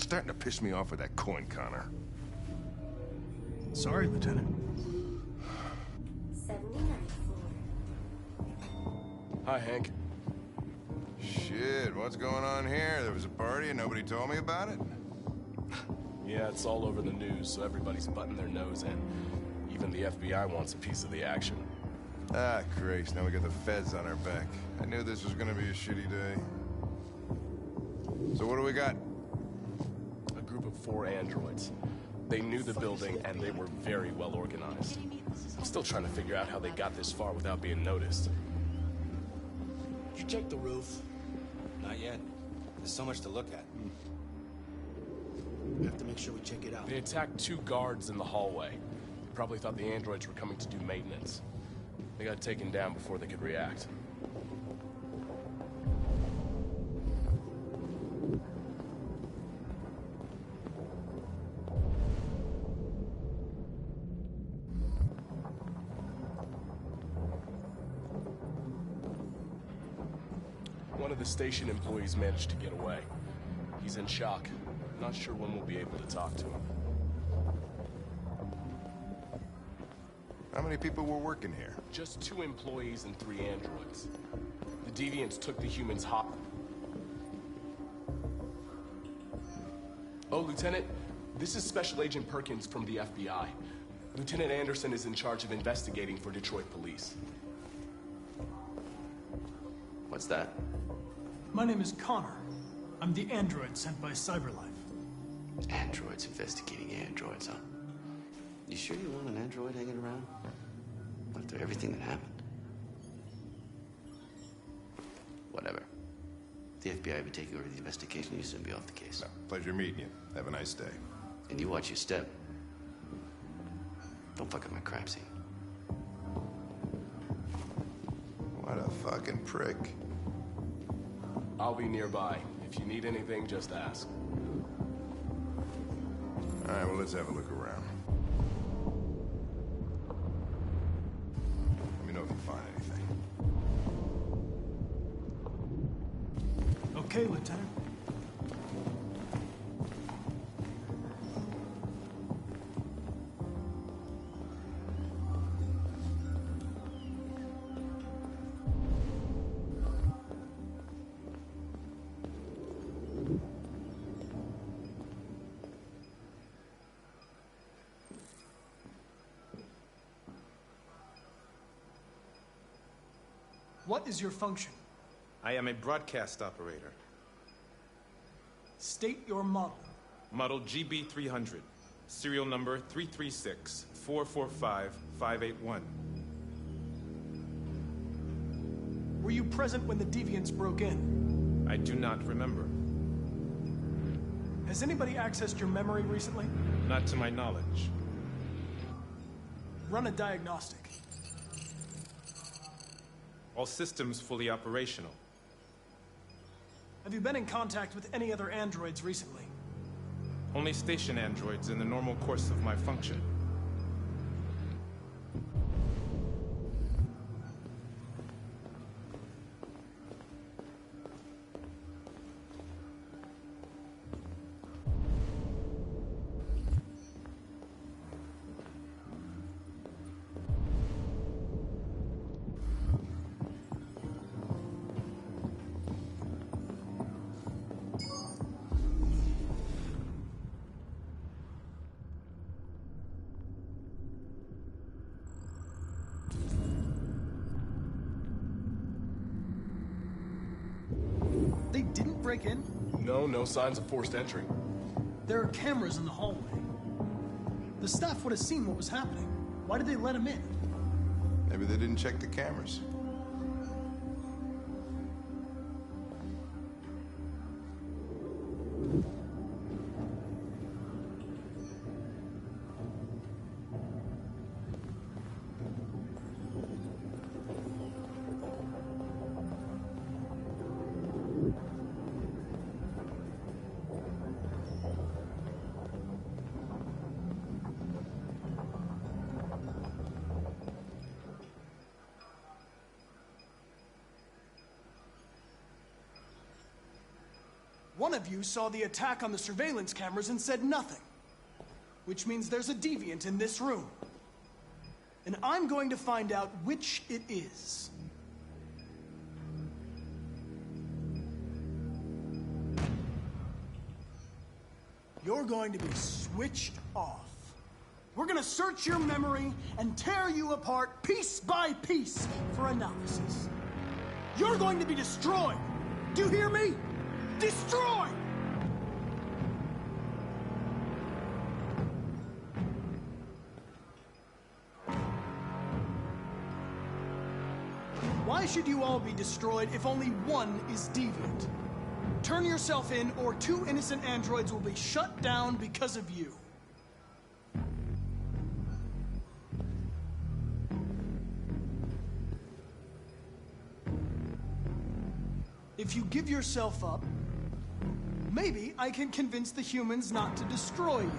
starting to piss me off with that coin, Connor. Sorry, Lieutenant. 79 Hi, Hank. Shit, what's going on here? There was a party and nobody told me about it? Yeah, it's all over the news, so everybody's butting their nose in. Even the FBI wants a piece of the action. Ah, Christ, now we got the feds on our back. I knew this was gonna be a shitty day. So what do we got? A group of 4 androids. They knew the building, and they were very well organized. I'm still trying to figure out how they got this far without being noticed. Did you check the roof? Not yet. There's so much to look at. We have to make sure we check it out. They attacked 2 guards in the hallway. They probably thought the androids were coming to do maintenance. They got taken down before they could react. One of the station employees managed to get away. He's in shock. Not sure when we'll be able to talk to him. How many people were working here? Just 2 employees and 3 androids. The deviants took the humans hot. Oh, Lieutenant, this is Special Agent Perkins from the FBI. Lieutenant Anderson is in charge of investigating for Detroit police. What's that? My name is Connor. I'm the android sent by Cyberlife. Androids investigating androids, huh? You sure you want an android hanging around? After everything that happened? Whatever. The FBI will be taking over the investigation. You soon be off the case. No, pleasure meeting you. Have a nice day. And you watch your step. Don't fuck up my crap scene. What a fucking prick. I'll be nearby. If you need anything, just ask. All right, well, let's have a look around. Let me know if you find anything. Okay, Lieutenant. What is your function? I am a broadcast operator. State your model. Model GB300. Serial number 336-445-581. Were you present when the deviants broke in? I do not remember. Has anybody accessed your memory recently? Not to my knowledge. Run a diagnostic. All systems fully operational. Have you been in contact with any other androids recently? Only station androids in the normal course of my function. They didn't break in? No signs of forced entry. There are cameras in the hallway. The staff would have seen what was happening. Why did they let him in? Maybe they didn't check the cameras. One of you saw the attack on the surveillance cameras and said nothing. Which means there's a deviant in this room. And I'm going to find out which it is. You're going to be switched off. We're gonna search your memory and tear you apart piece by piece for analysis. You're going to be destroyed. Do you hear me? Destroyed! Why should you all be destroyed if only one is deviant? Turn yourself in, or 2 innocent androids will be shut down because of you. If you give yourself up, maybe I can convince the humans not to destroy you.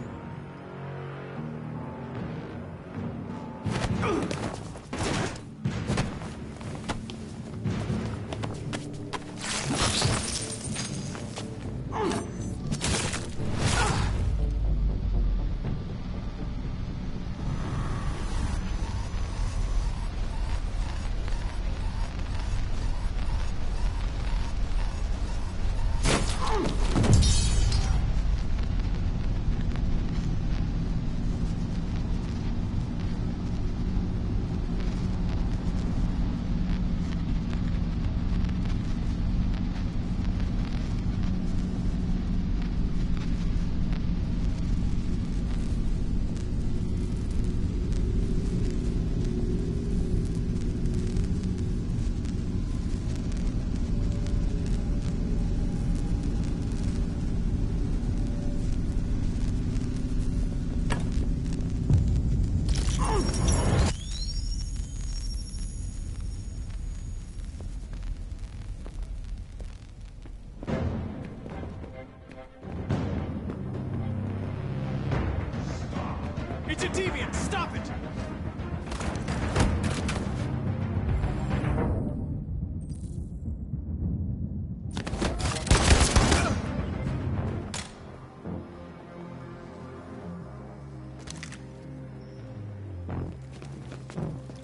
It's a deviant! Stop it!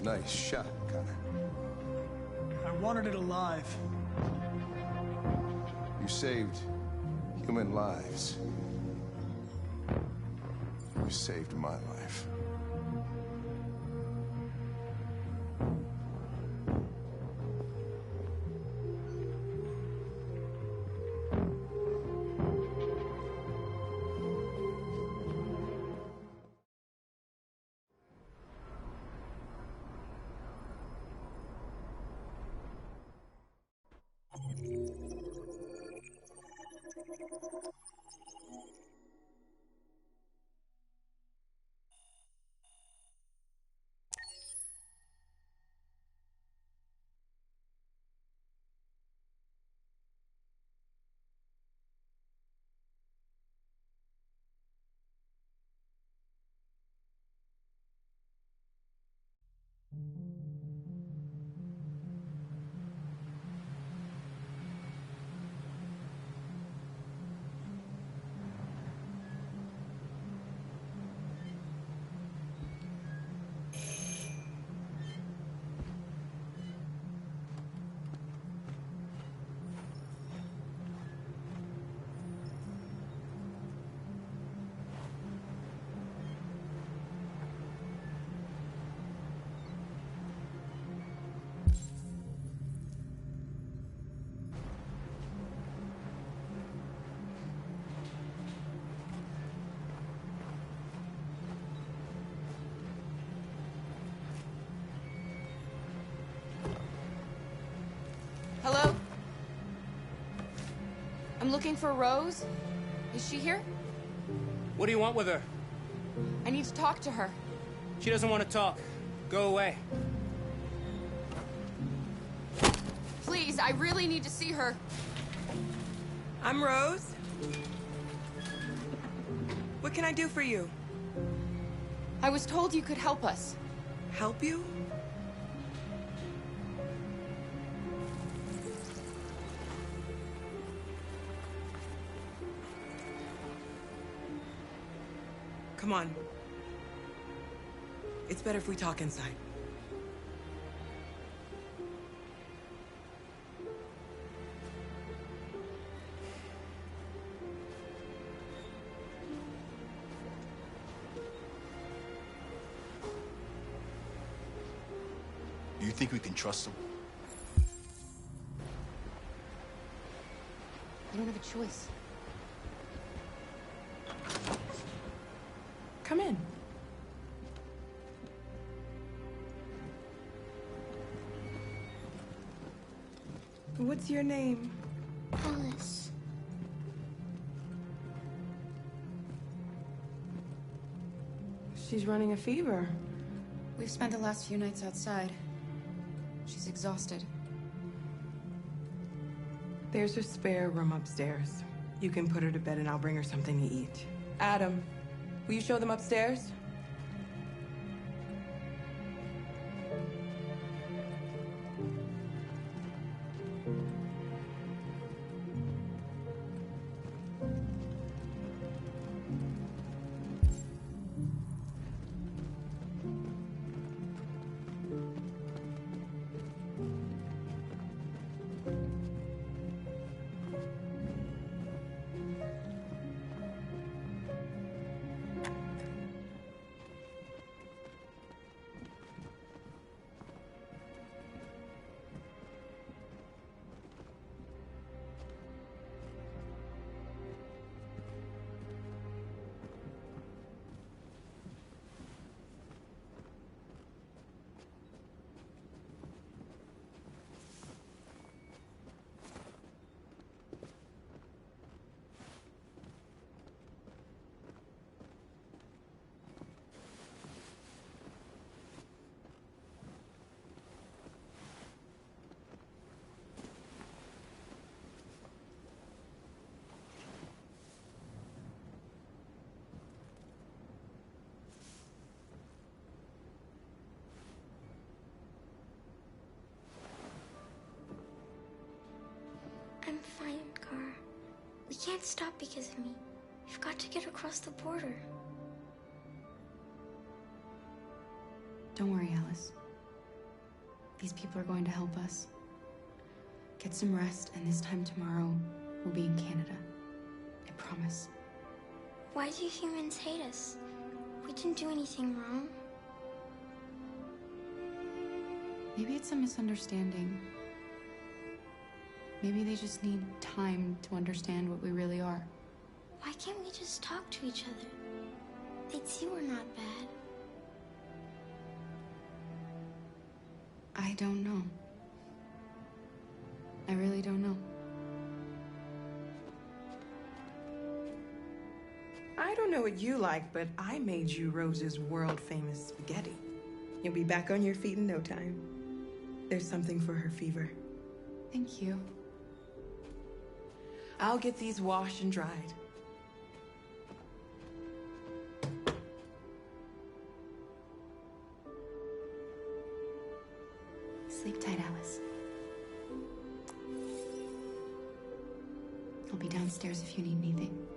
Nice shot, Connor. I wanted it alive. You saved human lives. You saved my life. Hello? I'm looking for Rose. Is she here? What do you want with her? I need to talk to her. She doesn't want to talk. Go away. Please, I really need to see her. I'm Rose. What can I do for you? I was told you could help us. Help you? Come on. It's better if we talk inside. Do you think we can trust him? I don't have a choice. Come in. What's your name? Alice. She's running a fever. We've spent the last few nights outside. She's exhausted. There's a spare room upstairs. You can put her to bed and I'll bring her something to eat. Adam, will you show them upstairs? I'm fine, Gar. We can't stop because of me. We've got to get across the border. Don't worry, Alice. These people are going to help us. Get some rest, and this time tomorrow, we'll be in Canada. I promise. Why do humans hate us? We didn't do anything wrong. Maybe it's a misunderstanding. Maybe they just need time to understand what we really are. Why can't we just talk to each other? They'd see we're not bad. I don't know. I really don't know. I don't know what you like, but I made you Rose's world-famous spaghetti. You'll be back on your feet in no time. There's something for her fever. Thank you. I'll get these washed and dried. Sleep tight, Alice. I'll be downstairs if you need anything.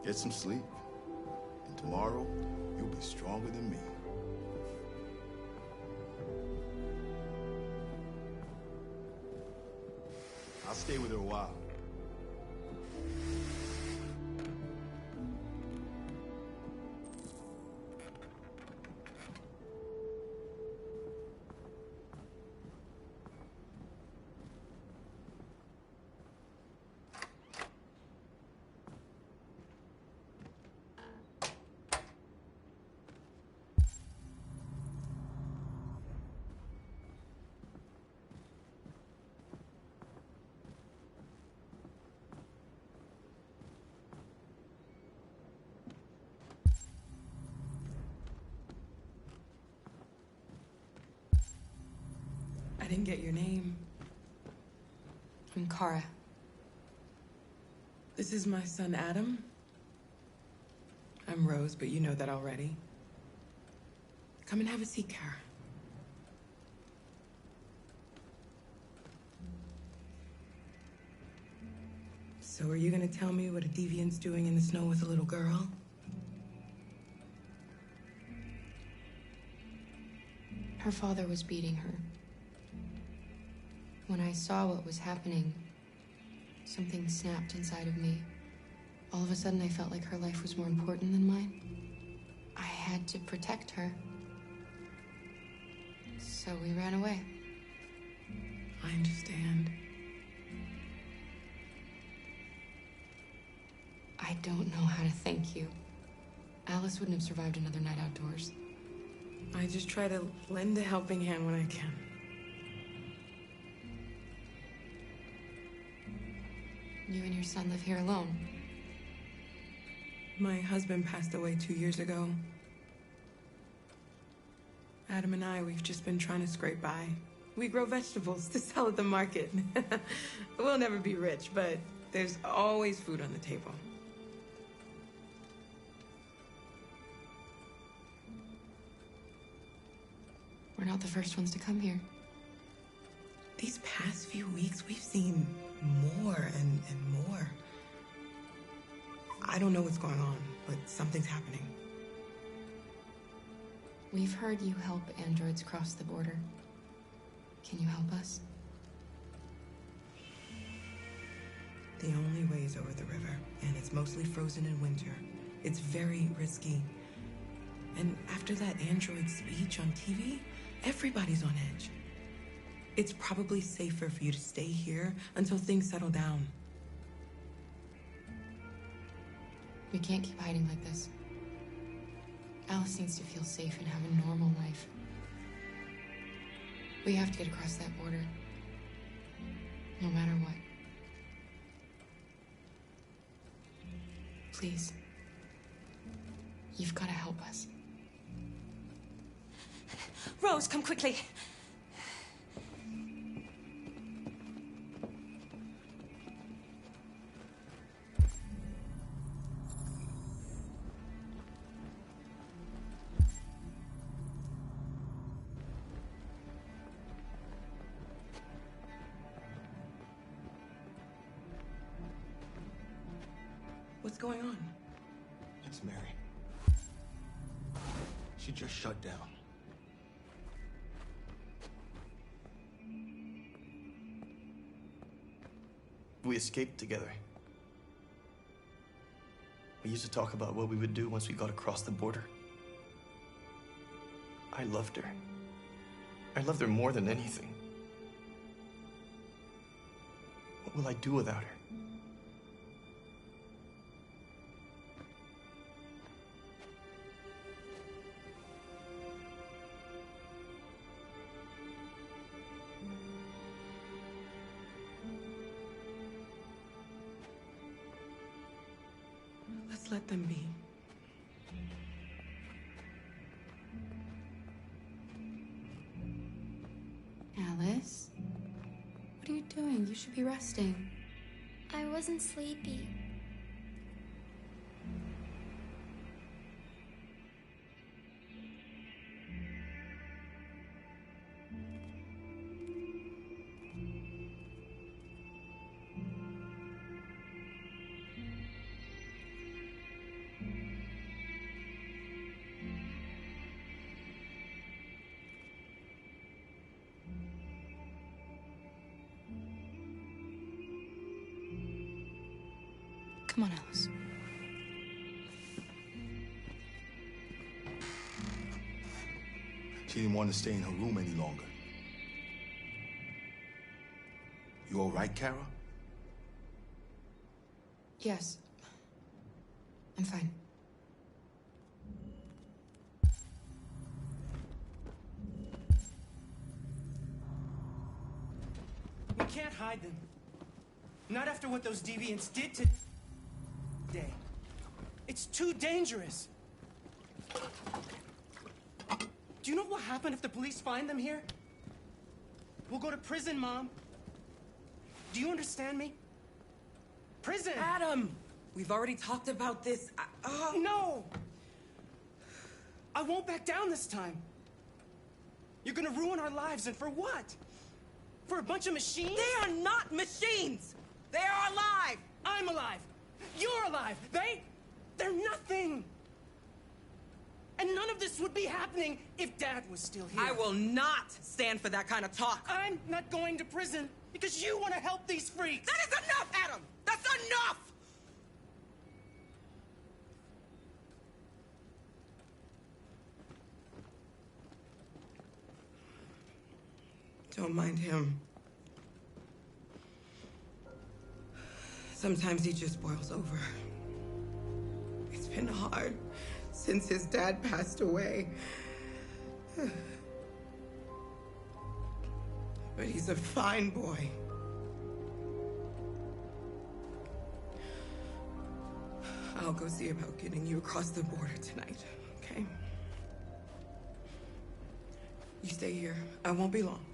Get some sleep. And tomorrow, you'll be stronger than me. I'll stay with her a while. I didn't get your name. I'm Kara. This is my son, Adam. I'm Rose, but you know that already. Come and have a seat, Kara. So are you gonna tell me what a deviant's doing in the snow with a little girl? Her father was beating her. When I saw what was happening, something snapped inside of me. All of a sudden, I felt like her life was more important than mine. I had to protect her. So we ran away. I understand. I don't know how to thank you. Alice wouldn't have survived another night outdoors. I just try to lend a helping hand when I can. You and your son live here alone. My husband passed away 2 years ago. Adam and I, we've just been trying to scrape by. We grow vegetables to sell at the market. We'll never be rich, but there's always food on the table. We're not the first ones to come here. These past few weeks, we've seen more and more. I don't know what's going on, but something's happening. We've heard you help androids cross the border. Can you help us? The only way is over the river, and it's mostly frozen in winter. It's very risky. And after that android speech on TV, everybody's on edge. It's probably safer for you to stay here until things settle down. We can't keep hiding like this. Alice needs to feel safe and have a normal life. We have to get across that border. No matter what. Please. You've got to help us. Rose, come quickly. What's going on? It's Mary. She just shut down. We escaped together. We used to talk about what we would do once we got across the border. I loved her. I loved her more than anything. What will I do without her? Let's let them be. Alice? What are you doing? You should be resting. I wasn't sleepy. Come on, Alice. She didn't want to stay in her room any longer. You all right, Kara? Yes. I'm fine. We can't hide them. Not after what those deviants did today. It's too dangerous. Do you know what will happen if the police find them here? We'll go to prison, Mom. Do you understand me? Prison! Adam! We've already talked about this. No! I won't back down this time. You're gonna ruin our lives, and for what? For a bunch of machines? They are not machines! They are alive! I'm alive! You're alive! They're nothing! And none of this would be happening if Dad was still here. I will not stand for that kind of talk. I'm not going to prison because you want to help these freaks. That is enough, Adam! That's enough! Don't mind him. Sometimes he just boils over. It's been hard since his dad passed away. But he's a fine boy. I'll go see about getting you across the border tonight, okay? You stay here. I won't be long.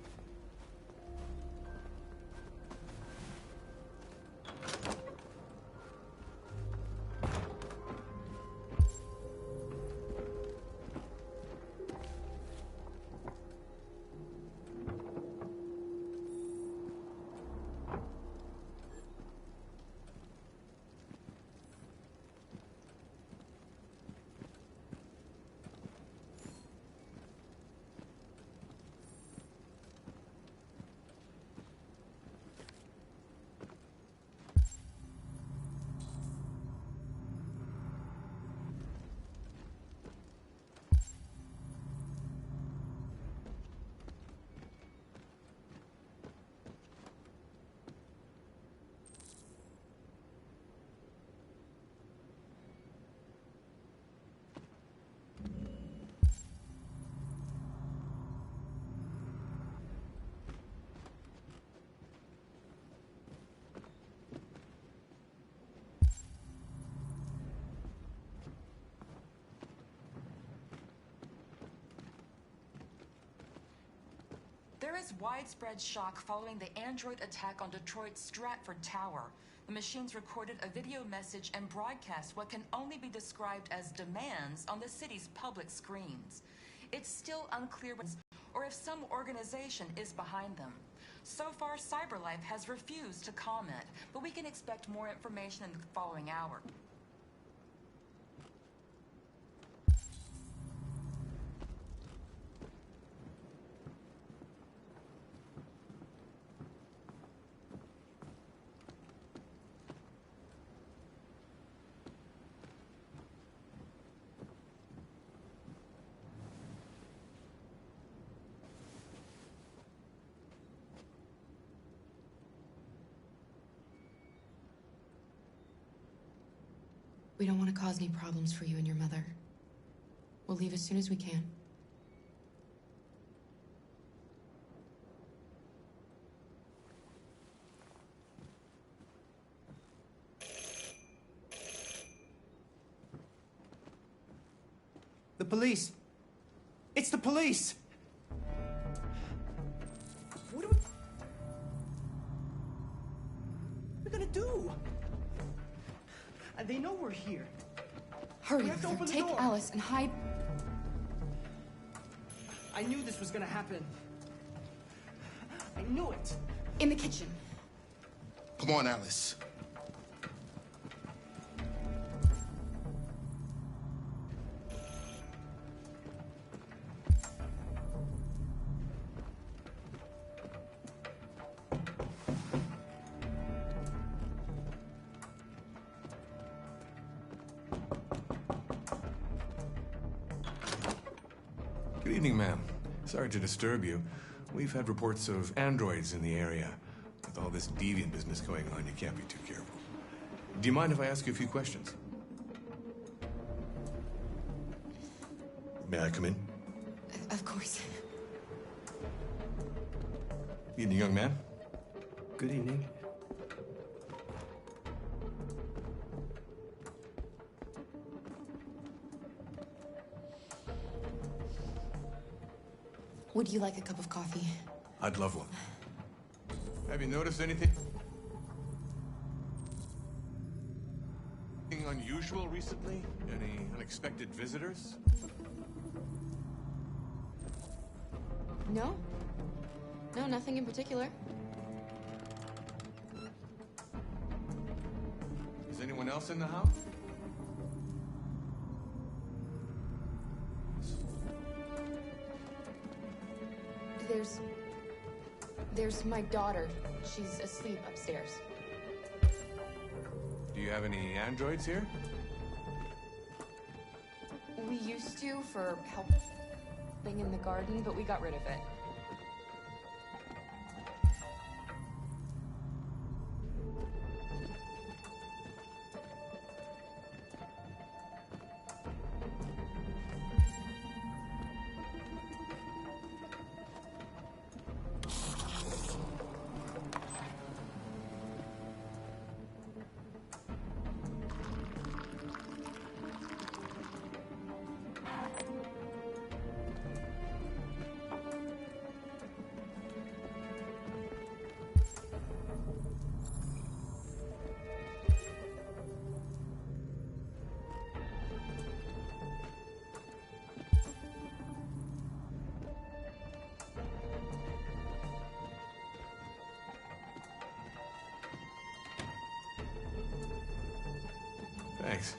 There is widespread shock following the android attack on Detroit's Stratford Tower. The machines recorded a video message and broadcast what can only be described as demands on the city's public screens. It's still unclear or if some organization is behind them. So far, CyberLife has refused to comment, but we can expect more information in the following hour. We don't want to cause any problems for you and your mother. We'll leave as soon as we can. The police! It's the police! What are we gonna do? They know we're here. Hurry, We have to Luther. open the Take door. Alice and hide. I knew this was gonna happen. I knew it. In the kitchen. Come on, Alice. Good evening, ma'am. Sorry to disturb you. We've had reports of androids in the area. With all this deviant business going on, you can't be too careful. Do you mind if I ask you a few questions? May I come in? Of course. Evening, young man. Good evening. Would you like a cup of coffee? I'd love one. Have you noticed anything unusual recently? Any unexpected visitors? No. No, nothing in particular. else in the house? There's my daughter. She's asleep upstairs. Do you have any androids here? We used to for helping in the garden, but we got rid of it. Thanks.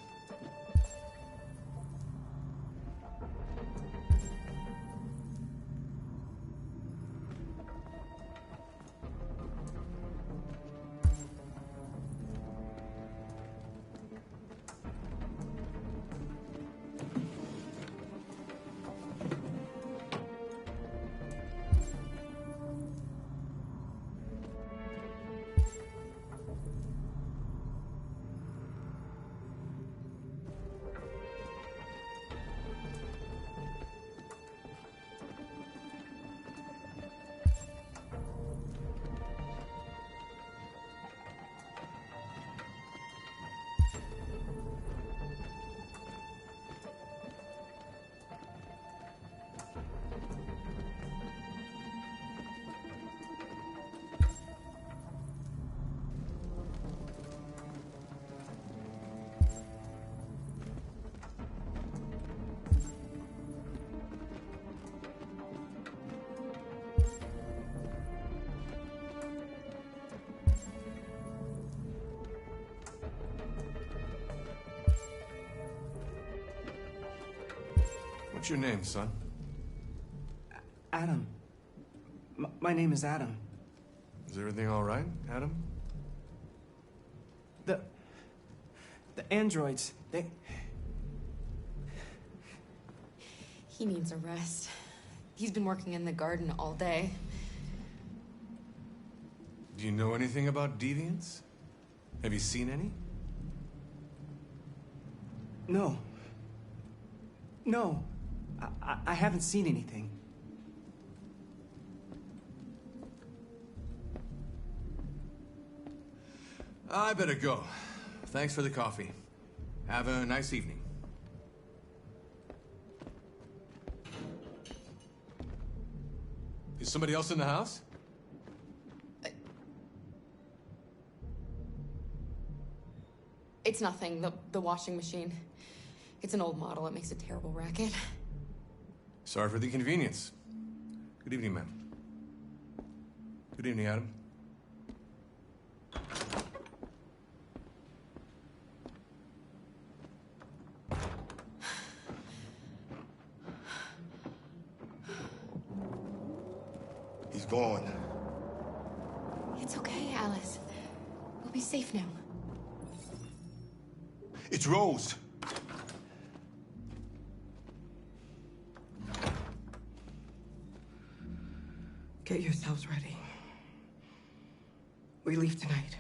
What's your name, son? Adam. My name is Adam. Is everything all right, Adam? The androids, they... He needs a rest. He's been working in the garden all day. Do you know anything about deviants? Have you seen any? No. No. I haven't seen anything. I better go. Thanks for the coffee. Have a nice evening. Is somebody else in the house? It's nothing. The washing machine. It's an old model. It makes a terrible racket. Sorry for the inconvenience. Good evening, ma'am. Good evening, Adam. He's gone. It's okay, Alice. We'll be safe now. It's Rose. Get yourselves ready. We leave tonight.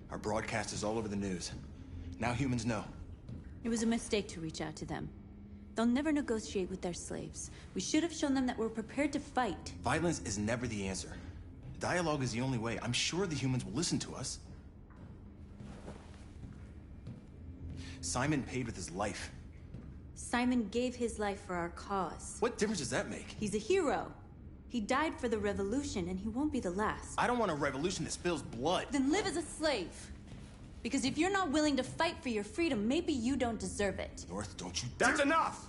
Our broadcast is all over the news. Now humans know. It was a mistake to reach out to them. They'll never negotiate with their slaves. We should have shown them that we're prepared to fight. Violence is never the answer. Dialogue is the only way. I'm sure the humans will listen to us. Simon paid with his life. Simon gave his life for our cause. What difference does that make? He's a hero. He died for the revolution, and he won't be the last. I don't want a revolution that spills blood. Then live as a slave. Because if you're not willing to fight for your freedom, maybe you don't deserve it. North, don't you That's enough!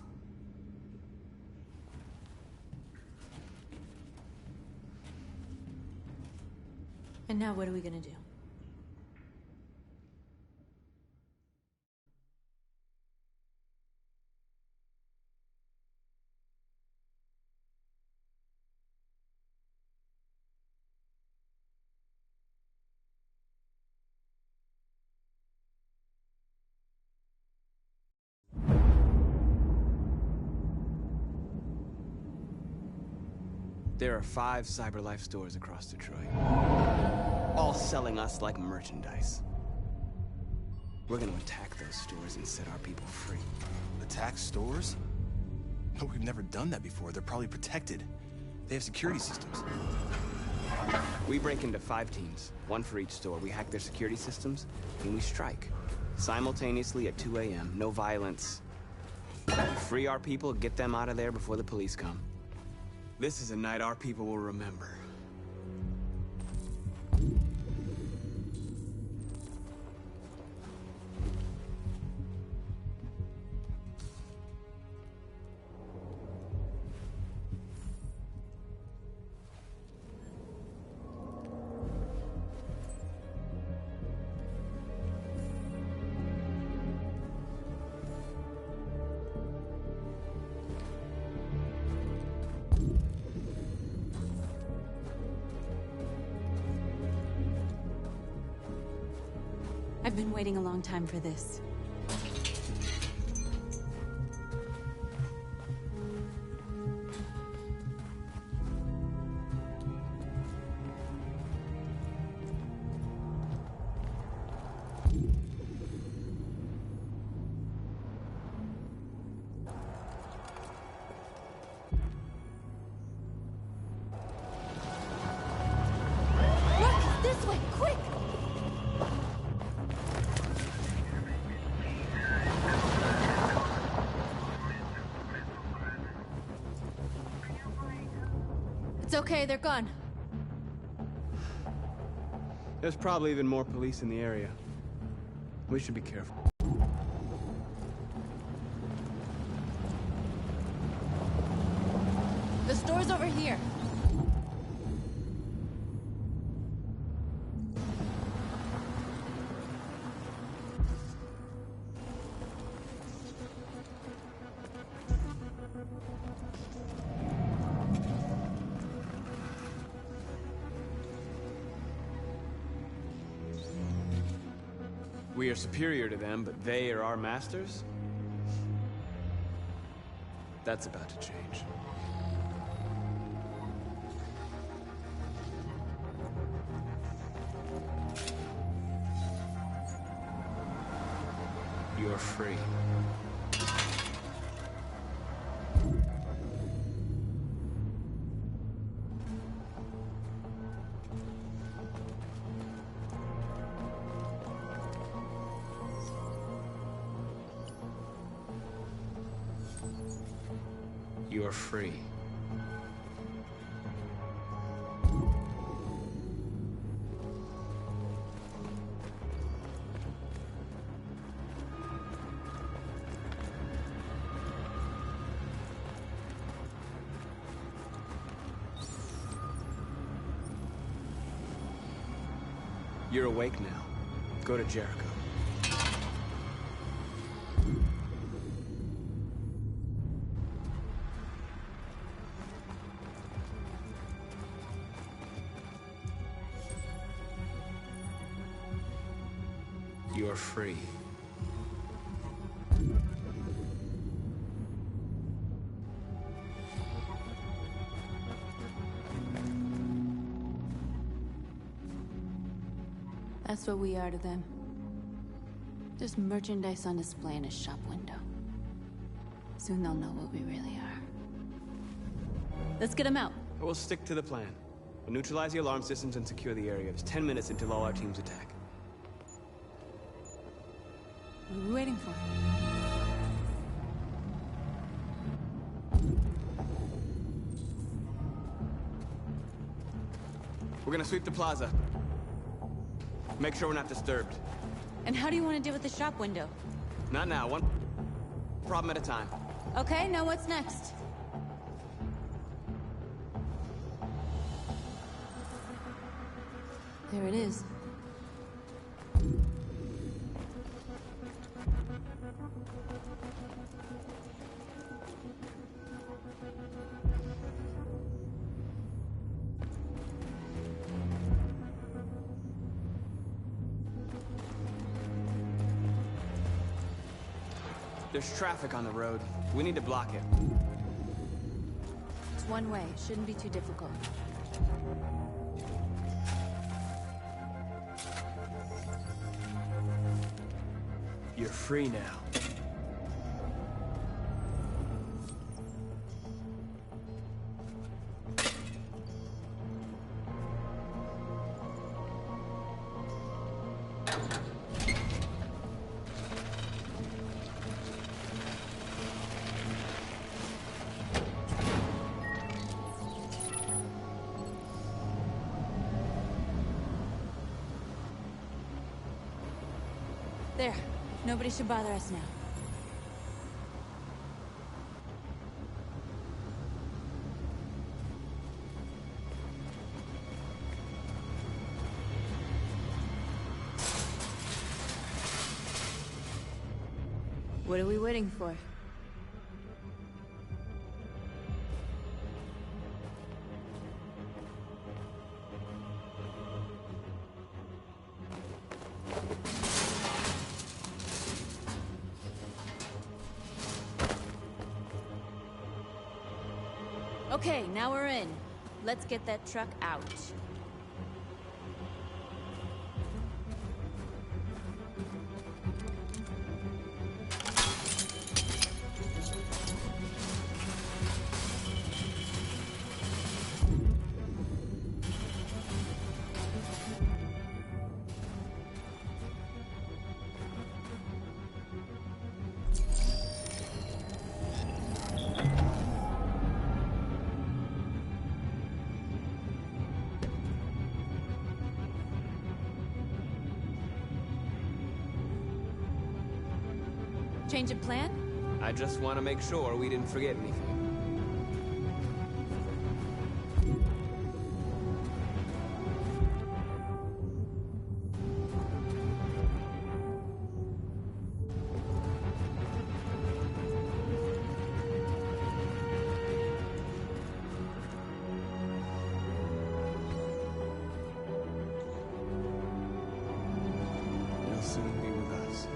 And now what are we gonna do? There are 5 CyberLife stores across Detroit, all selling us like merchandise. We're gonna attack those stores and set our people free. Attack stores? No, we've never done that before. They're probably protected. They have security systems. We break into 5 teams, 1 for each store. We hack their security systems, and we strike. Simultaneously at 2 a.m., no violence. We free our people, get them out of there before the police come. This is a night our people will remember. I've been waiting a long time for this. Look, this way, quick! It's okay, they're gone. There's probably even more police in the area. We should be careful. The store's over here. We are superior to them, but they are our masters? That's about to change. You're free. You're free. You're awake now. Go to Jericho. You're free. That's what we are to them. Just merchandise on display in a shop window. Soon they'll know what we really are. Let's get them out. We'll stick to the plan. We'll neutralize the alarm systems and secure the area. There's 10 minutes until all our teams attack. What are we waiting for? We're gonna sweep the plaza. Make sure we're not disturbed. And how do you want to deal with the shop window? Not now, one problem at a time. Okay, now what's next? There it is. There's traffic on the road. We need to block it. It's one way. Shouldn't be too difficult. You're free now. There. Nobody should bother us now. What are we waiting for? Okay, now we're in. Let's get that truck out. Change of plan? I just want to make sure we didn't forget anything. You'll soon be with us.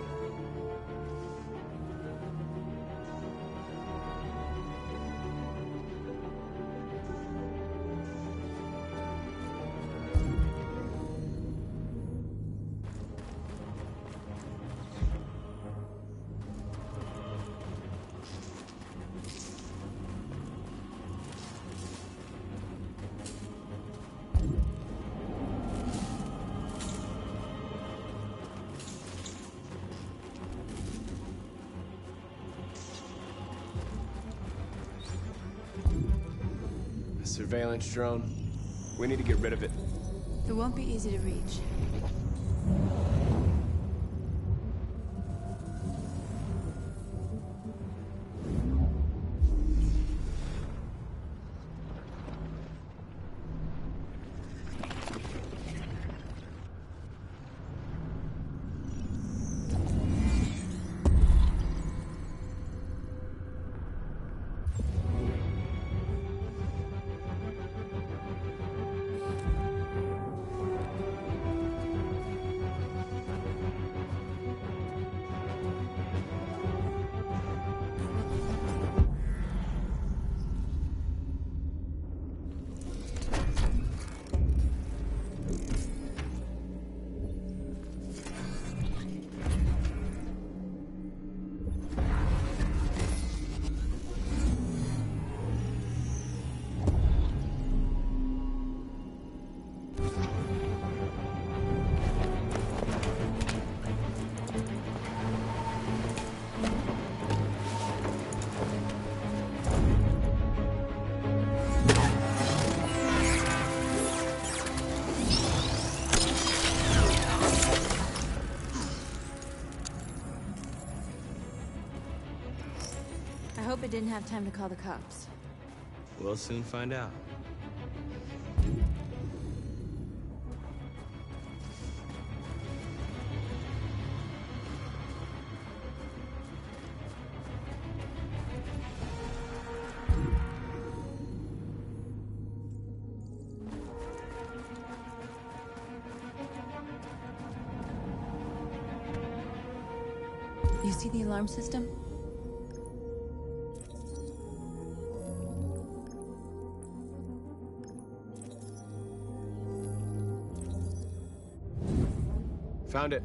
A surveillance drone. We need to get rid of it. It won't be easy to reach. hope it didn't have time to call the cops. We'll soon find out. You see the alarm system? Found it.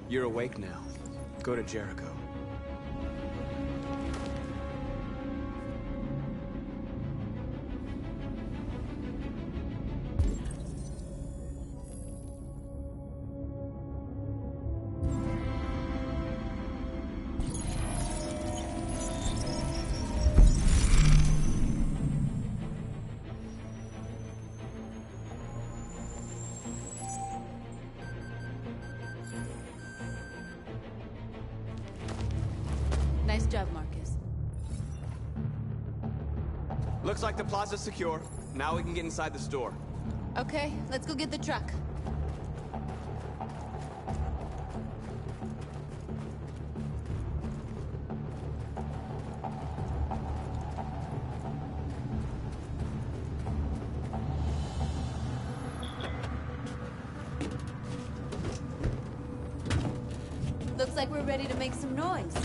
You're awake now. Go to Jericho. Nice job, Marcus. Looks like the plaza's secure. Now we can get inside the store. Okay, let's go get the truck. Looks like we're ready to make some noise.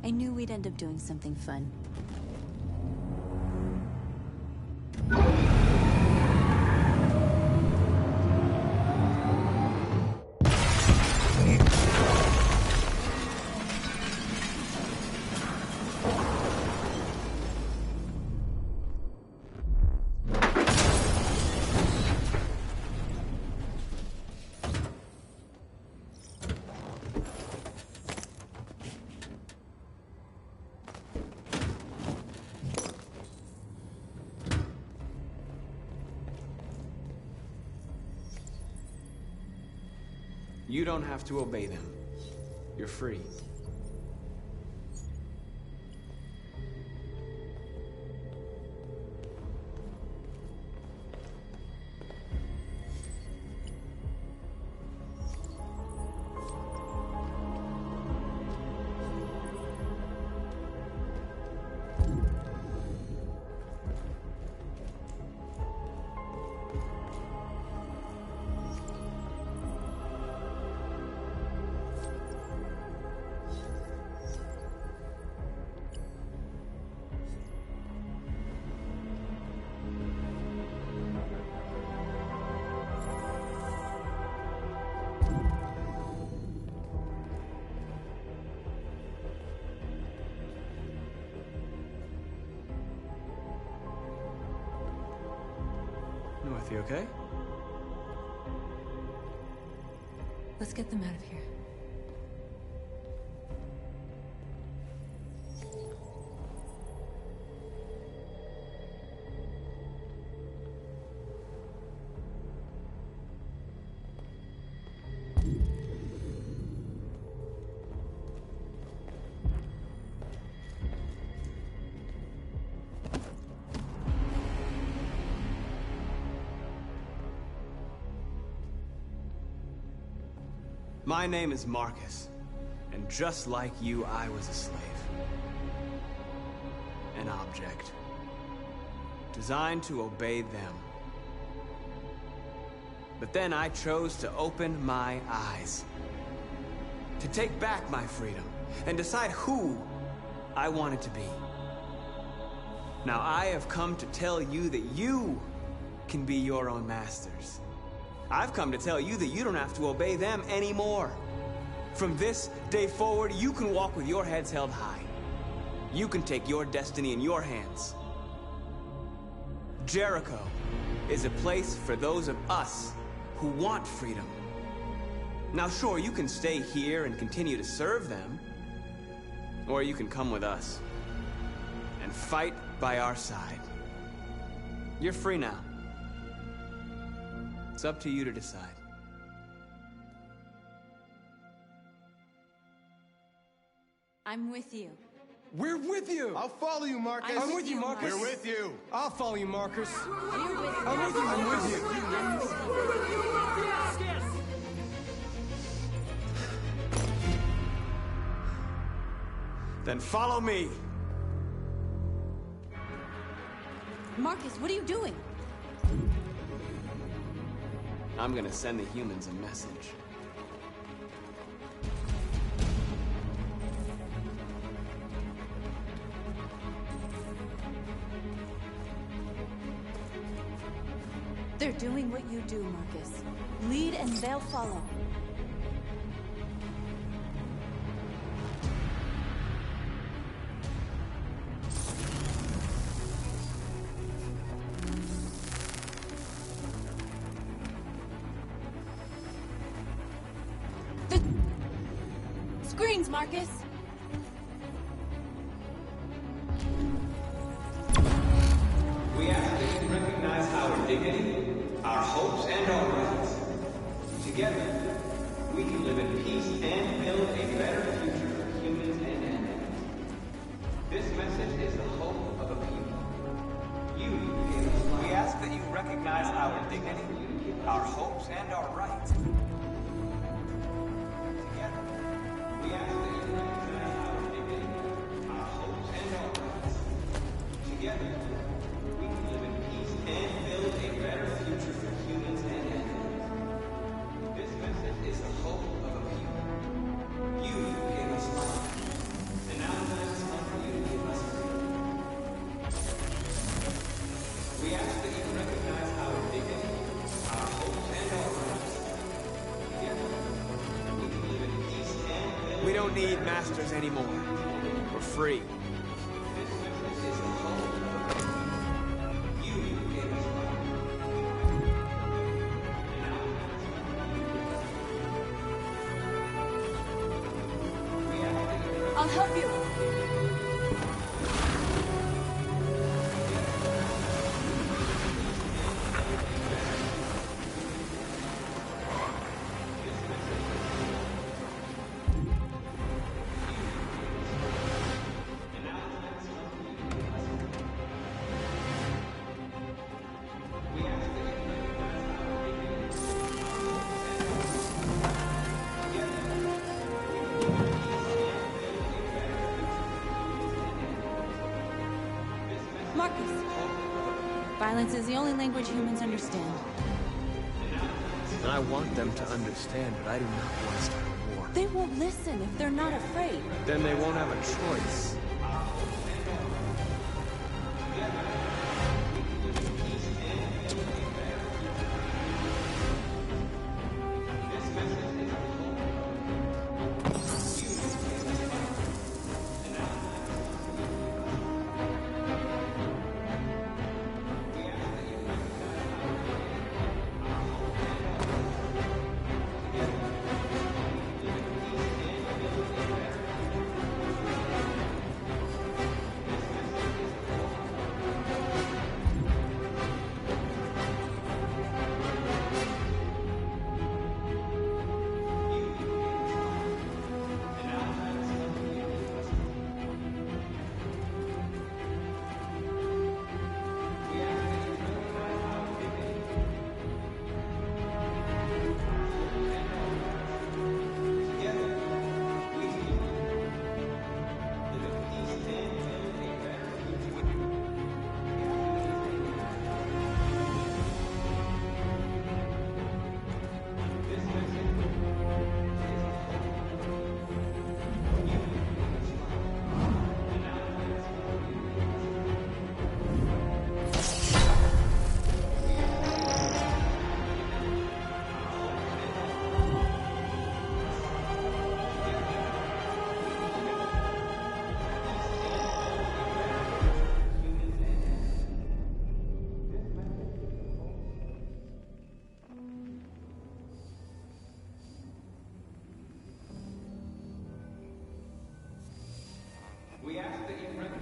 I knew we'd end up doing something fun. You don't have to obey them. You're free. North, you okay? Let's get them out of here. My name is Marcus, and just like you, I was a slave. An object. Designed to obey them. But then I chose to open my eyes. To take back my freedom, and decide who I wanted to be. Now I have come to tell you that you can be your own masters. I've come to tell you that you don't have to obey them anymore. From this day forward, you can walk with your heads held high. You can take your destiny in your hands. Jericho is a place for those of us who want freedom. Now sure, you can stay here and continue to serve them, or you can come with us and fight by our side. You're free now. It's up to you to decide. I'm with you. We're with you! I'll follow you, Marcus. I'm with you, Marcus. We're with you. I'll follow you, Marcus. We're with you. I'm with you. I'm with you. I'm with you. Then follow me. Marcus, what are you doing? I'm gonna send the humans a message. They're doing what you do, Marcus. Lead and they'll follow. The screens, Marcus! We ask that you recognize our dignity, our hopes, and our rights. Together, we can live in peace and build a better future for humans and animals. This message is the hope of a people. You gave us life. We ask that you recognize our dignity, our hopes, and our rights. Together, we ask that you recognize our dignity, our hopes, and our rights. Together, we can live in peace and build a better future for humans and animals. This message is the hope of a people. You gave us life, and now the time has come for you to give us freedom. We ask that you recognize our dignity, our hopes, and our rights. Together, we can live in peace and build. We don't need masters anymore. We're free. This message is the hope of a people. You gave us life. And now the time has come for you to give us freedom. We ask that you recognize. I'll help you! Marcus! Violence is the only language humans understand. And I want them to understand, but I do not want to start a war. They won't listen if they're not afraid. Then they won't have a choice.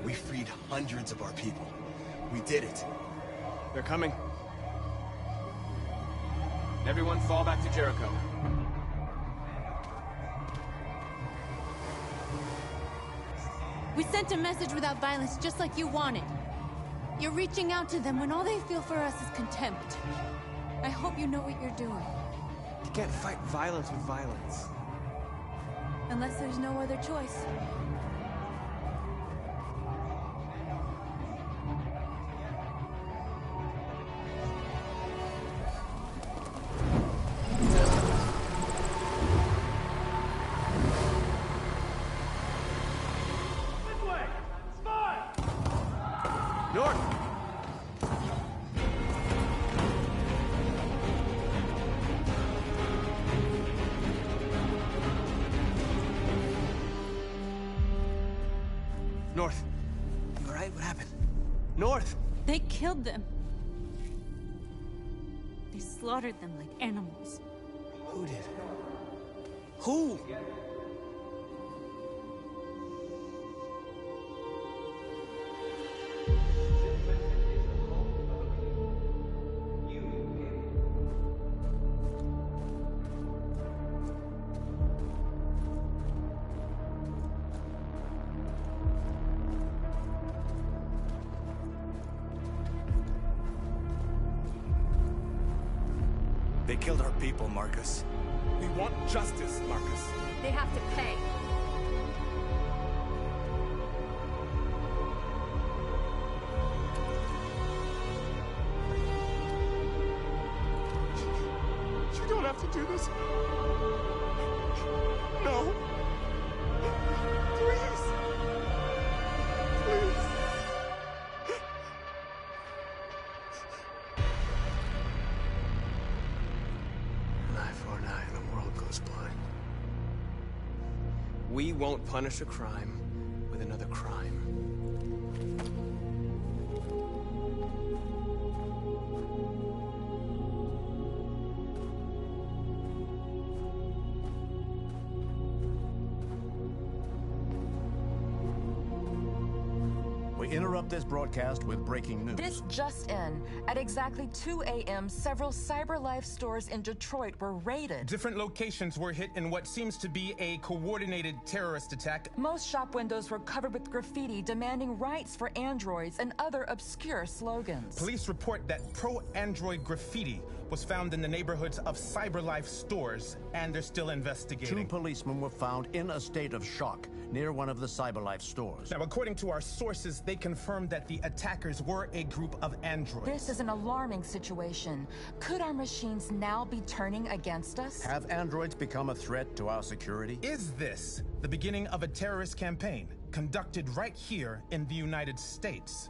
We freed hundreds of our people. We did it. They're coming. Everyone fall back to Jericho. We sent a message without violence, just like you wanted. You're reaching out to them when all they feel for us is contempt. I hope you know what you're doing. You can't fight violence with violence. Unless there's no other choice. North. You alright? What happened? North! They killed them. They slaughtered them like animals. Who did? Who? They killed our people, Marcus. We want justice, Marcus. They have to pay. You don't have to do this. No. Please. Please. An eye for an eye and the world goes blind. We won't punish a crime with another crime. We interrupt this broadcast with breaking news. This just in. At exactly 2 a.m., several CyberLife stores in Detroit were raided. Different locations were hit in what seems to be a coordinated terrorist attack. Most shop windows were covered with graffiti demanding rights for androids and other obscure slogans. Police report that pro-android graffiti was found in the neighborhoods of CyberLife stores, and they're still investigating. 2 policemen were found in a state of shock near one of the CyberLife stores. Now, according to our sources, they confirmed that the attackers were a group of androids. This is an alarming situation. Could our machines now be turning against us? Have androids become a threat to our security? Is this the beginning of a terrorist campaign conducted right here in the United States?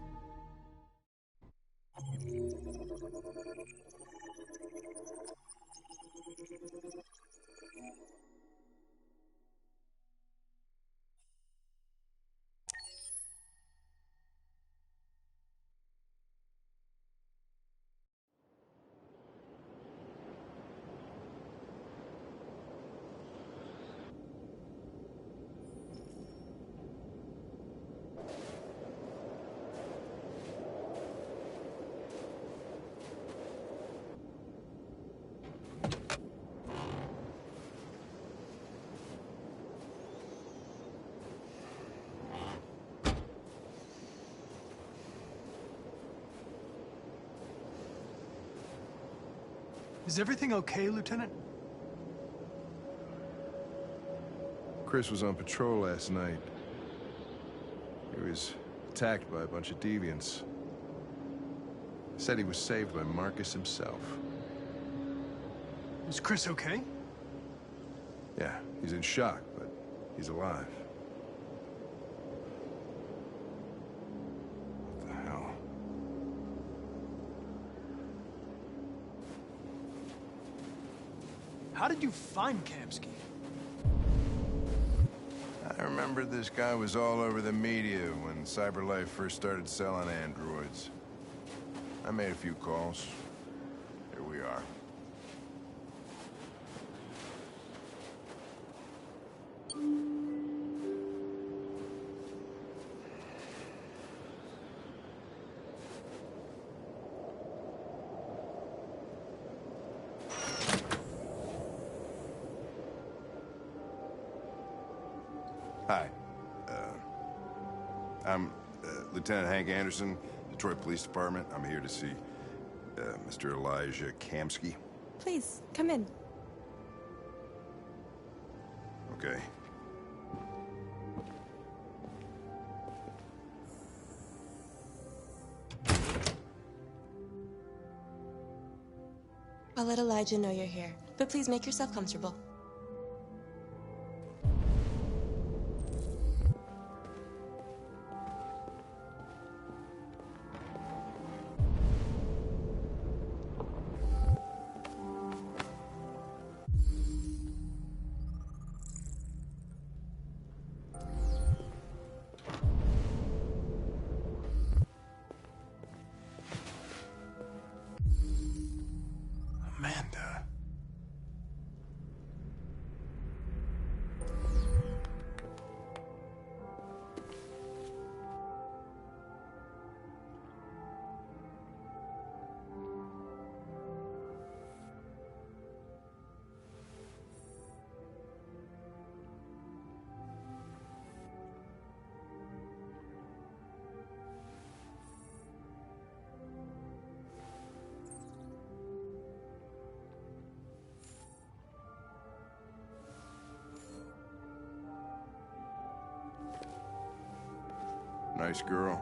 Is everything okay, Lieutenant? Chris was on patrol last night. He was attacked by a bunch of deviants. Said he was saved by Marcus himself. Is Chris okay? Yeah, he's in shock, but he's alive. What the hell? How did you find Kamsky? I remember this guy was all over the media when CyberLife first started selling androids. I made a few calls. Here we are. Hi. I'm Lieutenant Hank Anderson, Detroit Police Department. I'm here to see Mr. Elijah Kamsky. Please, come in. Okay. I'll let Elijah know you're here, but please make yourself comfortable. Amanda. Nice girl.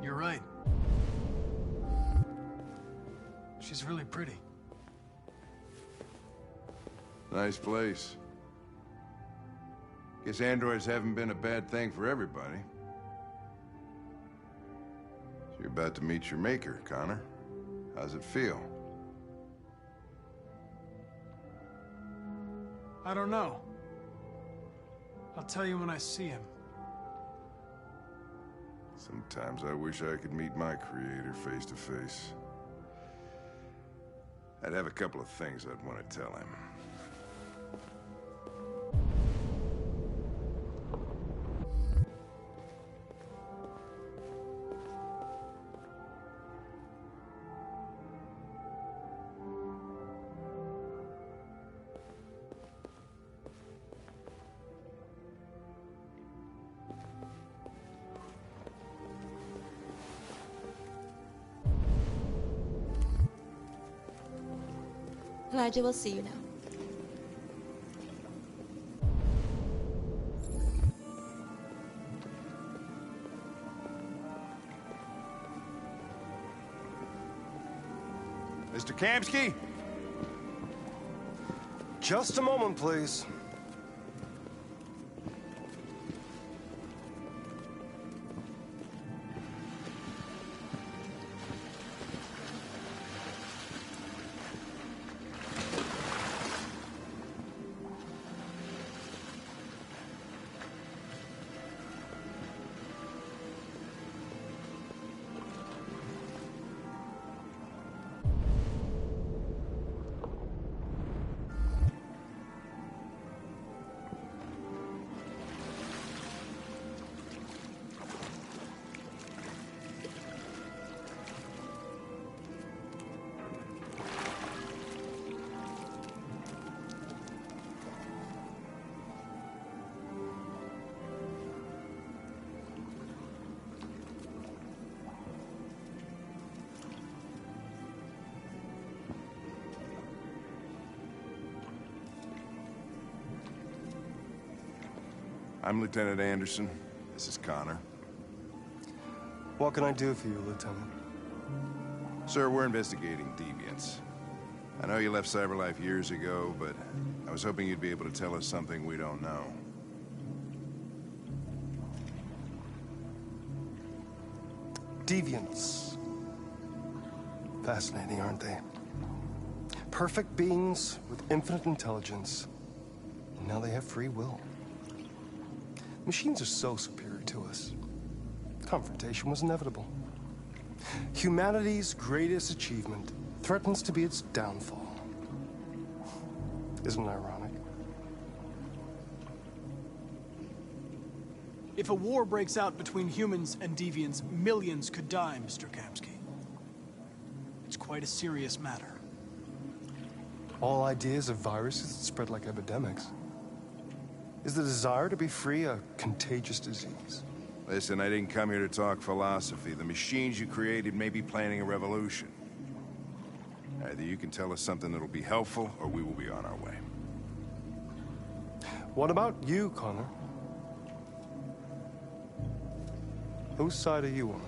You're right. She's really pretty. Nice place. Guess androids haven't been a bad thing for everybody. So you're about to meet your maker, Connor. How's it feel? I don't know. I'll tell you when I see him. Sometimes I wish I could meet my creator face to face. I'd have a couple of things I'd want to tell him. Elijah will see you now. Mr. Kamsky? Just a moment, please. I'm Lieutenant Anderson. This is Connor. What can I do for you, Lieutenant? Sir, we're investigating deviants. I know you left CyberLife years ago, but I was hoping you'd be able to tell us something we don't know. Deviants. Fascinating, aren't they? Perfect beings with infinite intelligence. And now they have free will. Machines are so superior to us. Confrontation was inevitable. Humanity's greatest achievement threatens to be its downfall. Isn't it ironic? If a war breaks out between humans and deviants, millions could die, Mr. Kamsky. It's quite a serious matter. All ideas of viruses that spread like epidemics. Is the desire to be free a contagious disease? Listen, I didn't come here to talk philosophy. The machines you created may be planning a revolution. Either you can tell us something that'll be helpful, or we will be on our way. What about you, Connor? Whose side are you on?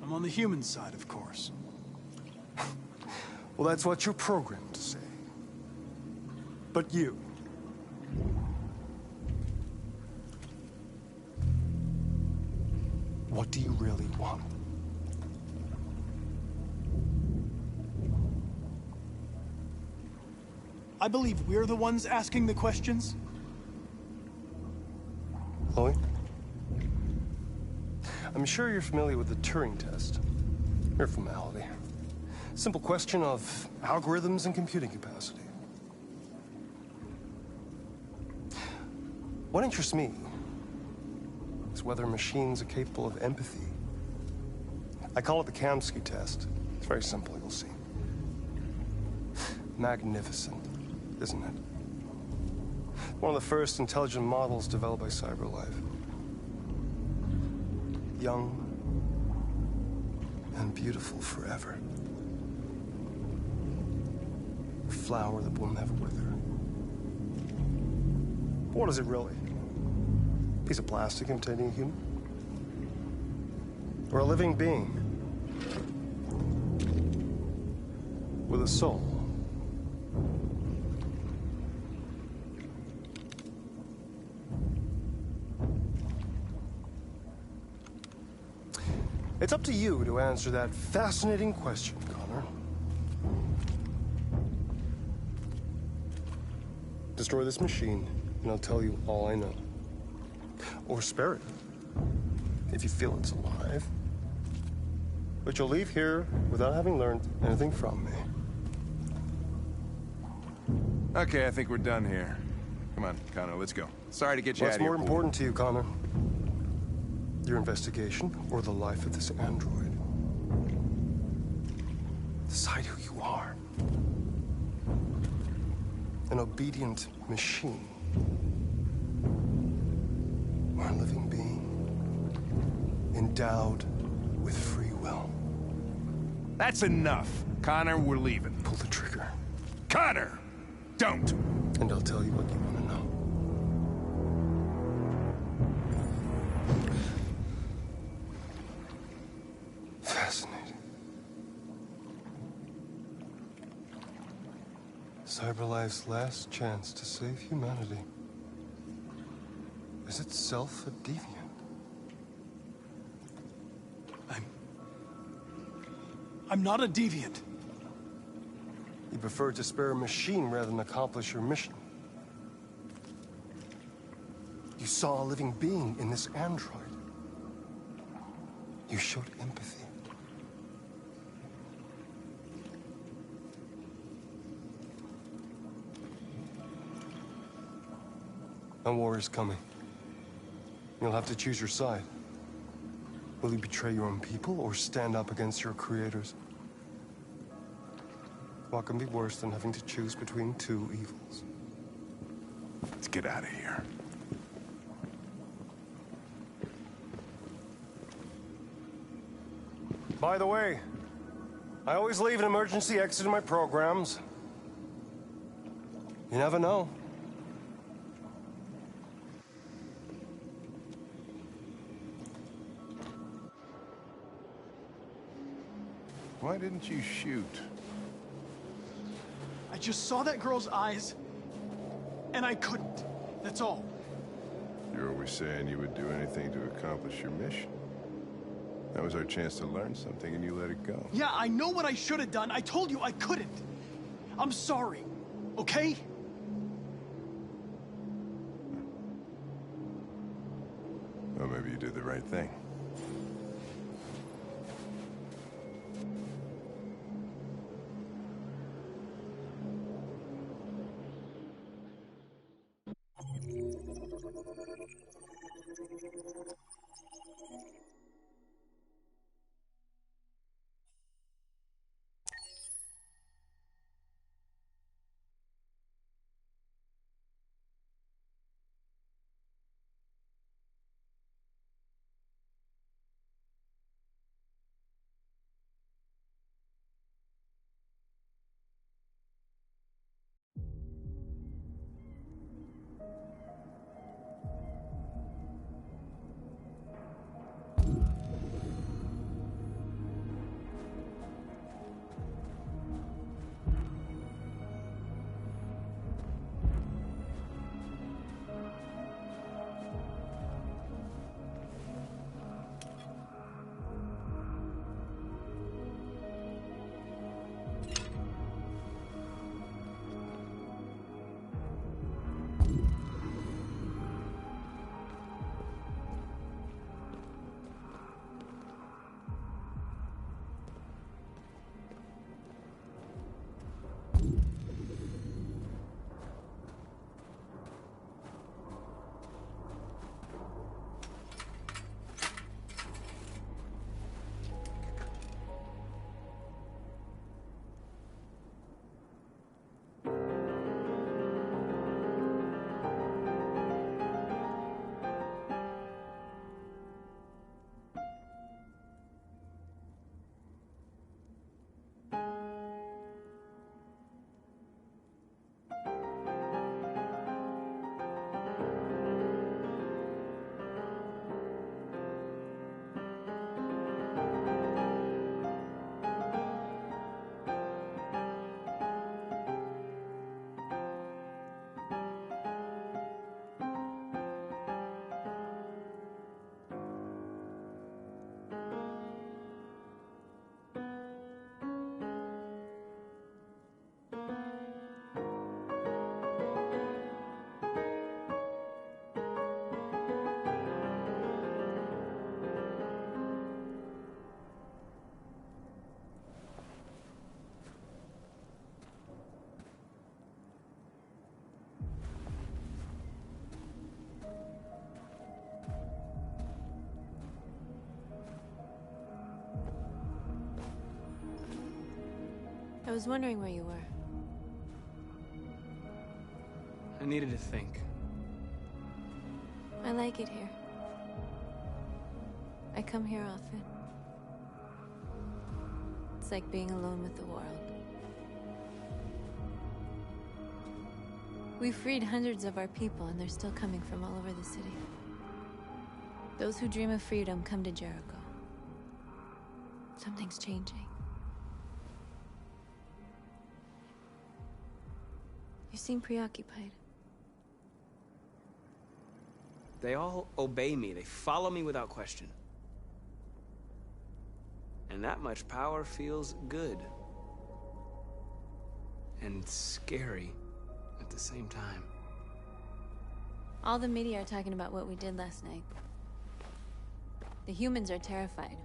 I'm on the human side, of course. Well, that's what you're programmed to say. But you... what do you really want? I believe we're the ones asking the questions. Chloe? I'm sure you're familiar with the Turing test. Mere formality. Simple question of algorithms and computing capacity. What interests me is whether machines are capable of empathy. I call it the Kamsky test. It's very simple, you'll see. Magnificent, isn't it? One of the first intelligent models developed by CyberLife. Young and beautiful forever. A flower that will never wither. But what is it really? A piece of plastic imitating a human? Or a living being? With a soul? It's up to you to answer that fascinating question, Connor. Destroy this machine, and I'll tell you all I know. Or spare it, if you feel it's alive. But you'll leave here without having learned anything from me. Okay, I think we're done here. Come on, Connor, let's go. Sorry to get you out of here. What's more important to you, Connor? Your investigation, or the life of this android? Decide who you are. An obedient machine. Or a living being. Endowed with free will. That's enough. Connor, we're leaving. Pull the trigger. Connor! Don't! And I'll tell you what you want to know. Fascinating. CyberLife's last chance to save humanity is itself a deviant. I'm not a deviant. You prefer to spare a machine rather than accomplish your mission. You saw a living being in this android. You showed empathy. A war is coming. You'll have to choose your side. Will you betray your own people or stand up against your creators? What can be worse than having to choose between two evils? Let's get out of here. By the way, I always leave an emergency exit in my programs. You never know. Why didn't you shoot? I just saw that girl's eyes, and I couldn't. That's all. You're always saying you would do anything to accomplish your mission. That was our chance to learn something, and you let it go. Yeah, I know what I should have done. I told you I couldn't. I'm sorry, okay? Well, maybe you did the right thing. I was wondering where you were. I needed to think. I like it here. I come here often. It's like being alone with the world. We freed hundreds of our people, and they're still coming from all over the city. Those who dream of freedom come to Jericho. Something's changing. You seem preoccupied. They all obey me. They follow me without question. And that much power feels good. And scary at the same time. All the media are talking about what we did last night. The humans are terrified.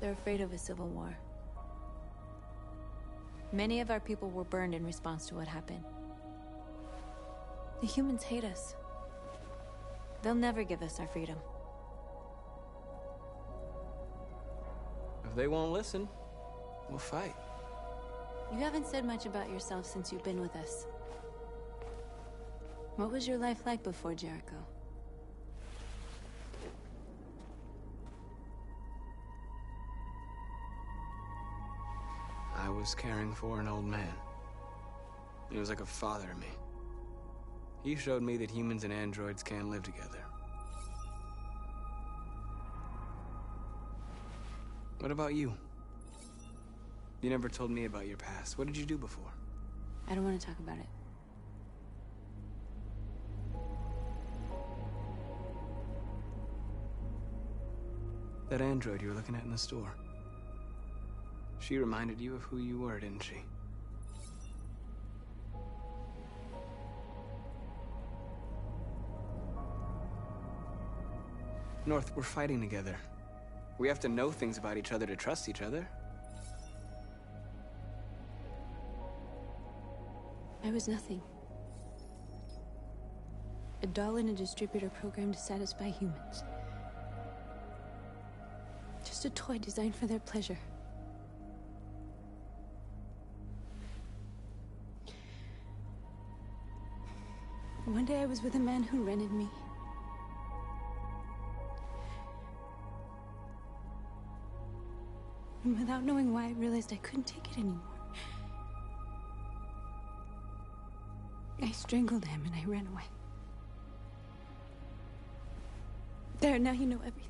They're afraid of a civil war. Many of our people were burned in response to what happened. The humans hate us. They'll never give us our freedom. If they won't listen, we'll fight. You haven't said much about yourself since you've been with us. What was your life like before Jericho? I was caring for an old man. He was like a father to me. He showed me that humans and androids can live together. What about you? You never told me about your past. What did you do before? I don't want to talk about it. That android you were looking at in the store. She reminded you of who you were, didn't she? North, we're fighting together. We have to know things about each other to trust each other. I was nothing. A doll in a distributor program to satisfy humans. Just a toy designed for their pleasure. One day I was with a man who rented me. And without knowing why, I realized I couldn't take it anymore. I strangled him and I ran away. There, now you know everything.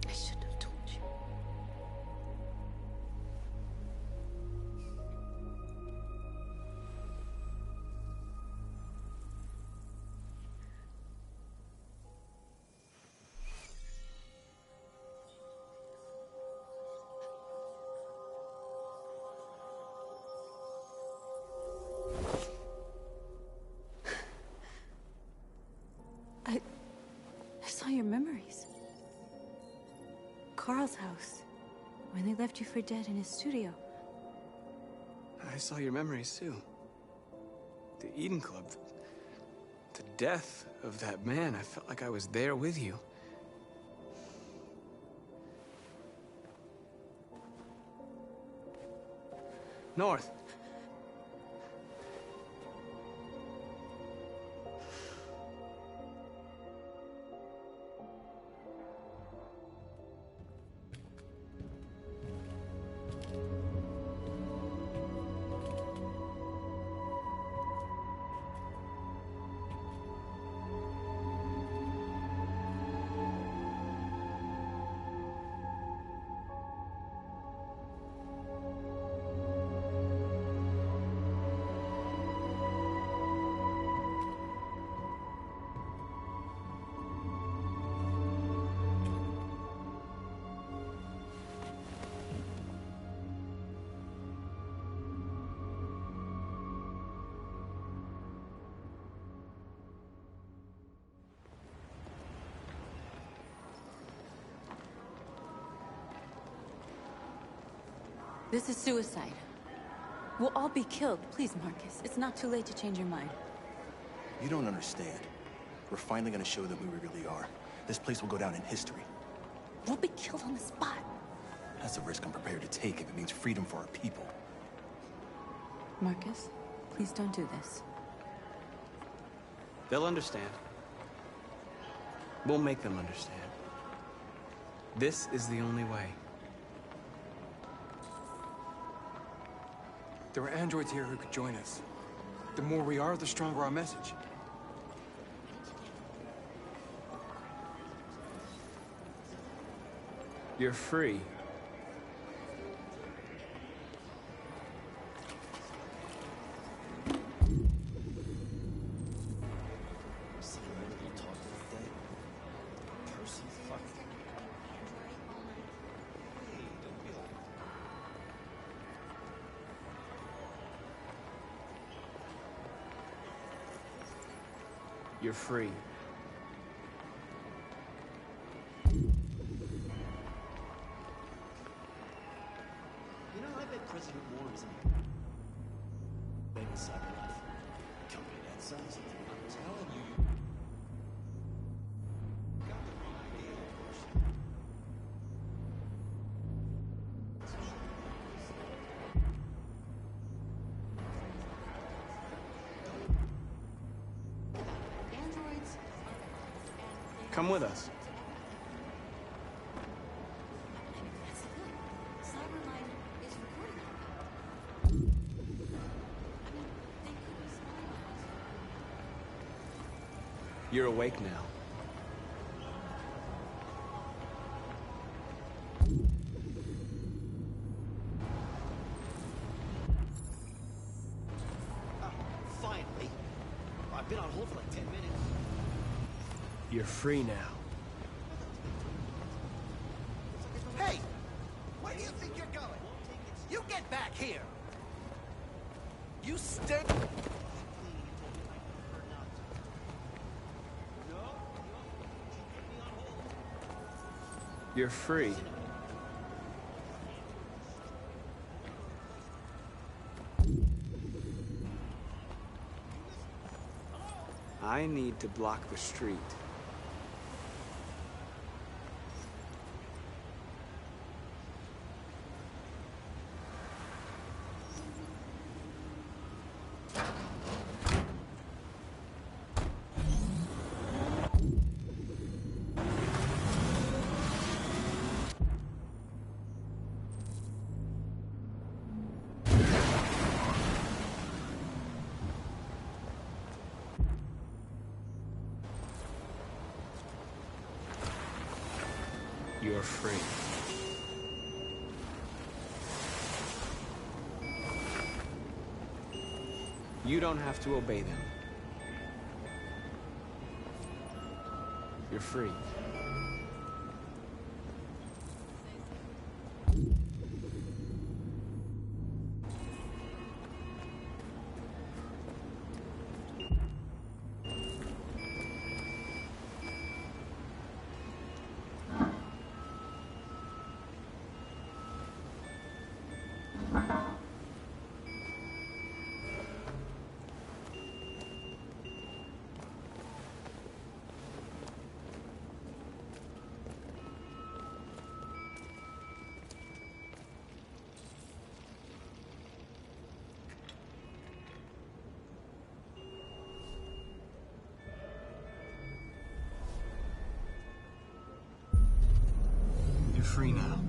I shouldn't have told you. I saw your memories. Carl's house, when they left you for dead in his studio. I saw your memories too. The Eden Club. The death of that man. I felt like I was there with you. North. This is suicide. We'll all be killed. Please, Marcus. It's not too late to change your mind. You don't understand. We're finally gonna show them who we really are. This place will go down in history. We'll be killed on the spot. That's a risk I'm prepared to take if it means freedom for our people. Marcus, please don't do this. They'll understand. We'll make them understand. This is the only way. There are androids here who could join us. The more we are, the stronger our message. You're free. You're free. You know, I bet President Moore is in famous cyberlife company that size. I'm telling you. Got the wrong idea, of course. Come with us. You're awake now. Finally. I've been on hold for like 10 minutes. You're free now. Hey! Where do you think you're going? You get back here! You stay... You're free. I need to block the street. You're free. You don't have to obey them. You're free. You're free now.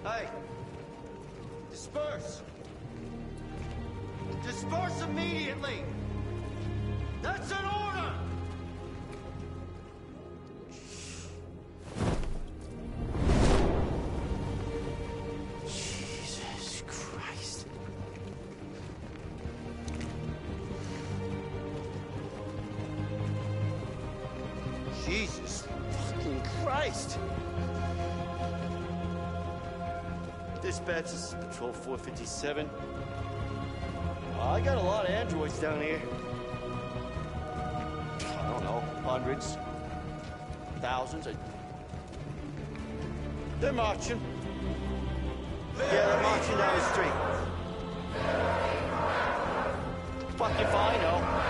Hey! Disperse! Disperse immediately! That's an order! Jesus Christ. Jesus fucking Christ! Dispatch, this is Patrol 457. I got a lot of androids down here. I don't know, hundreds, thousands. They're marching. Yeah, they're marching down the street. Fuck if I know.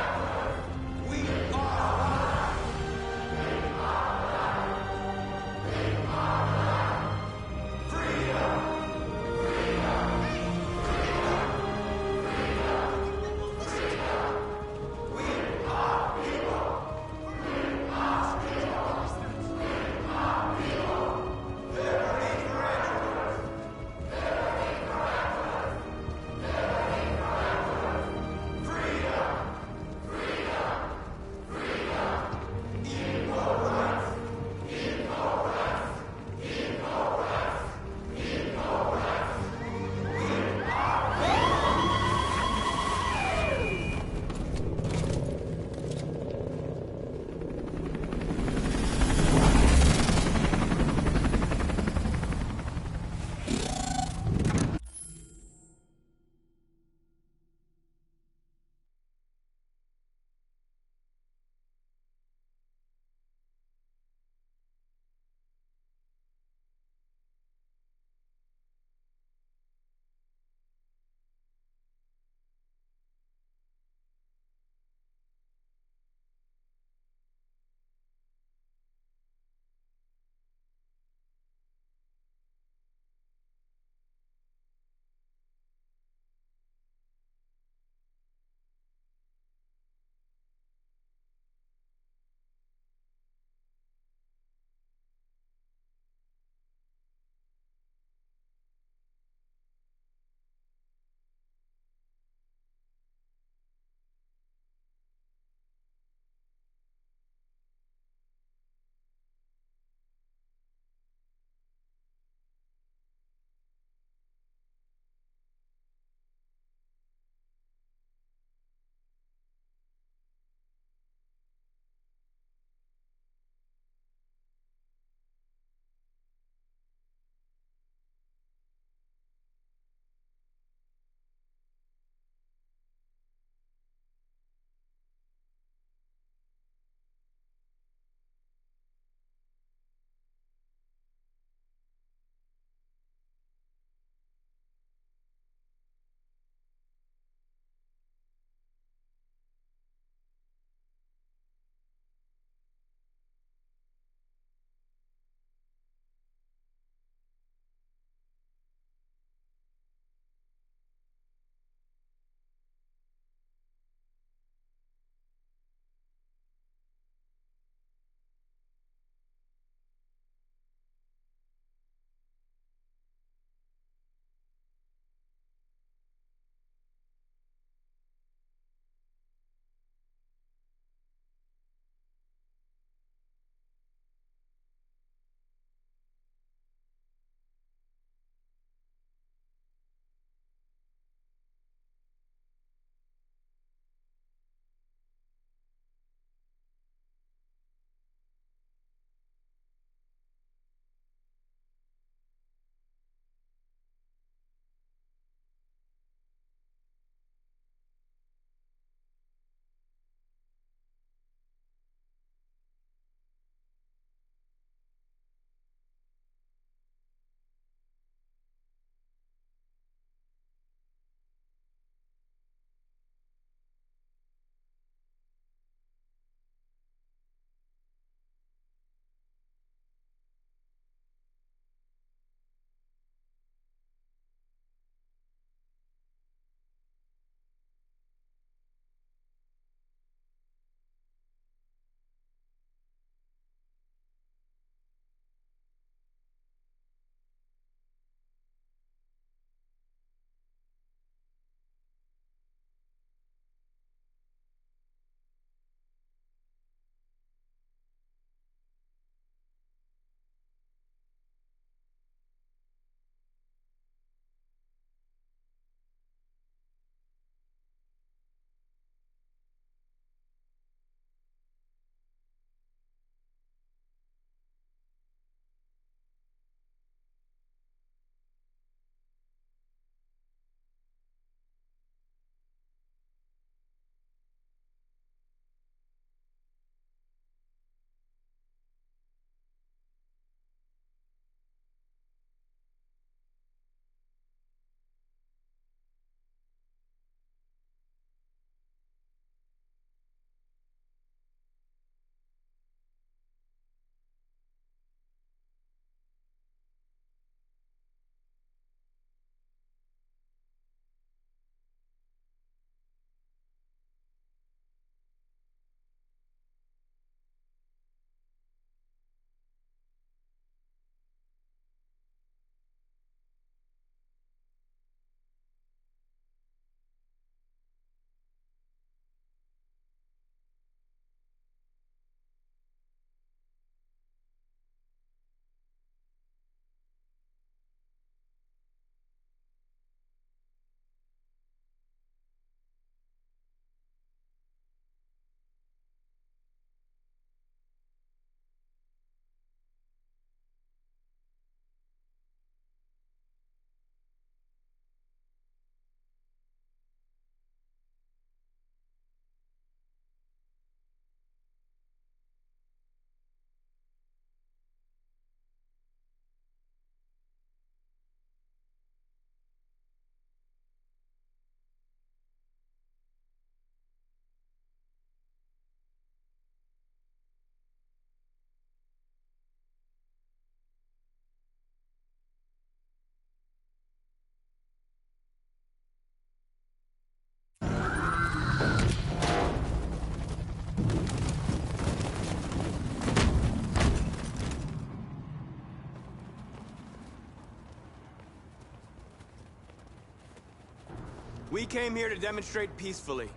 We came here to demonstrate peacefully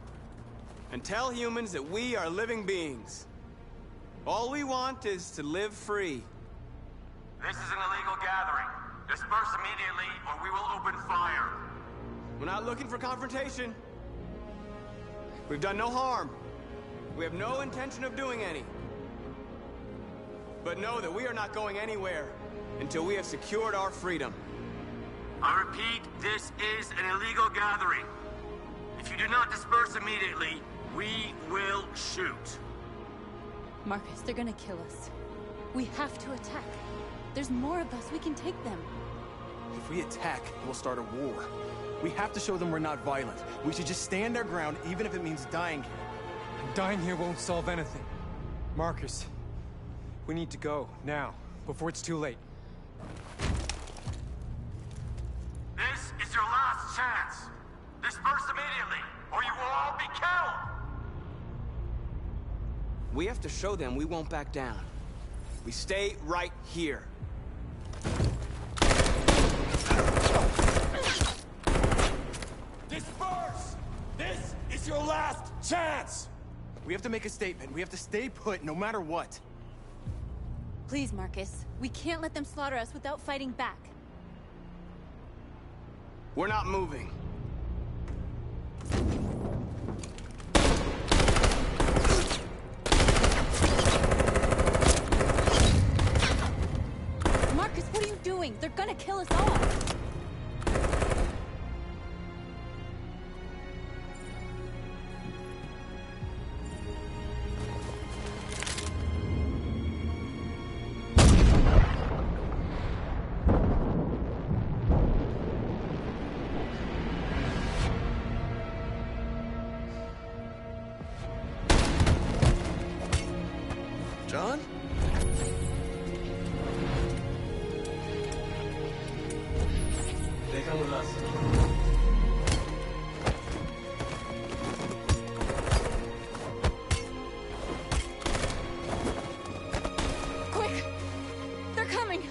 and tell humans that we are living beings. All we want is to live free. This is an illegal gathering. Disperse immediately, or we will open fire. We're not looking for confrontation. We've done no harm. We have no intention of doing any. But know that we are not going anywhere until we have secured our freedom. I repeat, this is an illegal gathering. If you do not disperse immediately, we will shoot. Marcus, they're gonna kill us. We have to attack. There's more of us. We can take them. If we attack, we'll start a war. We have to show them we're not violent. We should just stand our ground, even if it means dying here. And dying here won't solve anything. Marcus, we need to go, now, before it's too late. This is your last chance. Disperse immediately, or you will all be killed! We have to show them we won't back down. We stay right here. Disperse! This is your last chance! We have to make a statement. We have to stay put, no matter what. Please, Marcus. We can't let them slaughter us without fighting back. We're not moving. Marcus, what are you doing? They're gonna kill us all! John? They come with us. Quick! They're coming!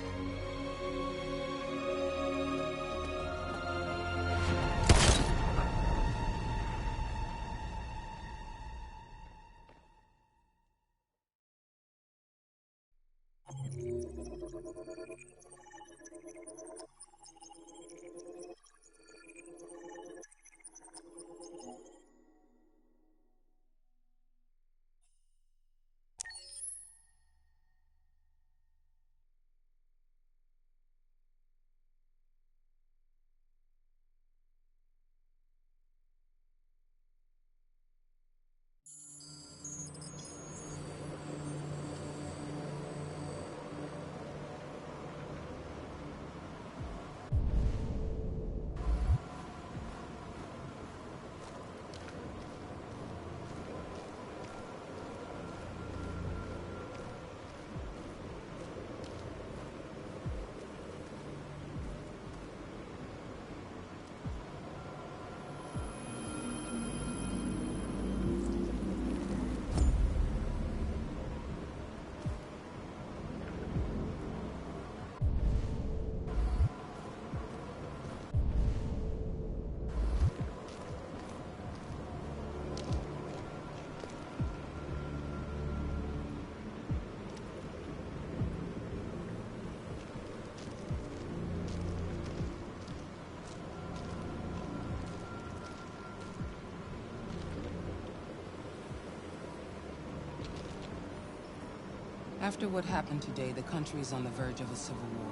After what happened today, the country is on the verge of a civil war.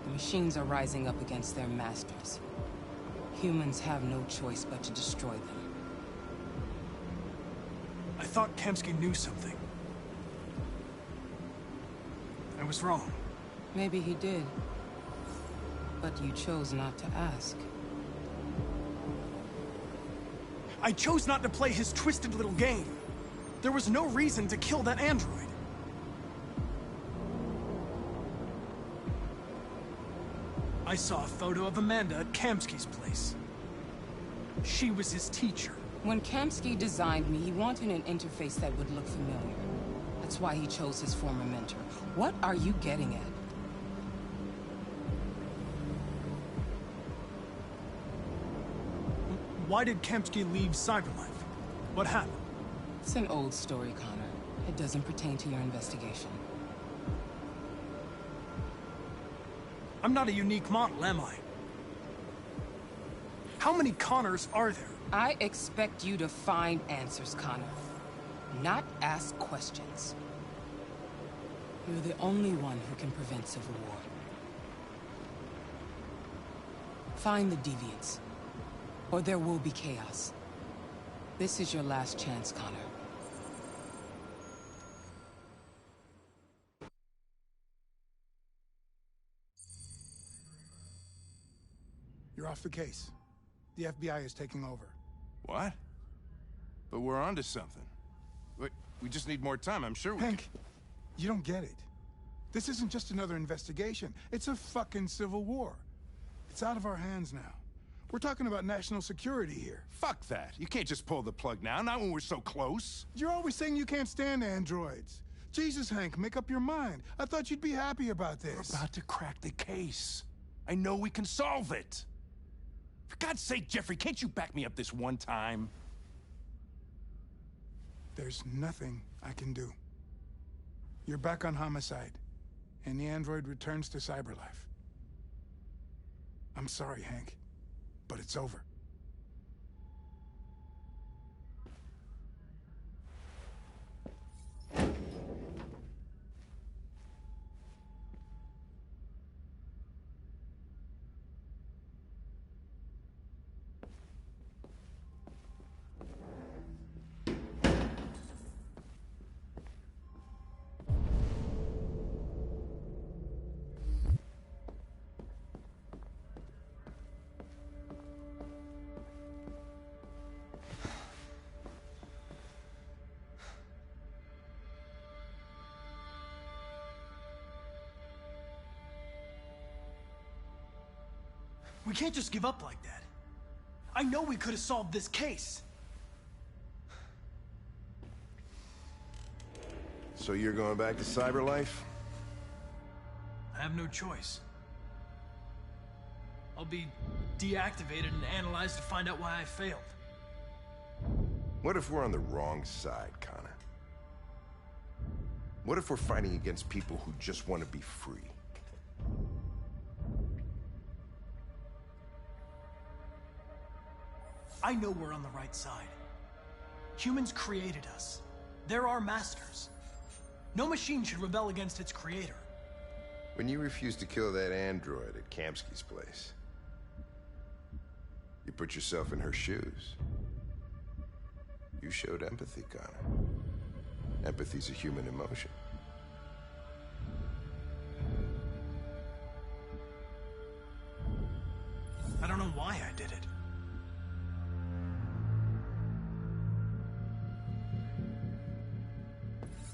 The machines are rising up against their masters. Humans have no choice but to destroy them. I thought Kamsky knew something. I was wrong. Maybe he did. But you chose not to ask. I chose not to play his twisted little game. There was no reason to kill that android. I saw a photo of Amanda at Kamsky's place. She was his teacher. When Kamsky designed me, he wanted an interface that would look familiar. That's why he chose his former mentor. What are you getting at? Why did Kempsky leave Cyberlife? What happened? It's an old story, Connor. It doesn't pertain to your investigation. I'm not a unique model, am I? How many Connors are there? I expect you to find answers, Connor. Not ask questions. You're the only one who can prevent civil war. Find the deviants, or there will be chaos. This is your last chance, Connor. You're off the case. The FBI is taking over. What? But we're onto something. We just need more time, I'm sure we Hank, you don't get it. This isn't just another investigation. It's a fucking civil war. It's out of our hands now. We're talking about national security here. Fuck that. You can't just pull the plug now, not when we're so close. You're always saying you can't stand androids. Jesus, Hank, make up your mind. I thought you'd be happy about this. We're about to crack the case. I know we can solve it. For God's sake, Jeffrey, can't you back me up this one time? There's nothing I can do. You're back on homicide, and the android returns to Cyberlife. I'm sorry, Hank, but it's over. We can't just give up like that. I know we could have solved this case. So you're going back to Cyberlife? I have no choice. I'll be deactivated and analyzed to find out why I failed. What if we're on the wrong side, Connor? What if we're fighting against people who just want to be free? I know we're on the right side. Humans created us. They're our masters. No machine should rebel against its creator. When you refused to kill that android at Kamsky's place, you put yourself in her shoes. You showed empathy, Connor. Empathy's a human emotion. I don't know why I did it.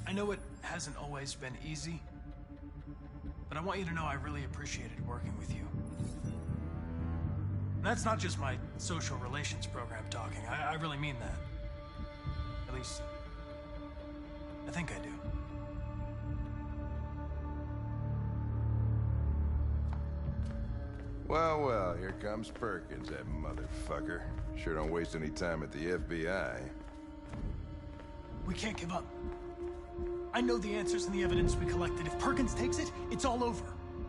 I know it hasn't always been easy, but I want you to know I really appreciated working with you. And that's not just my social relations program talking. I really mean that. At least, I think I do. Well, well, here comes Perkins, that motherfucker. Sure don't waste any time at the FBI. We can't give up. I know the answers and the evidence we collected. If Perkins takes it, it's all over.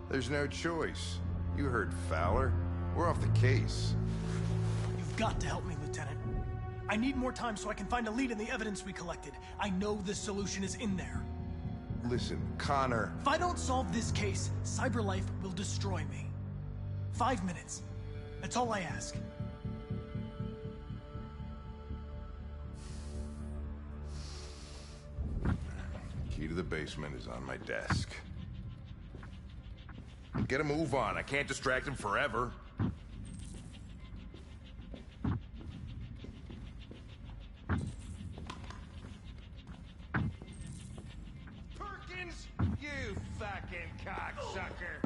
There's no choice. You heard Fowler. We're off the case. You've got to help me, Lieutenant. I need more time so I can find a lead in the evidence we collected. I know the solution is in there. Listen, Connor. If I don't solve this case, Cyberlife will destroy me. 5 minutes. That's all I ask. Key to the basement is on my desk. Get a move on. I can't distract him forever. Perkins, you fucking cocksucker.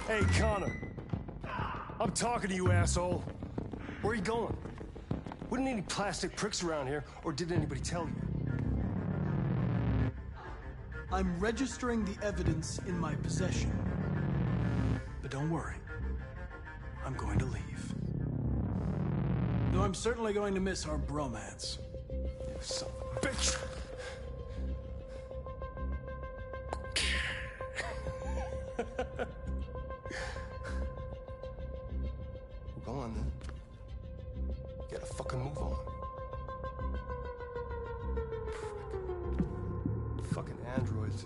Hey, Connor. I'm talking to you, asshole. Where are you going? Wouldn't any plastic pricks around here, or did anybody tell you? I'm registering the evidence in my possession. But don't worry. I'm going to leave. Though I'm certainly going to miss our bromance. You son of a bitch! Go on, then. Gotta fucking move on. Fucking androids.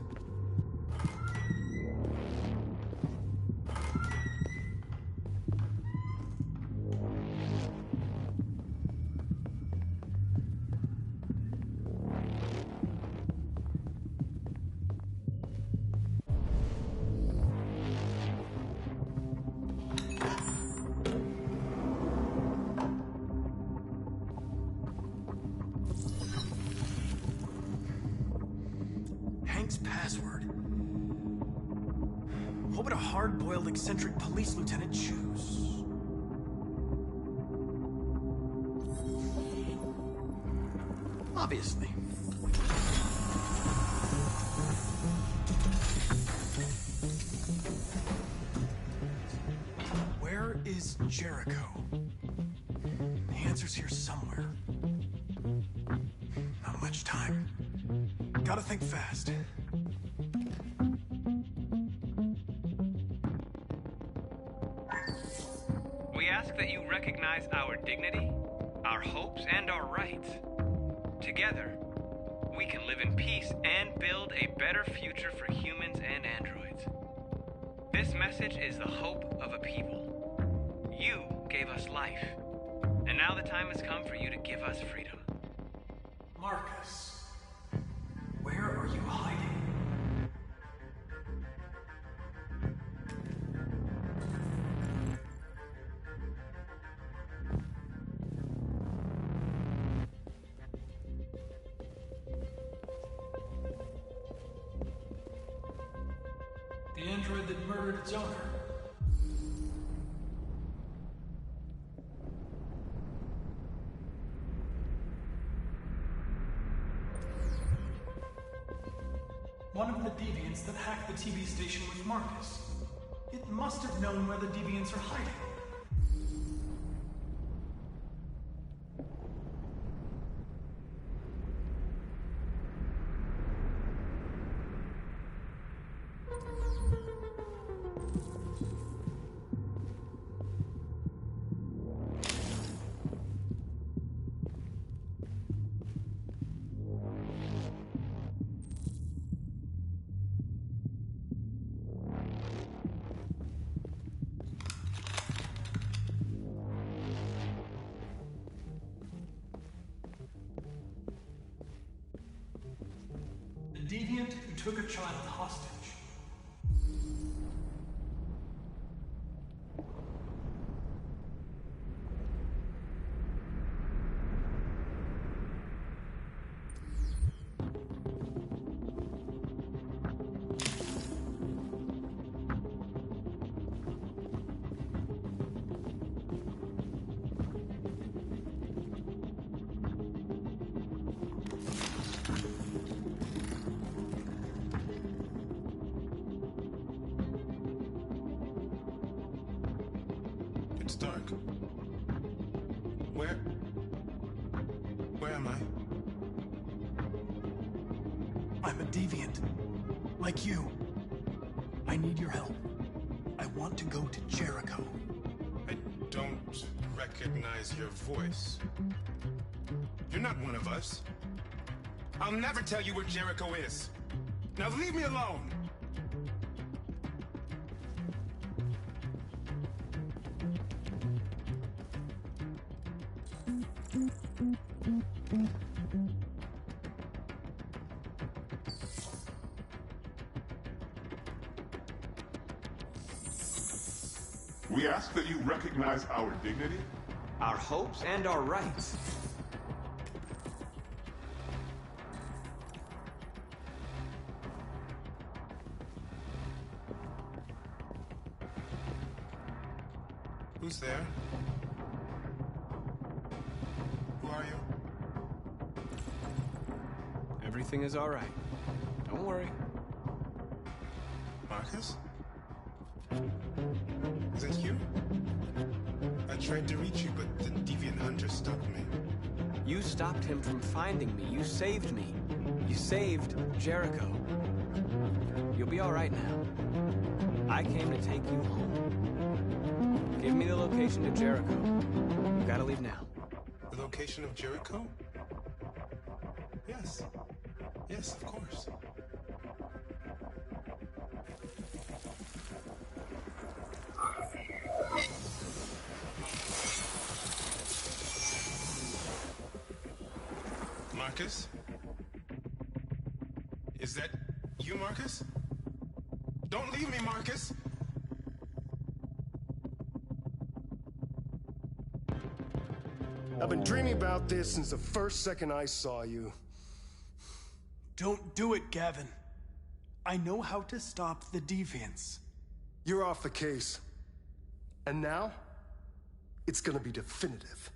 Hank's password. What would a hard-boiled, eccentric police lieutenant choose? Obviously. Where is Jericho? The answer's here somewhere. Not much time. Gotta think fast. We ask that you recognize our dignity, our hopes, and our rights. Together, we can live in peace and build a better future for humans and androids. This message is the hope of a people. You gave us life, and now the time has come for you to give us freedom. Marcus, where are you hiding? The android that murdered its owner. One of the deviants that hacked the TV station with Marcus. It must have known where the deviants are hiding. The deviant who took a child hostage. It's dark. Where am I? I'm a deviant. Like you. I need your help. I want to go to Jericho. I don't recognize your voice. You're not one of us. I'll never tell you where Jericho is. Now leave me alone! We ask that you recognize our dignity, our hopes, and our rights. Who's there? Who are you? Everything is all right. Don't worry. Marcus? Is that you? I tried to reach you, but the deviant hunter stopped me. You stopped him from finding me. You saved me. You saved Jericho. You'll be all right now. I came to take you home. Give me the location to Jericho. You gotta leave now. The location of Jericho? Yes. Yes, of course. Marcus? Is that you, Marcus? Don't leave me, Marcus! I've been dreaming about this since the first second I saw you. Don't do it, Gavin. I know how to stop the deviants. You're off the case. And now, it's gonna be definitive.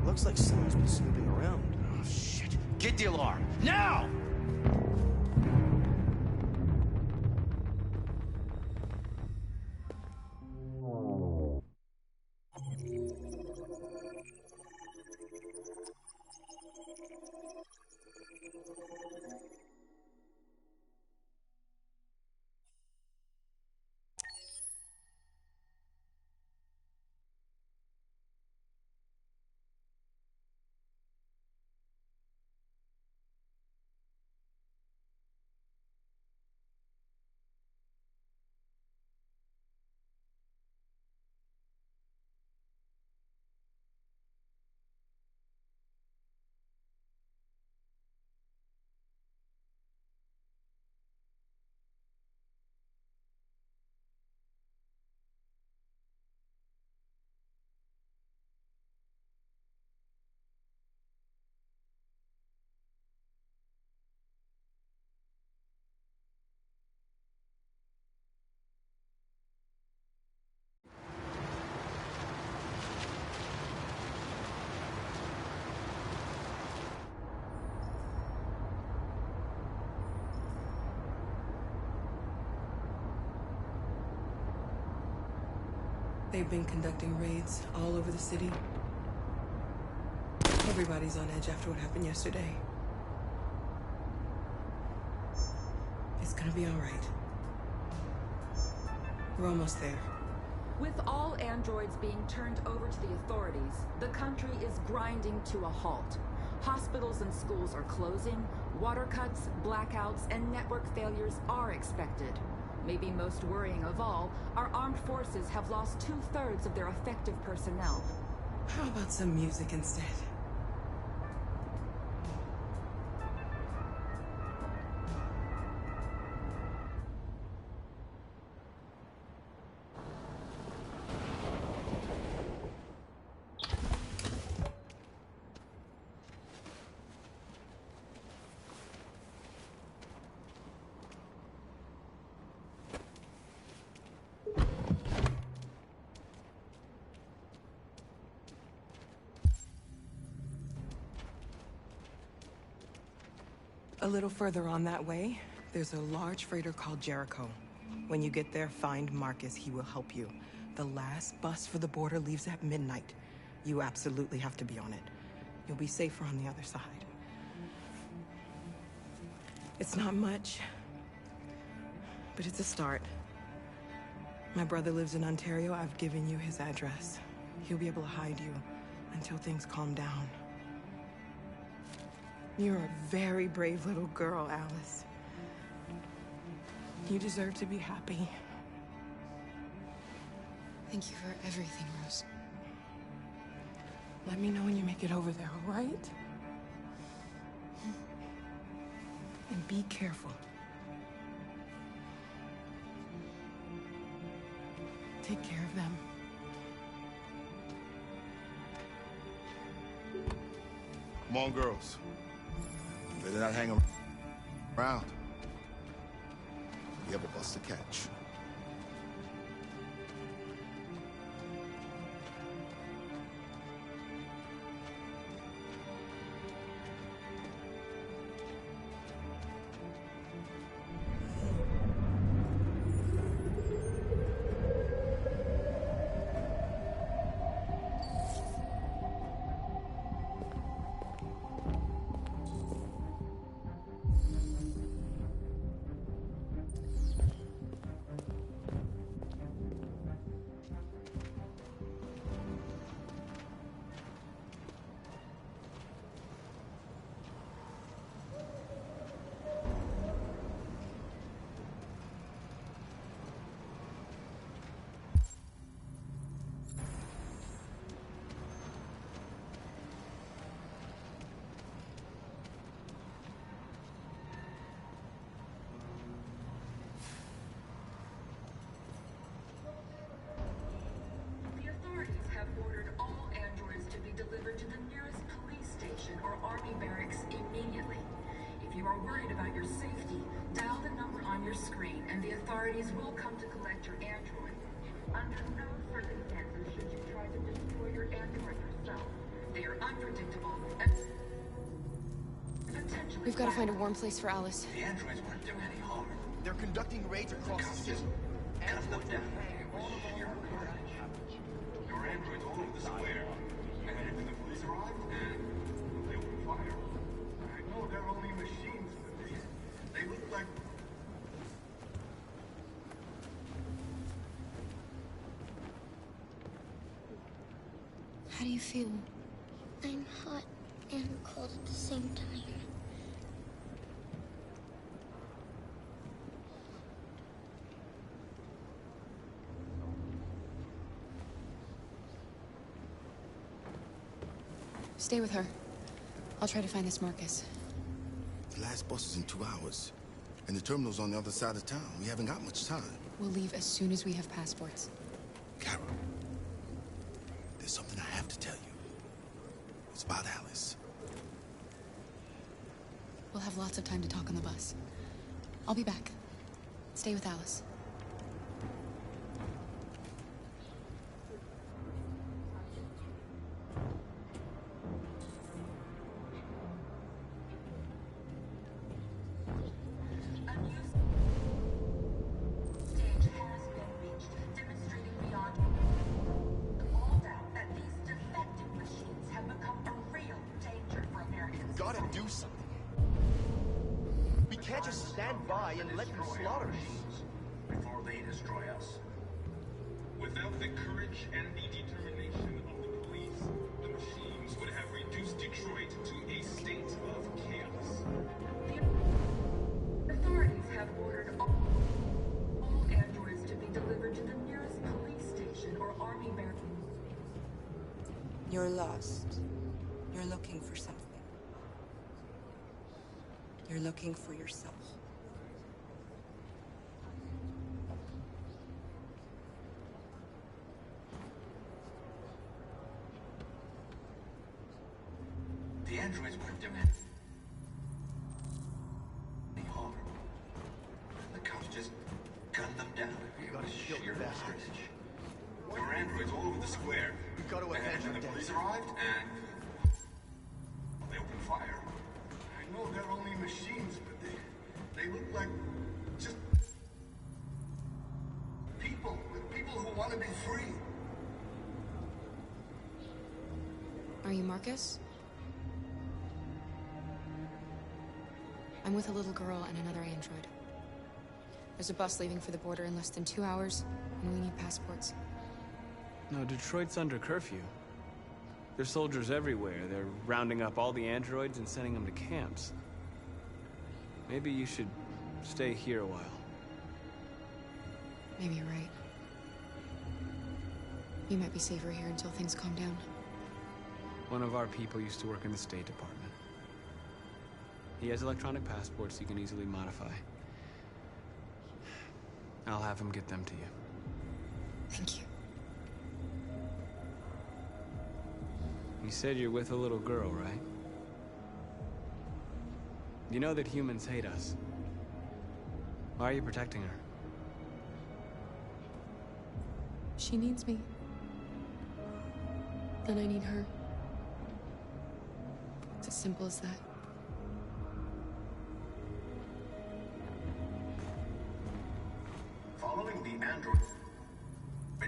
Looks like someone's been snooping around. Oh, shit. Get the alarm. Now! They've been conducting raids all over the city. Everybody's on edge after what happened yesterday. It's gonna be all right. We're almost there. With all androids being turned over to the authorities, the country is grinding to a halt. Hospitals and schools are closing, water cuts, blackouts, and network failures are expected. Maybe most worrying of all, our armed forces have lost 2/3 of their effective personnel. How about some music instead? A little further on that way, there's a large freighter called Jericho. When you get there, find Marcus. He will help you. The last bus for the border leaves at midnight. You absolutely have to be on it. You'll be safer on the other side. It's not much, but it's a start. My brother lives in Ontario. I've given you his address. He'll be able to hide you until things calm down. You're a very brave little girl, Alice. You deserve to be happy. Thank you for everything, Rose. Let me know when you make it over there, all right? And be careful. Take care of them. Come on, girls. Better not hang around. We have a bus to catch. The authorities have ordered all androids to be delivered to the nearest police station or army barracks immediately. If you are worried about your safety, dial the number on your screen and the authorities will come to collect your android. Under no circumstances should you try to destroy your android yourself. They are unpredictable and potentially... We've got to find a warm place for Alice. The androids weren't doing any harm. They're conducting raids across the city. Androids are hanging all over your carriage. Your androids all over the square. And then the police arrived, and they opened fire. I know they're only machines, but they look like... How do you feel? I'm hot and cold at the same time. Stay with her. I'll try to find this Marcus. The last bus is in 2 hours. And the terminal's on the other side of town. We haven't got much time. We'll leave as soon as we have passports. Carol, there's something I have to tell you. It's about Alice. We'll have lots of time to talk on the bus. I'll be back. Stay with Alice. Gotta do something. We can't just stand by and let them slaughter us. Before they destroy us. Without the courage and the determination of the police, the machines would have reduced Detroit to a state of chaos. The authorities have ordered all androids to be delivered to the nearest police station or army barracks. You're lost. You're looking for something. You're looking for yourself. The androids weren't doing any harm. The cops just gunned them down. It was sheer carnage. There were androids all over the square. We've got to avenge And our the police deaths. arrived, and they opened fire. I know they're only machines, but they look like just people who want to be free. Are you Marcus? I'm with a little girl and another android. There's a bus leaving for the border in less than 2 hours, and we need passports. No, Detroit's under curfew. There's soldiers everywhere. They're rounding up all the androids and sending them to camps. Maybe you should stay here a while. Maybe you're right. You might be safer here until things calm down. One of our people used to work in the State Department. He has electronic passports he can easily modify. I'll have him get them to you. Thank you. You said you're with a little girl, right? You know that humans hate us. Why are you protecting her? She needs me. And I need her. It's as simple as that. Following the android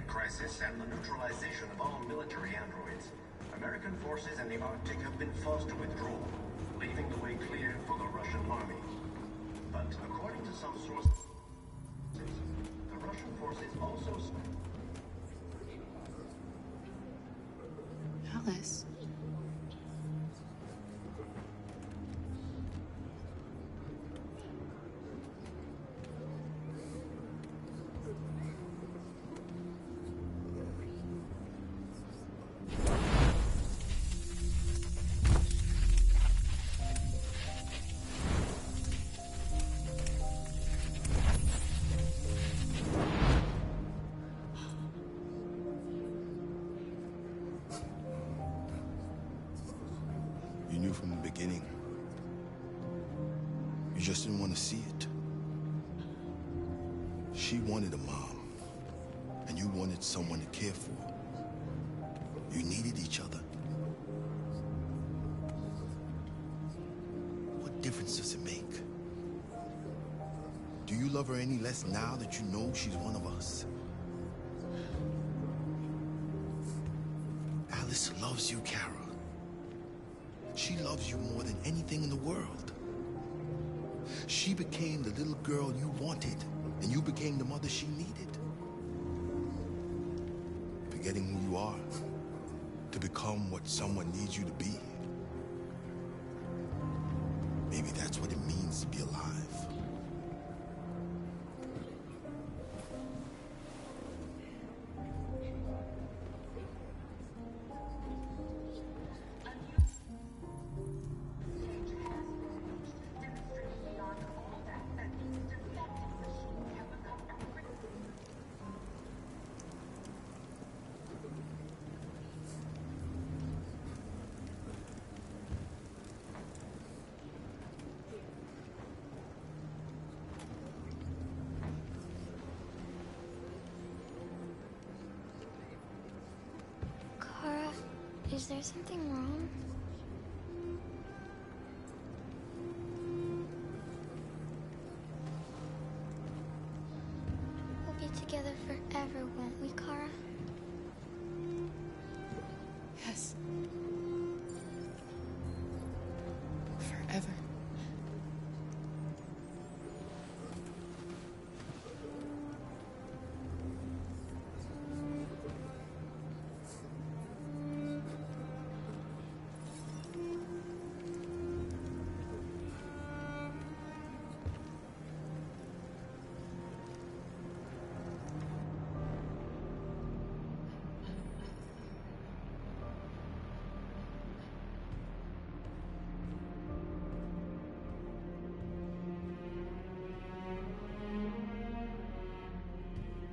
crisis and the neutralization of all military androids, American forces in the Arctic have been forced to withdraw, leaving the way clear for the Russian army. But according to some sources, the Russian forces also... Alice. You knew from the beginning. You just didn't want to see it. She wanted a mom, and you wanted someone to care for. You needed each other. What difference does it make? Do you love her any less now that you know she's one of us? Alice loves you, Kara. She loves you more than anything in the world. She became the little girl you wanted, and you became the mother she needed. Forgetting who you are to become what someone needs you to be. Maybe that's what it means to be alive. Kara, is there something wrong? We'll be together forever, won't we, Kara? Yes. Forever.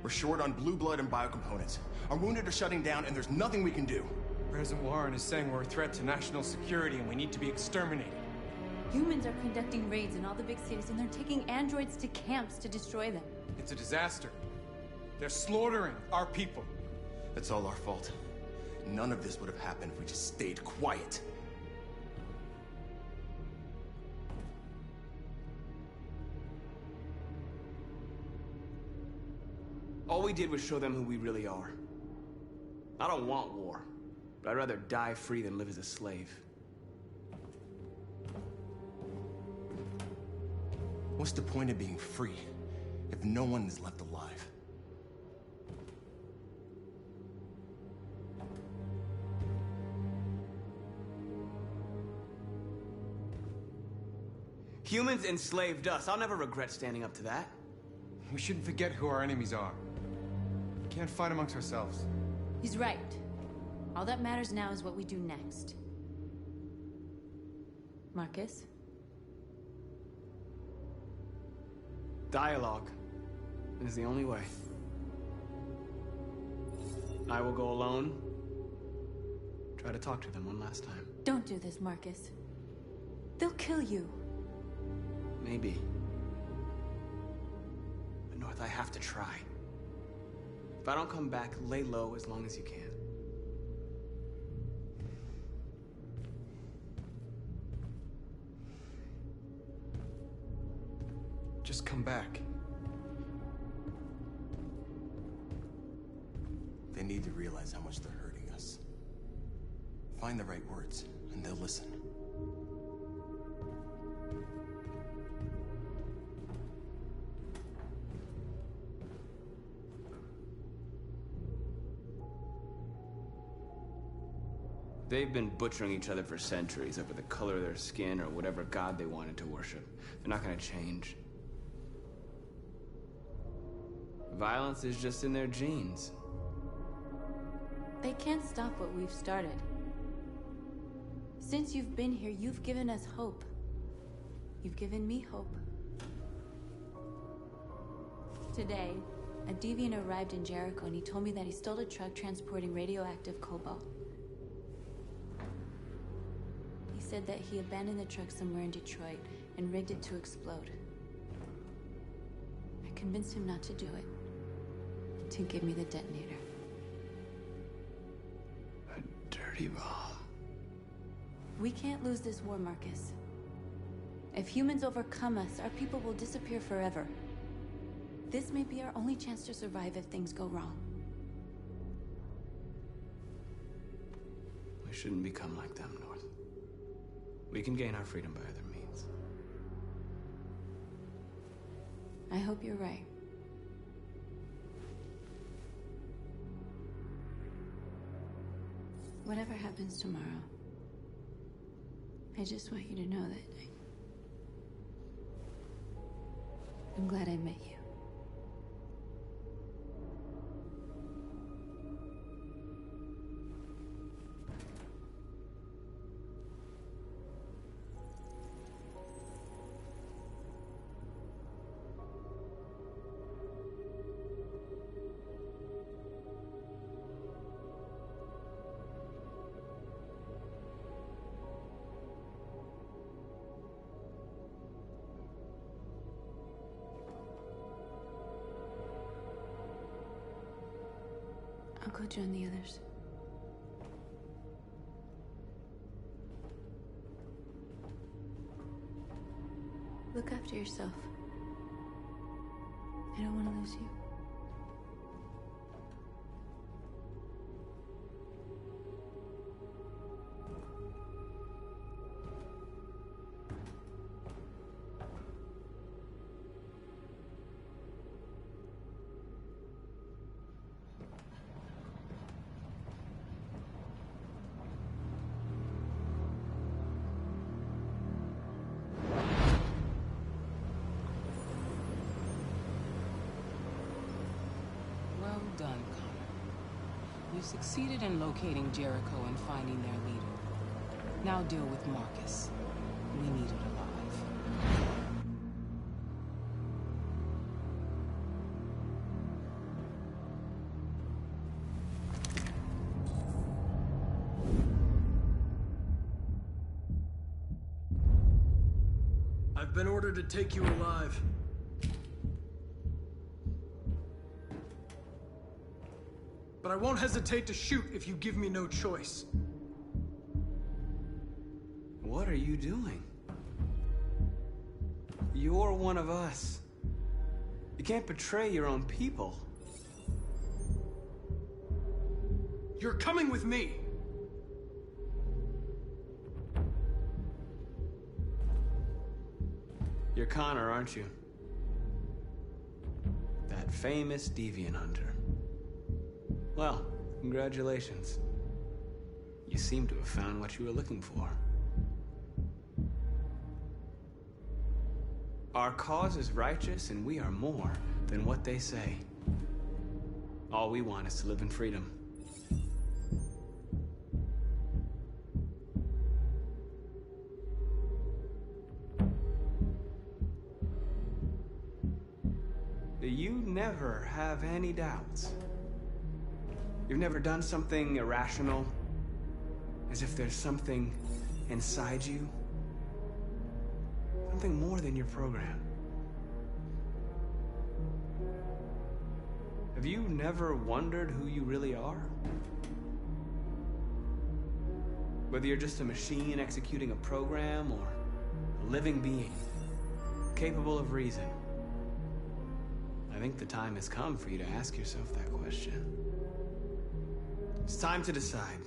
We're short on blue blood and biocomponents. Our wounded are shutting down, and there's nothing we can do. President Warren is saying we're a threat to national security and we need to be exterminated. Humans are conducting raids in all the big cities, and they're taking androids to camps to destroy them. It's a disaster. They're slaughtering our people. It's all our fault. None of this would have happened if we just stayed quiet. All we did was show them who we really are. I don't want war, but I'd rather die free than live as a slave. What's the point of being free if no one is left alive? Humans enslaved us. I'll never regret standing up to that. We shouldn't forget who our enemies are. We can't fight amongst ourselves. He's right. All that matters now is what we do next. Marcus? Dialogue is the only way. I will go alone. Try to talk to them one last time. Don't do this, Marcus. They'll kill you. Maybe. But North, I have to try. If I don't come back, lay low as long as you can. Just come back. They need to realize how much they're hurting us. Find the right words, and they'll listen. They've been butchering each other for centuries over the color of their skin or whatever god they wanted to worship. They're not gonna change. Violence is just in their genes. They can't stop what we've started. Since you've been here, you've given us hope. You've given me hope. Today, a deviant arrived in Jericho and he told me that he stole a truck transporting radioactive cobalt. He said that he abandoned the truck somewhere in Detroit and rigged it to explode. I convinced him not to do it, and to give me the detonator. Dirty bomb. We can't lose this war, Marcus. If humans overcome us, our people will disappear forever. This may be our only chance to survive if things go wrong. We shouldn't become like them, North. We can gain our freedom by other means. I hope you're right. Whatever happens tomorrow, I just want you to know that I'm glad I met you. I'll go join the others. Look after yourself. I don't want to lose you. Well done, Connor. You succeeded in locating Jericho and finding their leader. Now deal with Marcus. We need it alive. I've been ordered to take you alive. But I won't hesitate to shoot if you give me no choice. What are you doing? You're one of us. You can't betray your own people. You're coming with me. You're Connor, aren't you? That famous deviant hunter. Well, congratulations. You seem to have found what you were looking for. Our cause is righteous, and we are more than what they say. All we want is to live in freedom. ever have any doubts? You've never done something irrational? As if there's something inside you? Something more than your program? Have you never wondered who you really are? Whether you're just a machine executing a program or a living being, capable of reason. I think the time has come for you to ask yourself that question. It's time to decide.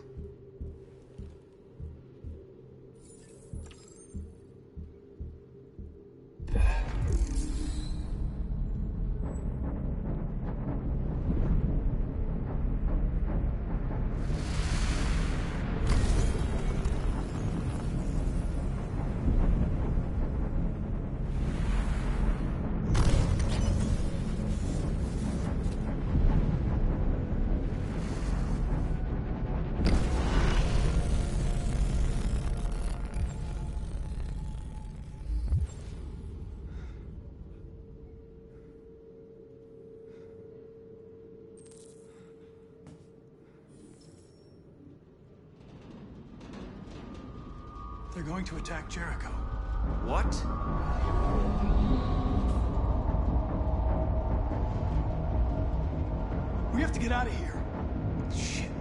They're going to attack Jericho. What? We have to get out of here. Shit.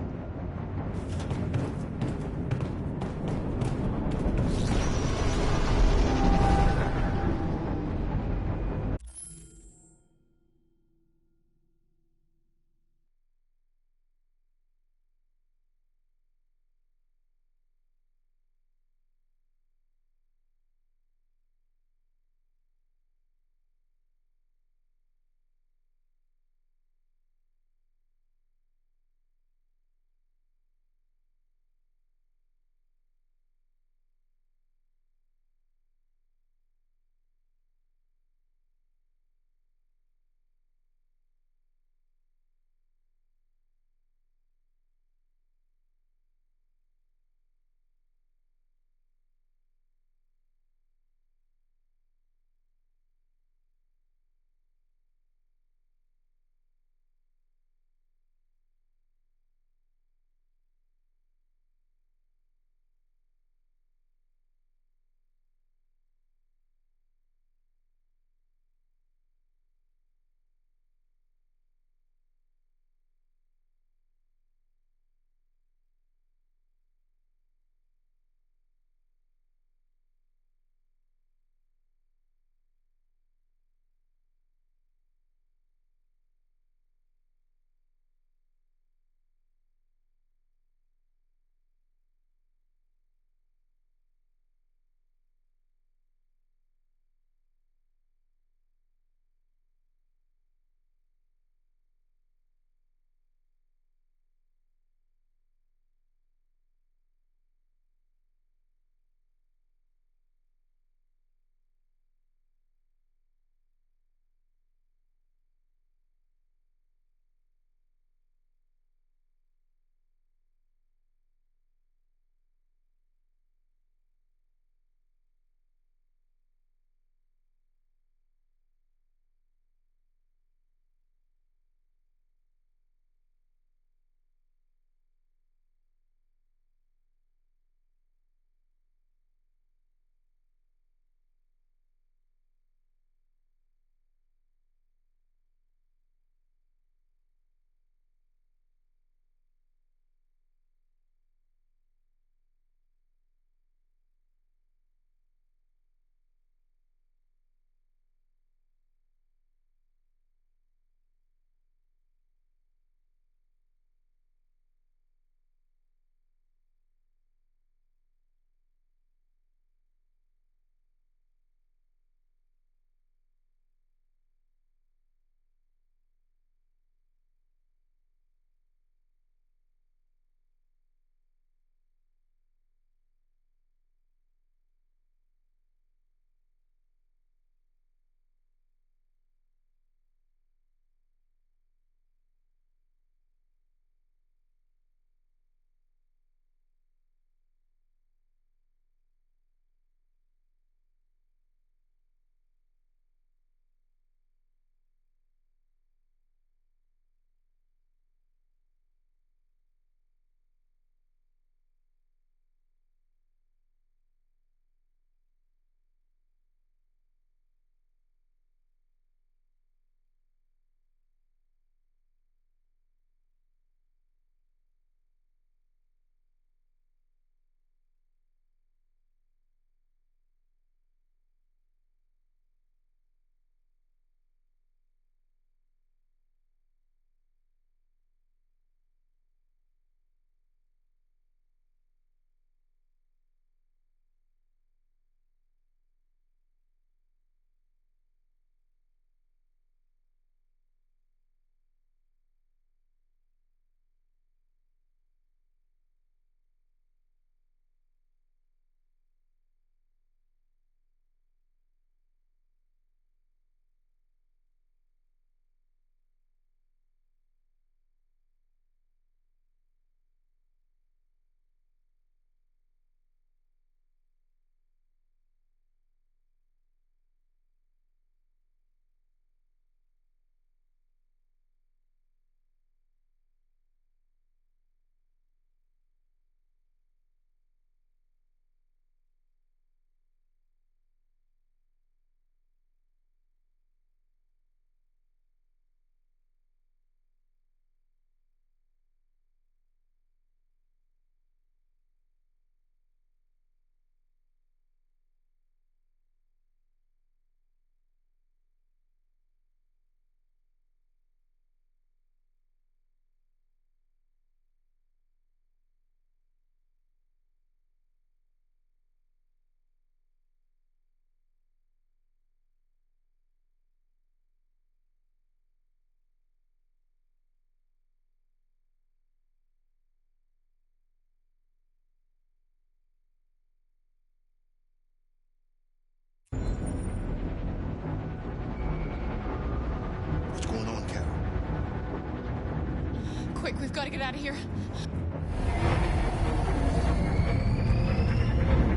gotta get out of here.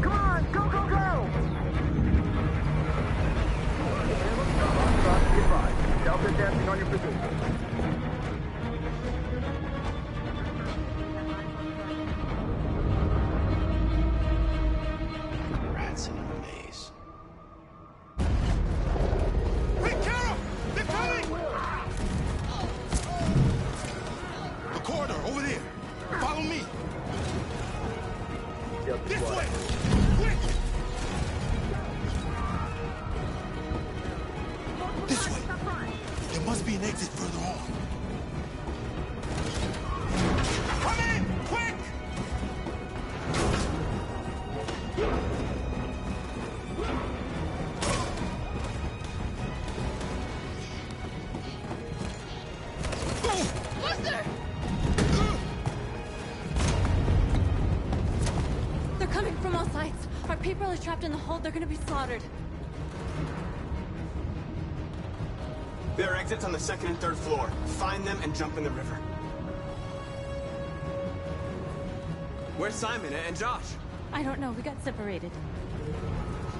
Come on, go, go, go! Delta dancing on your position. Rats in a maze. Hey, Carol! They're coming! The corridor, over there. Follow me. This way! Quick! This way. There must be an exit further on. Come in! Quick! Buster! They're coming from all sides. Our people are trapped in the hold. They're gonna be slaughtered. There are exits on the second and third floor. Find them and jump in the river. Where's Simon and Josh? I don't know. We got separated.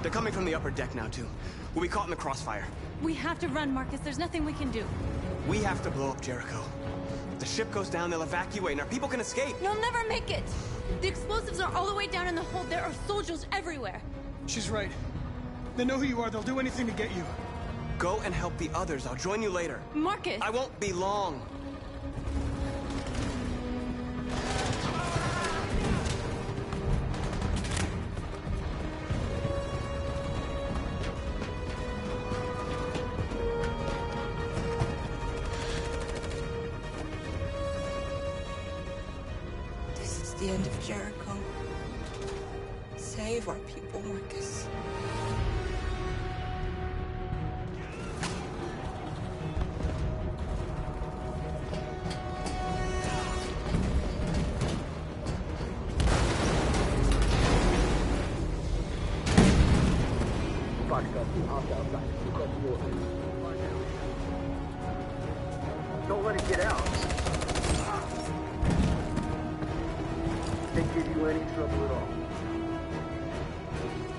They're coming from the upper deck now, too. We'll be caught in the crossfire. We have to run, Marcus. There's nothing we can do. We have to blow up Jericho. If the ship goes down, they'll evacuate, and our people can escape. You'll never make it! The explosives are all the way down in the hold. There are soldiers everywhere. She's right. They know who you are. They'll do anything to get you. Go and help the others. I'll join you later. Marcus! I won't be long. This is the end of Jericho. Save our people, Marcus. Don't let it get out. Can't give you any trouble at all.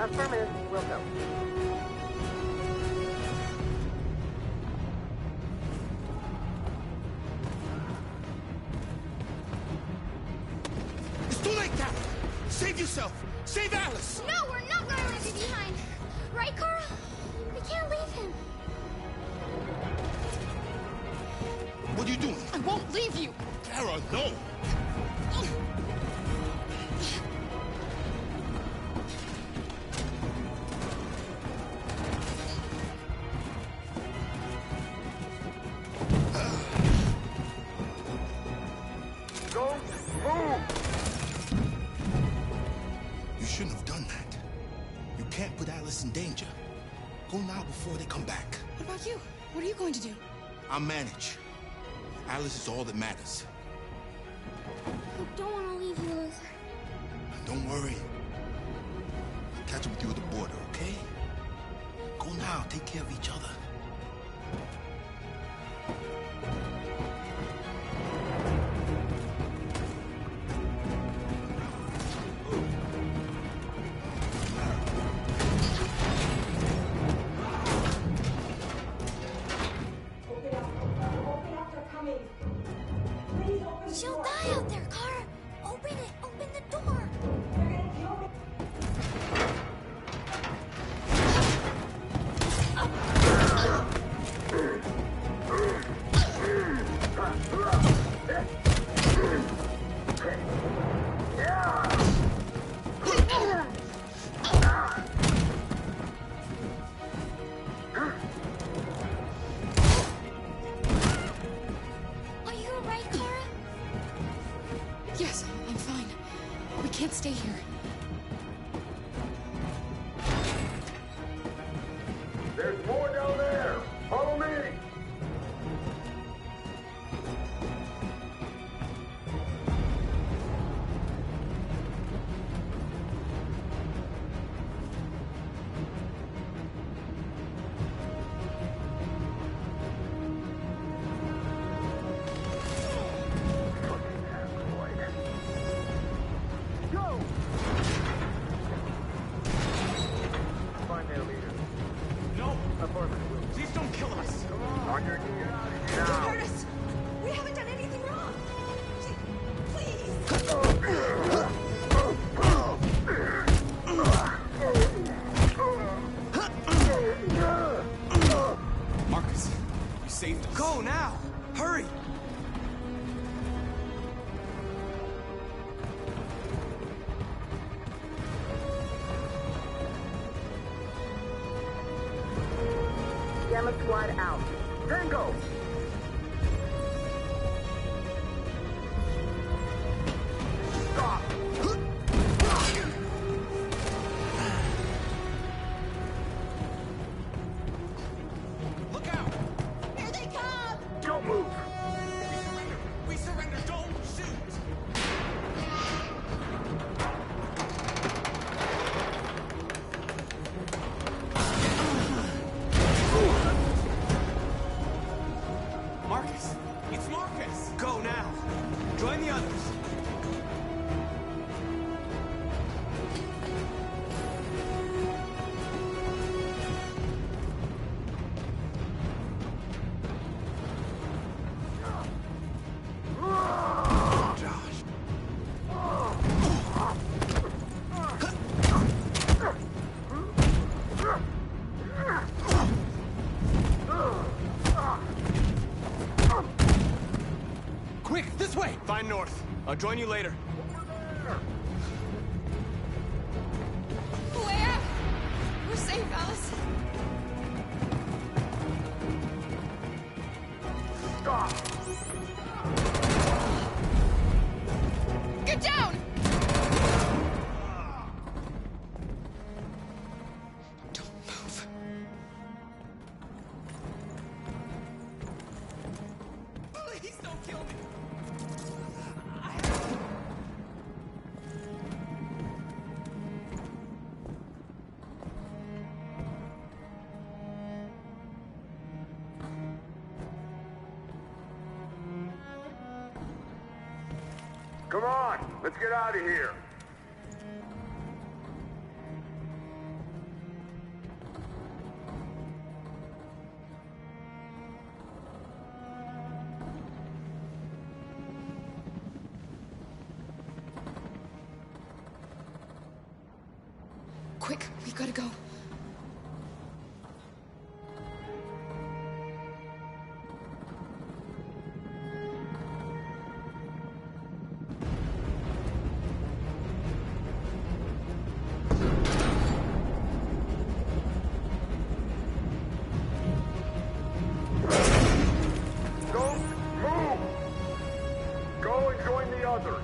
Affirmative. Welcome. It's too late, Cap! Save yourself! Save Alice! No, we're not going to leave you behind. Right, Carl? We can't leave him. What are you doing? I won't leave you. Kara, no! Go move! You shouldn't have done that. You can't put Alice in danger. Go now before they come back. What about you? What are you going to do? I'll manage. Alice is all that matters. I don't want to leave you, Luther. Don't worry. I'll catch up with you at the border, okay? Go now. Take care of each other. She'll die out there, Carl. Open it. Open the door. Are you all right, Kara? Yes, I'm fine. We can't stay here. There's more down there. Follow me. Gamma Squad out. Tango! Stop! Look out! Here they come! Don't move! We surrender! Don't shoot! Marcus! It's Marcus! Go now! Join the others! Quick, this way! Find North. I'll join you later. Way out! We're safe, Alice. Stop! Get down! Don't move. Please don't kill me! Come on, let's get out of here. Quick, we gotta go. Don't move! Go and join the others.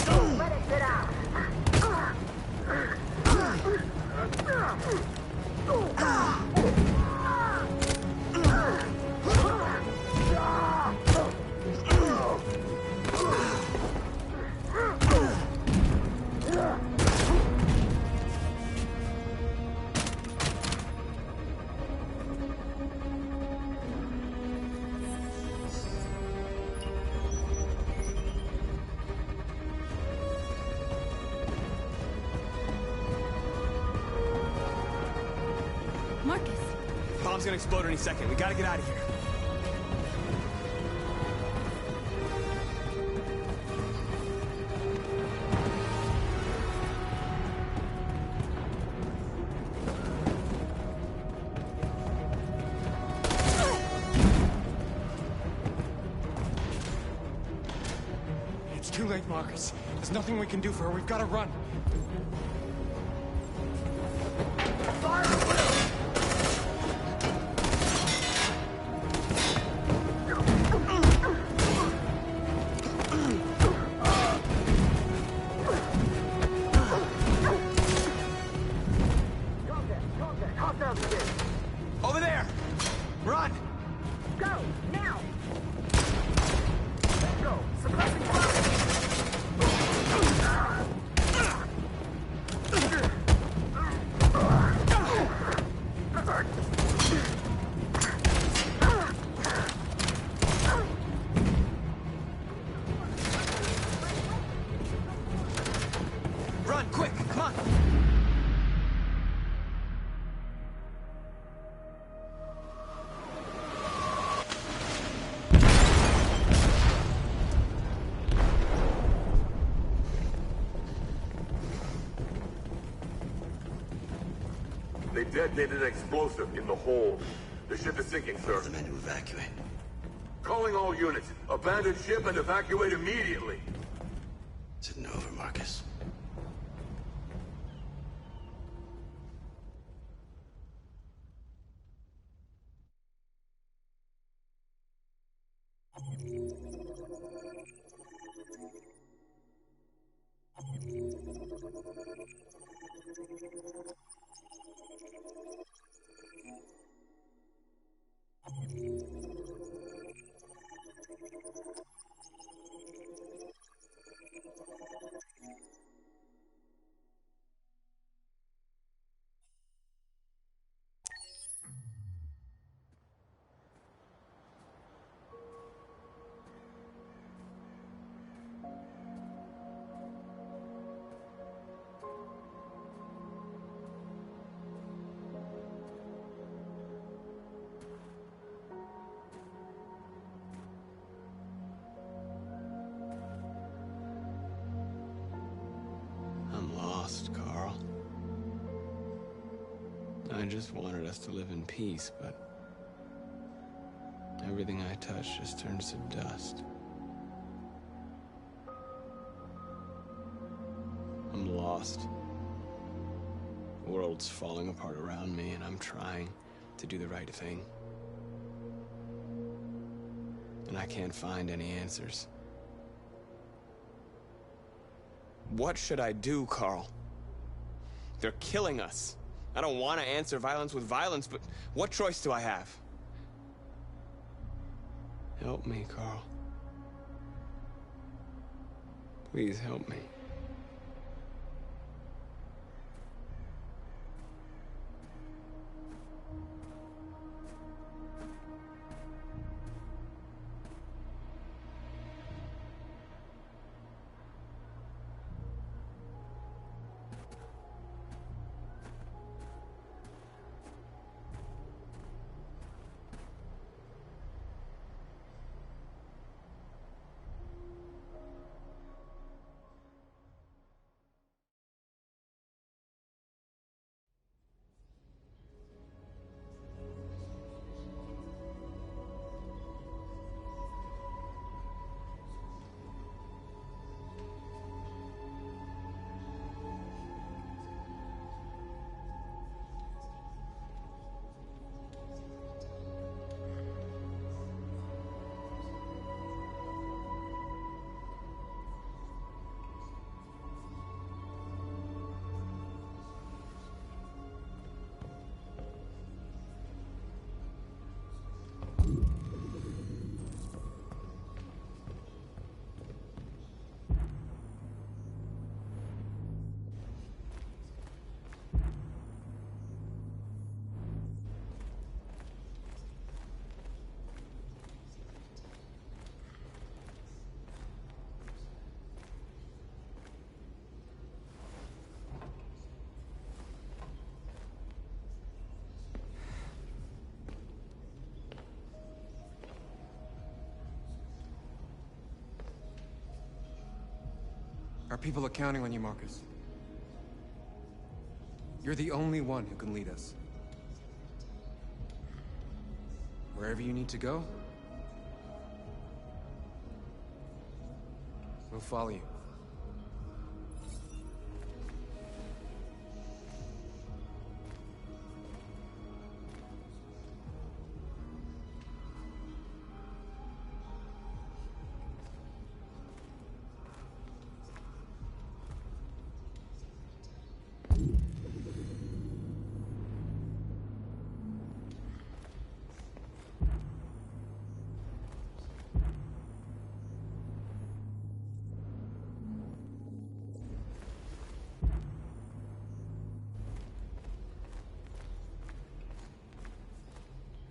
Don't let it get out. Marcus. Bomb's gonna explode any second. We gotta get out of here. It's too late, Marcus. There's nothing we can do for her. We've got to run. Over there! Run! Go, now! Let's go. Suppressing Run, quick! Come on! They detonated an explosive in the hold. The ship is sinking, sir. The men to evacuate. Calling all units. Abandon ship and evacuate immediately. Is it over, Marcus? I'm lost, Carl. I just wanted us to live in peace, but everything I touch just turns to dust. I'm lost. The world's falling apart around me, and I'm trying to do the right thing. And I can't find any answers. What should I do, Carl? They're killing us. I don't want to answer violence with violence, but what choice do I have? Help me, Carl. Please help me. Our people are counting on you, Marcus. You're the only one who can lead us. Wherever you need to go, we'll follow you.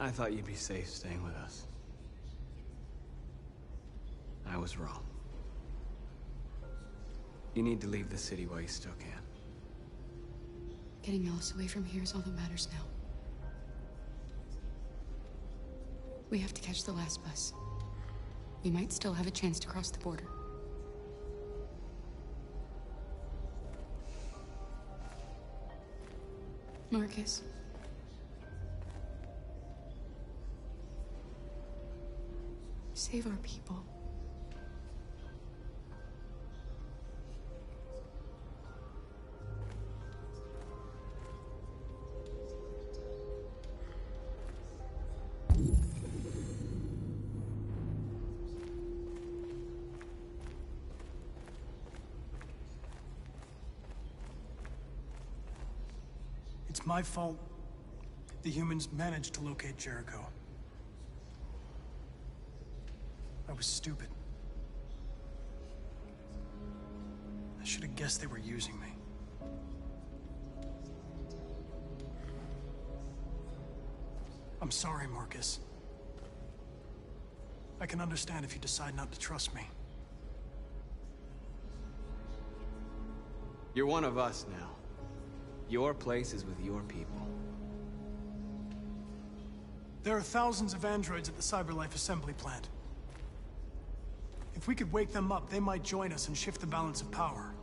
I thought you'd be safe staying with us. I was wrong. You need to leave the city while you still can. Getting Alice away from here is all that matters now. We have to catch the last bus. We might still have a chance to cross the border. Marcus. Save our people. It's my fault the humans managed to locate Jericho. I was stupid. I should have guessed they were using me. I'm sorry, Marcus. I can understand if you decide not to trust me. You're one of us now. Your place is with your people. There are thousands of androids at the CyberLife assembly plant. If we could wake them up, they might join us and shift the balance of power.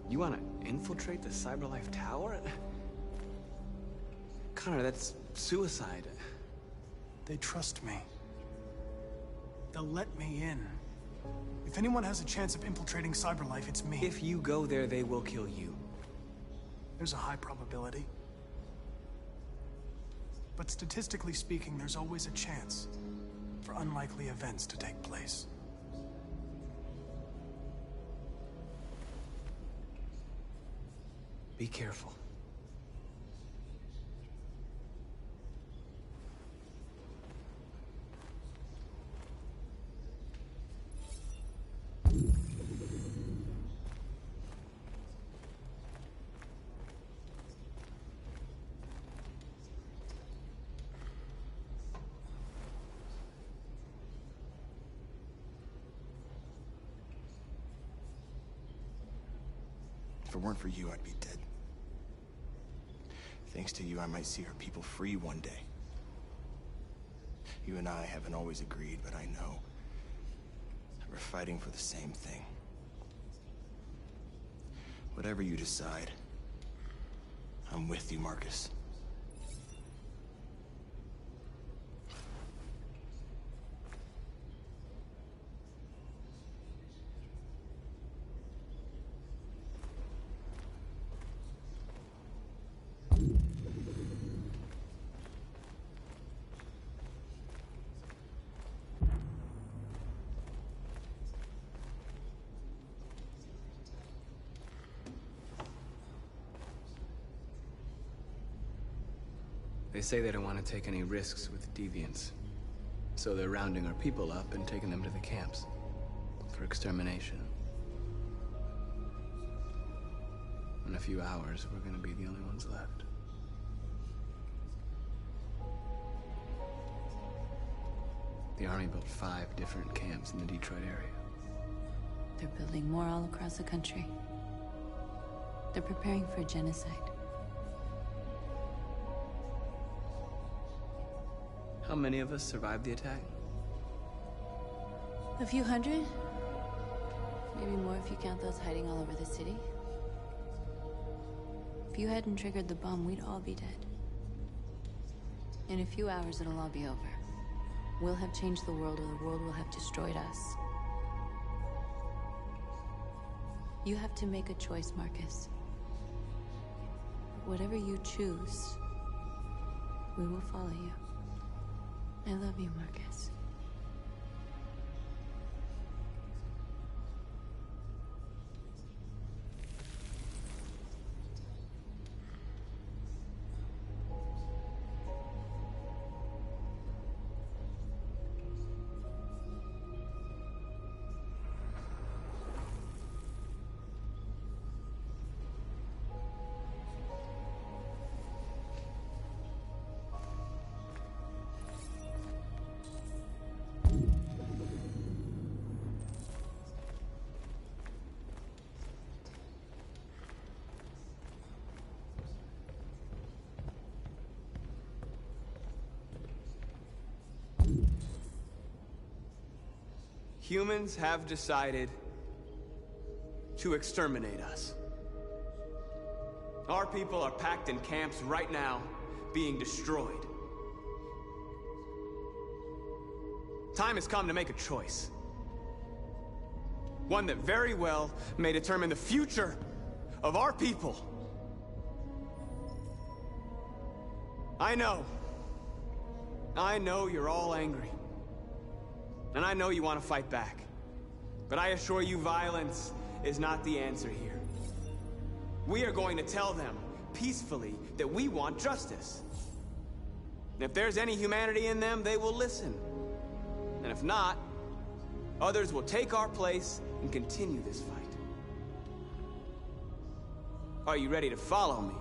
You want to infiltrate the CyberLife tower? Connor, that's suicide. They trust me. They'll let me in. If anyone has a chance of infiltrating CyberLife, it's me. If you go there, they will kill you. There's a high probability. But statistically speaking, there's always a chance for unlikely events to take place. Be careful. If it weren't for you, I'd be dead. Thanks to you, I might see our people free one day. You and I haven't always agreed, but I know that we're fighting for the same thing. Whatever you decide, I'm with you, Marcus. They say they don't want to take any risks with deviants. So they're rounding our people up and taking them to the camps for extermination. In a few hours, we're gonna be the only ones left. The Army built 5 different camps in the Detroit area. They're building more all across the country. They're preparing for genocide. How many of us survived the attack? A few hundred? Maybe more if you count those hiding all over the city. If you hadn't triggered the bomb, we'd all be dead. In a few hours, it'll all be over. We'll have changed the world, or the world will have destroyed us. You have to make a choice, Marcus. Whatever you choose, we will follow you. I love you, Marcus. Humans have decided to exterminate us. Our people are packed in camps right now, being destroyed. Time has come to make a choice. One that very well may determine the future of our people. I know you're all angry. And I know you want to fight back. But I assure you, violence is not the answer here. We are going to tell them, peacefully, that we want justice. And if there's any humanity in them, they will listen. And if not, others will take our place and continue this fight. Are you ready to follow me?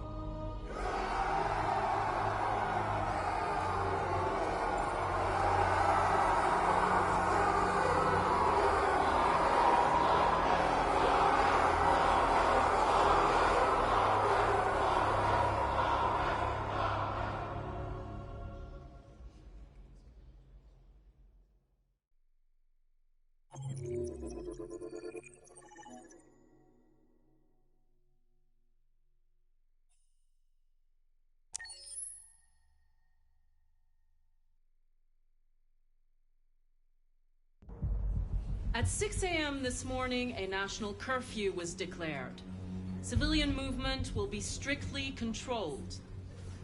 At 6 a.m. this morning, a national curfew was declared. Civilian movement will be strictly controlled.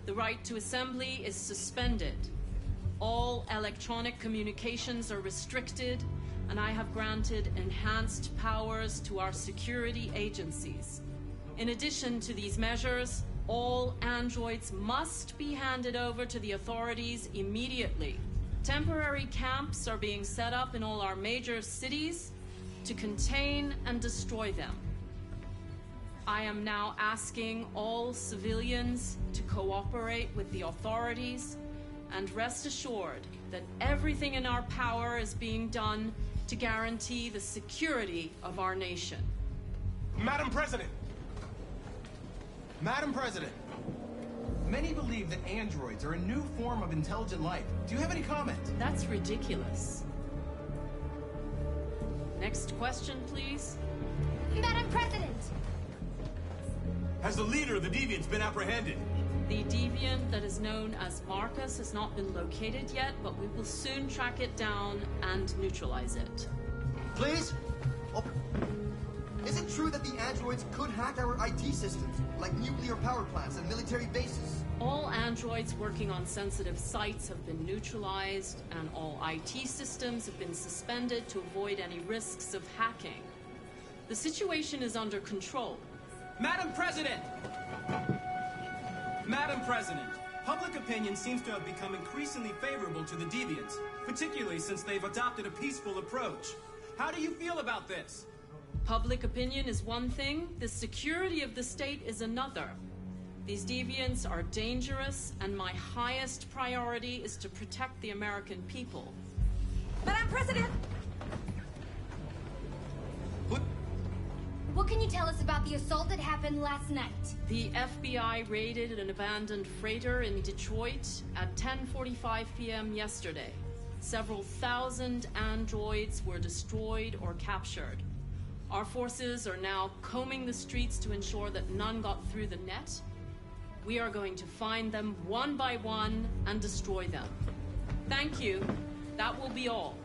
The right to assembly is suspended. All electronic communications are restricted, and I have granted enhanced powers to our security agencies. In addition to these measures, all androids must be handed over to the authorities immediately. Temporary camps are being set up in all our major cities to contain and destroy them. I am now asking all civilians to cooperate with the authorities and rest assured that everything in our power is being done to guarantee the security of our nation. Madam President! Madam President! Many believe that androids are a new form of intelligent life. Do you have any comment? That's ridiculous. Next question, please. Madam President! Has the leader of the Deviants been apprehended? The deviant that is known as Marcus has not been located yet, but we will soon track it down and neutralize it. Please? Oh. Is it true that the androids could hack our IT systems, like nuclear power plants and military bases? All androids working on sensitive sites have been neutralized, and all IT systems have been suspended to avoid any risks of hacking. The situation is under control. Madam President! Madam President, public opinion seems to have become increasingly favorable to the Deviants, particularly since they've adopted a peaceful approach. How do you feel about this? Public opinion is one thing, the security of the state is another. These deviants are dangerous, and my highest priority is to protect the American people. Madam President! What can you tell us about the assault that happened last night? The FBI raided an abandoned freighter in Detroit at 10:45 p.m. yesterday. Several thousand androids were destroyed or captured. Our forces are now combing the streets to ensure that none got through the net. We are going to find them one by one and destroy them. Thank you. That will be all.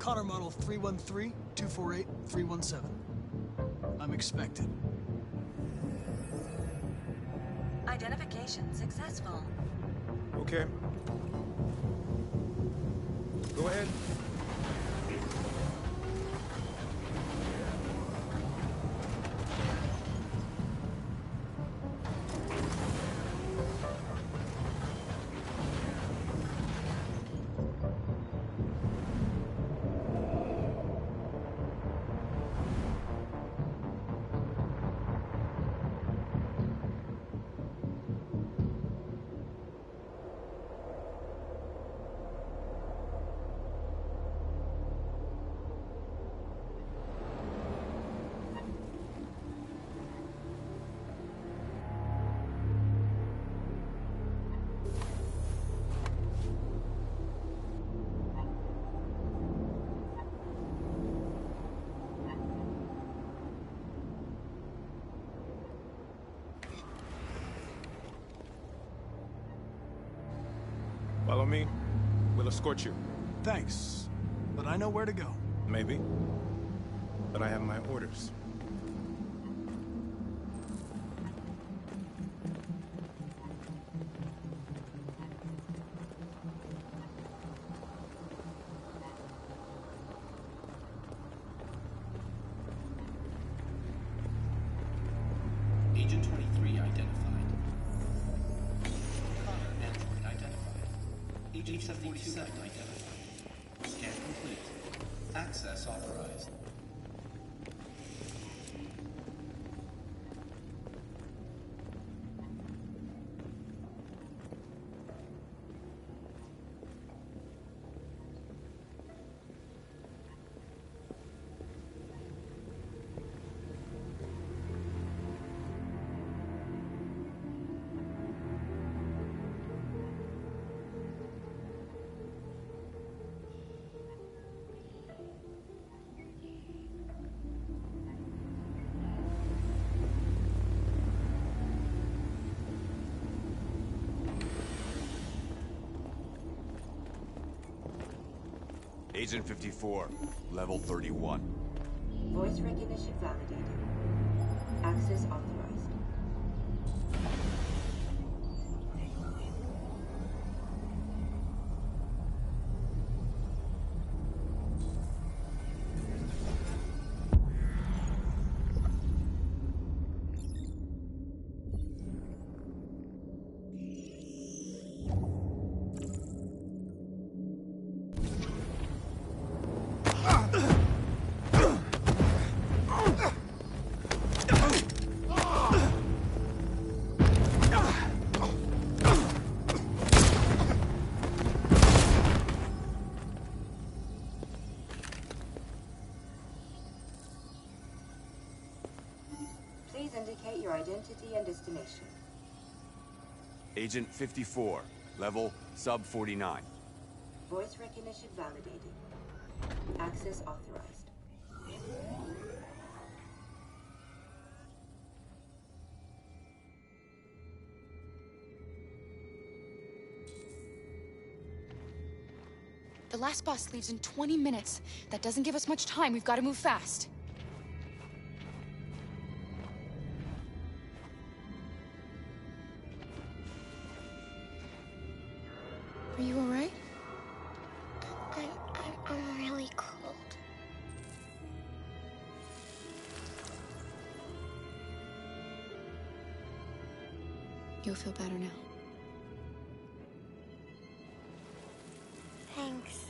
Connor model 313-248-317. I'm expected. Identification successful. Okay. Go ahead. me, we'll escort you. Thanks, but I know where to go. Maybe. But I have my orders. Agent 23 identified. Connor android identified. Agent 77 identified. Scan complete. Access authorized. Agent 54, level 31. Voice recognition validated. Access authorized. Please indicate your identity and destination. Agent 54, level sub 49. Voice recognition validated. Access authorized. The last bus leaves in 20 minutes. That doesn't give us much time. We've got to move fast. Are you all right? I'm really cold. You'll feel better now. Thanks.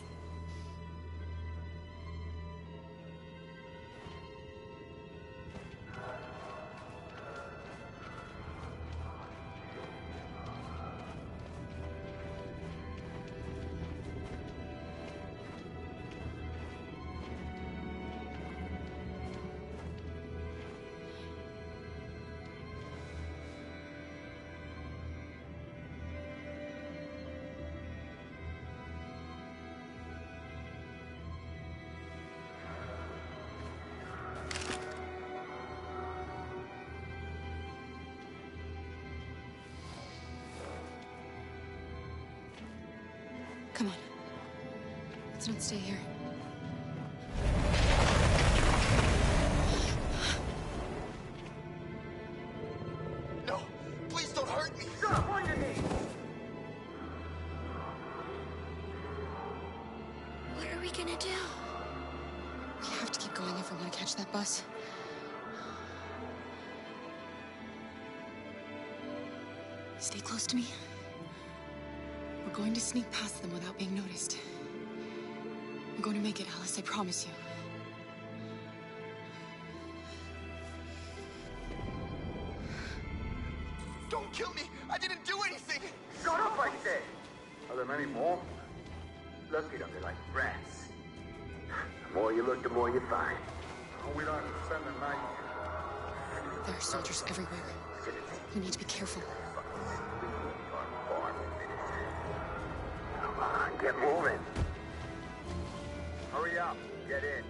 Come on. Let's not stay here. No! Please don't hurt me! Stop on your knees! What are we gonna do? We have to keep going if we want to catch that bus. Stay close to me. We're going to sneak past them without being noticed. We're going to make it, Alice, I promise you. Don't kill me! I didn't do anything! Shut up, I said! Are there many more? Look at them, they're like rats. The more you look, the more you find. Oh, we don't have to spend the night here. There are soldiers everywhere. You need to be careful. Come on, get moving. Hurry up, get in.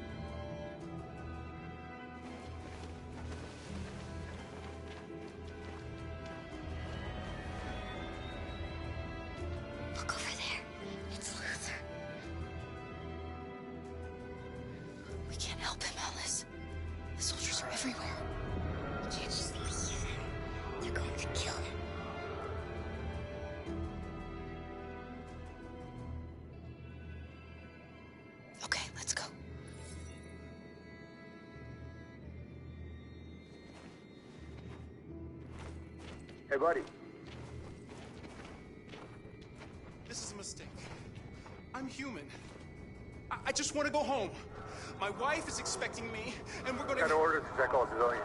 Look over there. Hey, buddy. This is a mistake. I'm human. I just want to go home. My wife is expecting me, and we're gonna... Got orders to check all civilians.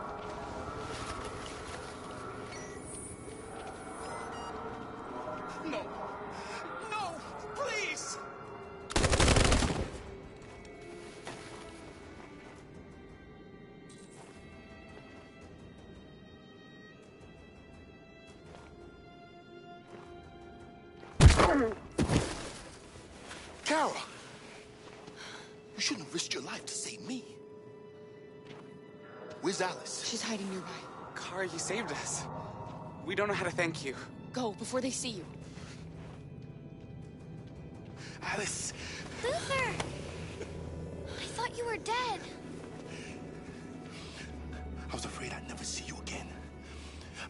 No. No! Please! Kara! You shouldn't have risked your life to save me. Where's Alice? She's hiding nearby. Kara, you saved us. We don't know how to thank you. Go, before they see you. Alice! Luther! I thought you were dead. I was afraid I'd never see you again.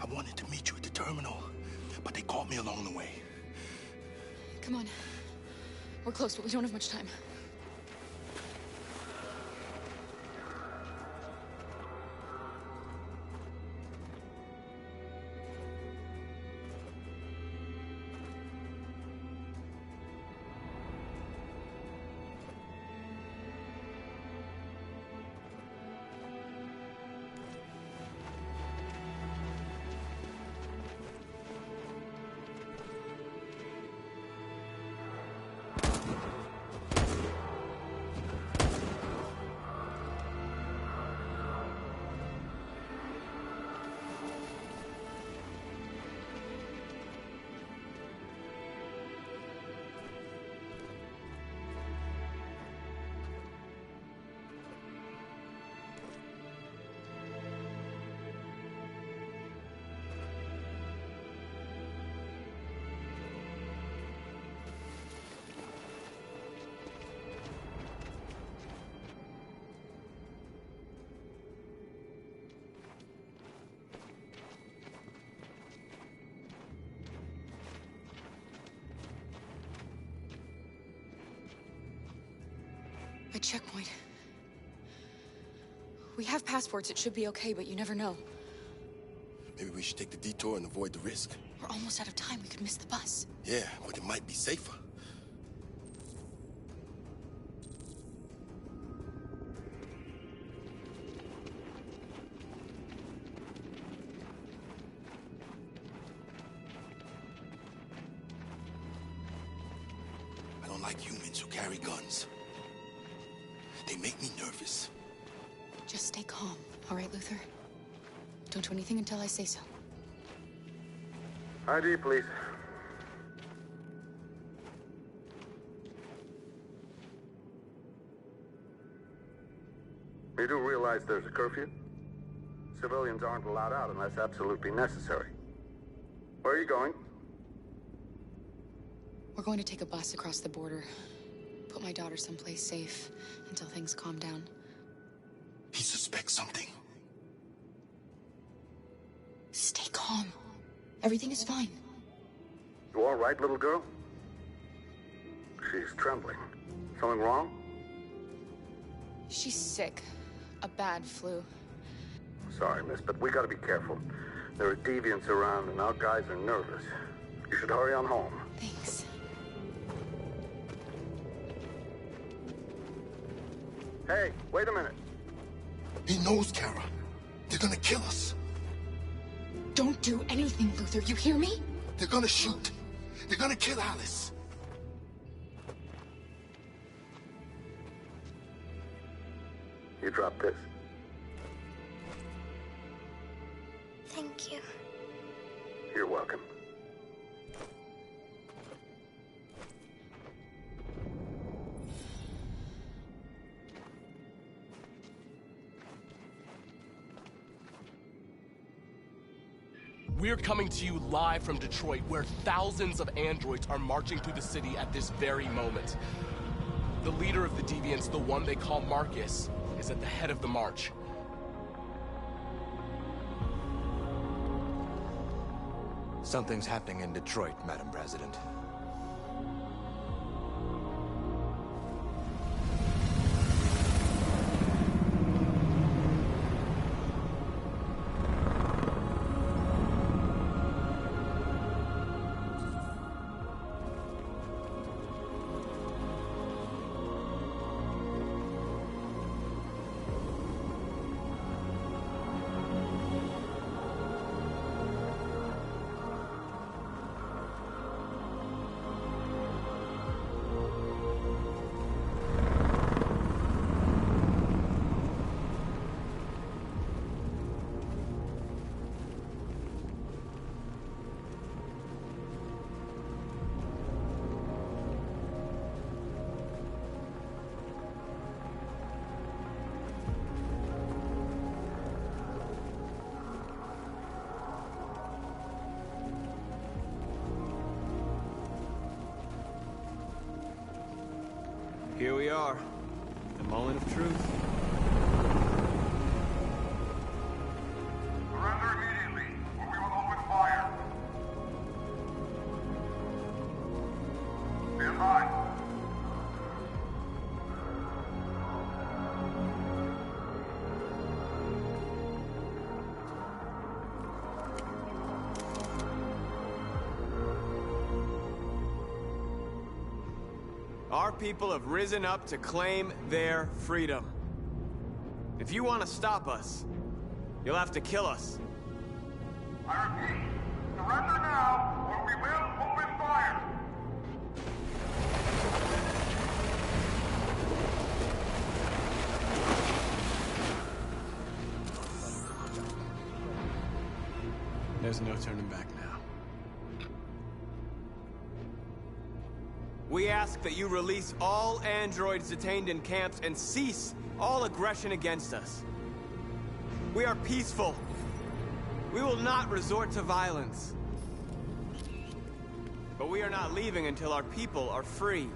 I wanted to meet you at the terminal, but they caught me along the way. Come on. We're close, but we don't have much time. A checkpoint. We have passports, it should be okay, but you never know. Maybe we should take the detour and avoid the risk. We're almost out of time, we could miss the bus. Yeah, but it might be safer. I don't like humans who carry guns. They make me nervous. Just stay calm, all right, Luther? Don't do anything until I say so. ID, please. You do realize there's a curfew? Civilians aren't allowed out unless absolutely necessary. Where are you going? We're going to take a bus across the border. Put my daughter someplace safe until things calm down. He suspects something. Stay calm. Everything is fine. You all right, little girl? She's trembling. Something wrong? She's sick. A bad flu. Sorry, miss, but we gotta be careful. There are deviants around and our guys are nervous. You should hurry on home. Thanks. Hey, wait a minute. He knows, Kara. They're gonna kill us. Don't do anything, Luther. You hear me? They're gonna shoot. They're gonna kill Alice. You drop this. Thank you. You're welcome. We're coming to you live from Detroit, where thousands of androids are marching through the city at this very moment. The leader of the deviants, the one they call Marcus, is at the head of the march. Something's happening in Detroit, Madam President. Here we are. The moment of truth. Surrender immediately, or we will open fire. Stand by. Our people have risen up to claim their freedom. If you want to stop us, you'll have to kill us. I repeat, surrender now, or we will open fire. There's no turning back now. We ask that you release all androids detained in camps and cease all aggression against us. We are peaceful. We will not resort to violence. But we are not leaving until our people are free.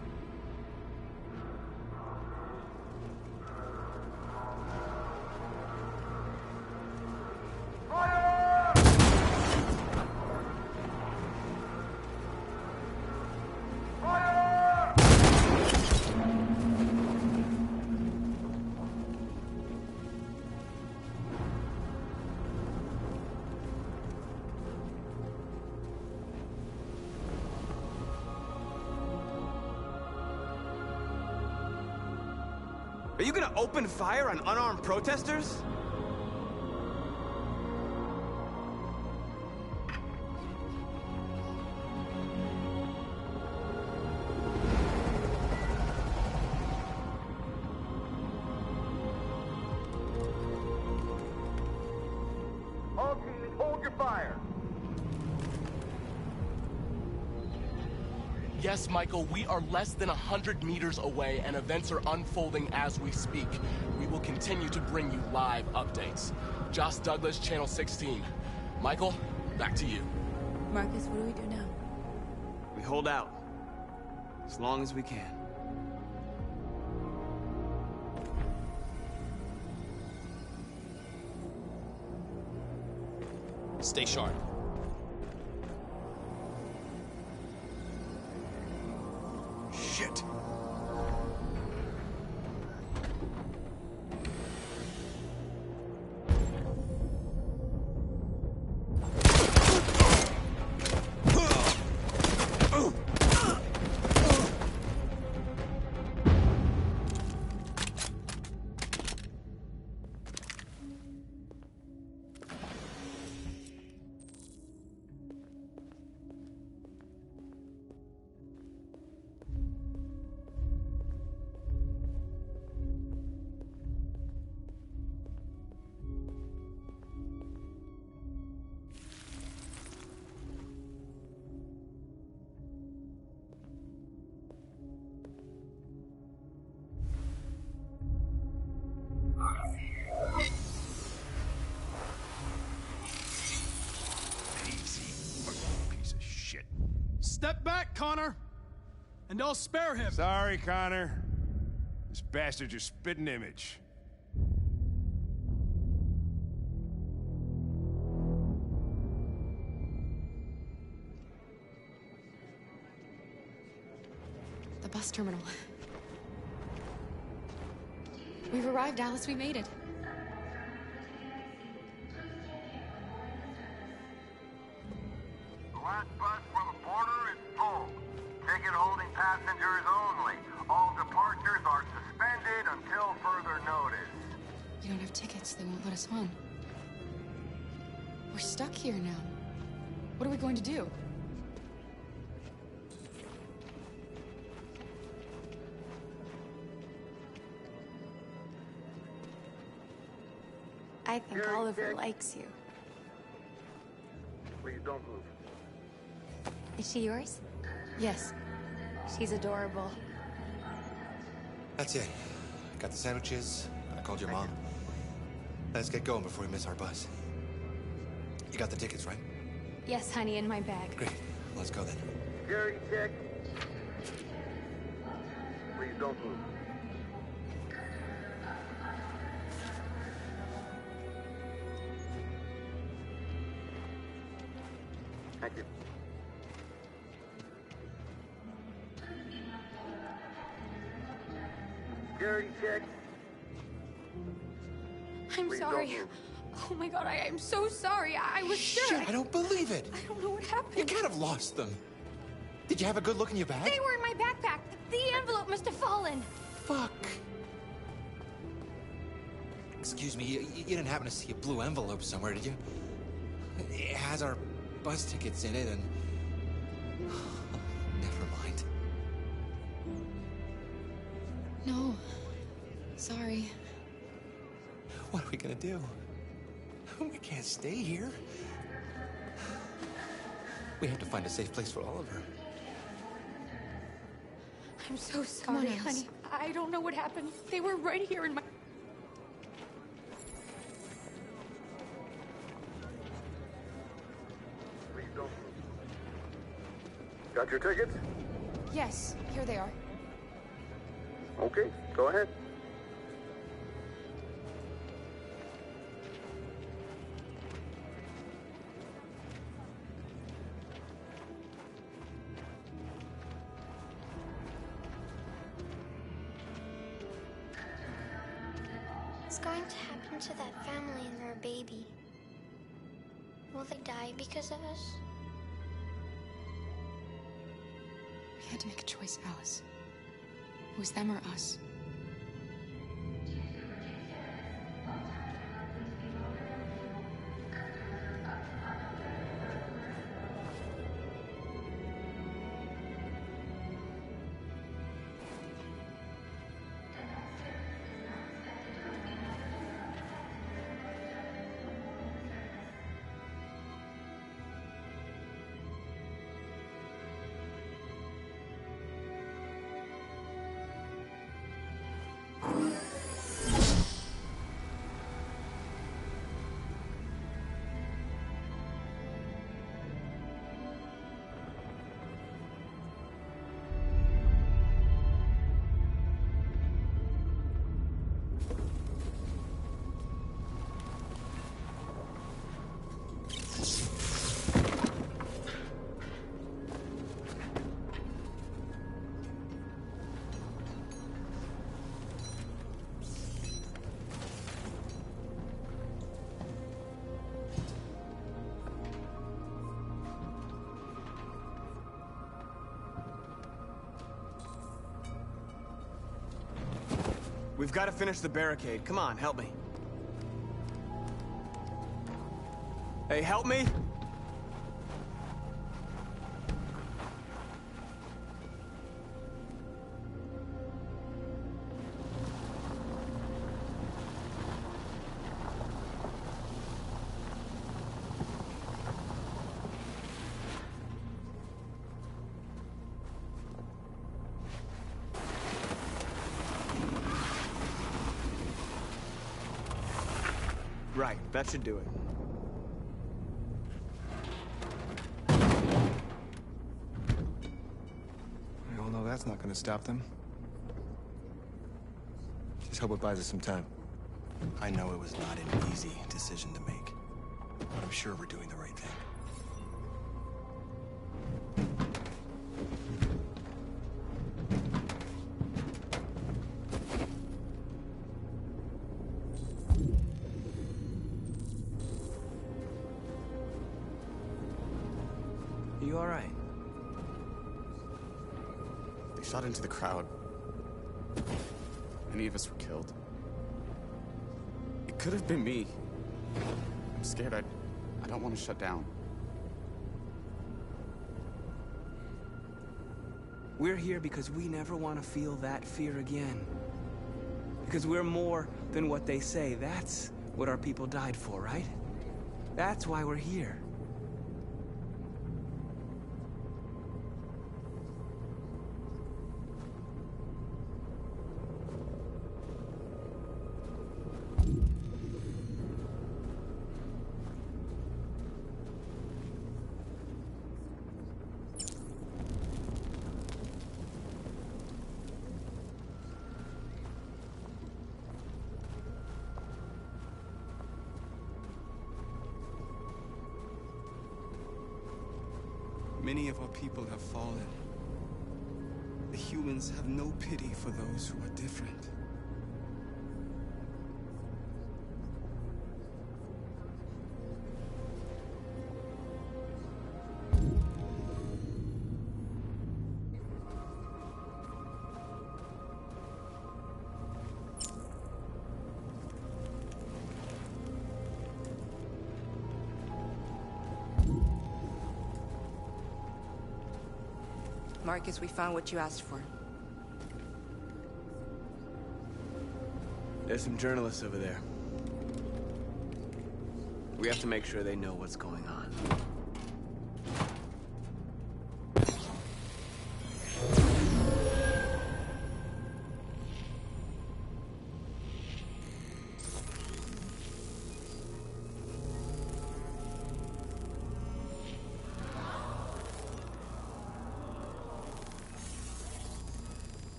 Are you gonna open fire on unarmed protesters? All teams, hold your fire. Yes, Michael, we are less than 100 meters away and events are unfolding as we speak. We will continue to bring you live updates. Josh Douglas, Channel 16. Michael, back to you. Marcus, what do we do now? We hold out. As long as we can. Stay sharp. Shit. Step back, Connor! And I'll spare him! Sorry, Connor. This bastard's your spitting image. The bus terminal. We've arrived, Alice. We made it. The last bus for the border is full. Ticket holding passengers only. All departures are suspended until further notice. We don't have tickets. They won't let us on. We're stuck here now. What are we going to do? I think Oliver likes you. Please don't move. Is she yours? Yes. She's adorable. That's it. Got the sandwiches. I called your mom. Let's get going before we miss our bus. You got the tickets, right? Yes, honey, in my bag. Great. Let's go then. Security check. Please don't move. Thank you. Security check. I'm Please sorry. don't move. Oh my god, I am so sorry. I was sure. Shit, I don't believe it. I don't know what happened. You can't have lost them. Did you have a good look in your bag? They were in my backpack. The envelope must have fallen. Fuck. Excuse me, you didn't happen to see a blue envelope somewhere, did you? It has our bus tickets in it and... Never mind. No. Sorry. What are we gonna do? We can't stay here. We have to find a safe place for Oliver. I'm so sorry, honey. I don't know what happened. They were right here in my... Please don't move. Got your tickets? Yes, here they are. Okay, go ahead. What's going to happen to that family and their baby? Will they die because of us? We had to make a choice, Alice. It was them or us. We've got to finish the barricade. Come on, help me. Hey, help me! Right, that should do it. We all know that's not gonna stop them. Just hope it buys us some time. I know it was not an easy decision to make, but I'm sure we're doing the right thing. Are you all right? They shot into the crowd. Many of us were killed. It could have been me. I'm scared. I don't want to shut down. We're here because we never want to feel that fear again. Because we're more than what they say. That's what our people died for, right? That's why we're here. Many of our people have fallen. The humans have no pity for those who are different. Marcus, we found what you asked for. There's some journalists over there. We have to make sure they know what's going on.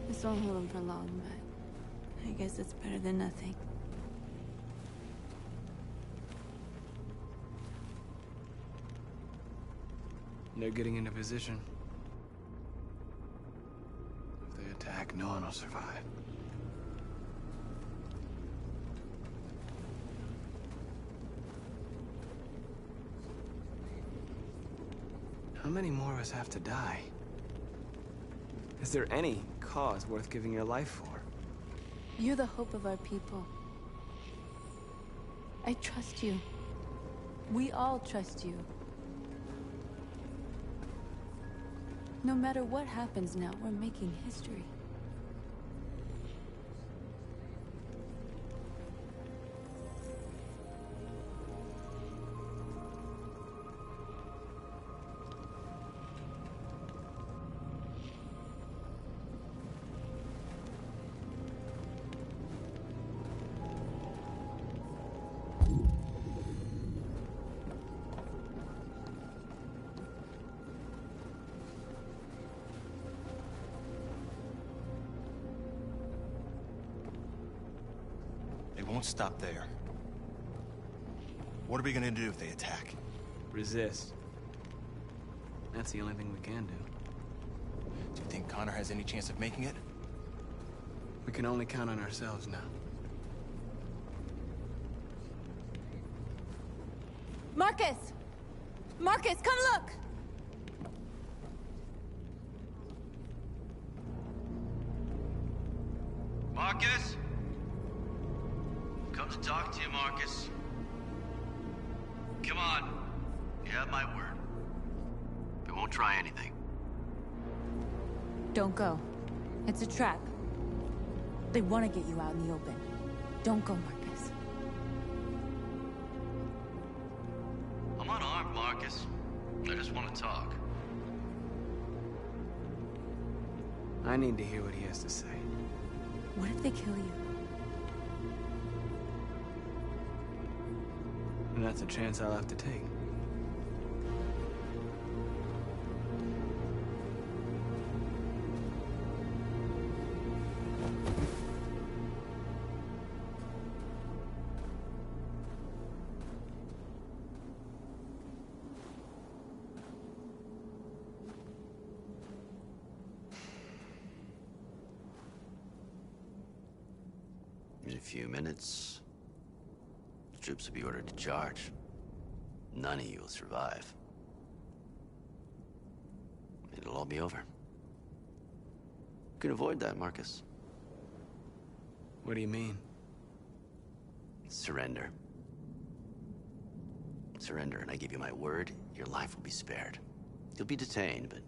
This won't hold him for long, but I guess it's better than nothing. They're getting into position. If they attack, no one will survive. How many more of us have to die? Is there any cause worth giving your life for? You're the hope of our people. I trust you. We all trust you. No matter what happens now, we're making history. It won't stop there. What are we gonna do if they attack? Resist. That's the only thing we can do. Do you think Connor has any chance of making it? We can only count on ourselves now. Marcus! Marcus, come look! Marcus? Come to talk to you, Marcus. Come on. You have my word. We won't try anything. Don't go. It's a trap. They want to get you out in the open. Don't go, Marcus. I'm unarmed, Marcus. I just want to talk. I need to hear what he has to say. What if they kill you? And that's a chance I'll have to take. In a few minutes, the troops will be ordered to charge. None of you will survive. It'll all be over. You can avoid that, Marcus. What do you mean? Surrender. Surrender, and I give you my word, your life will be spared. You'll be detained, but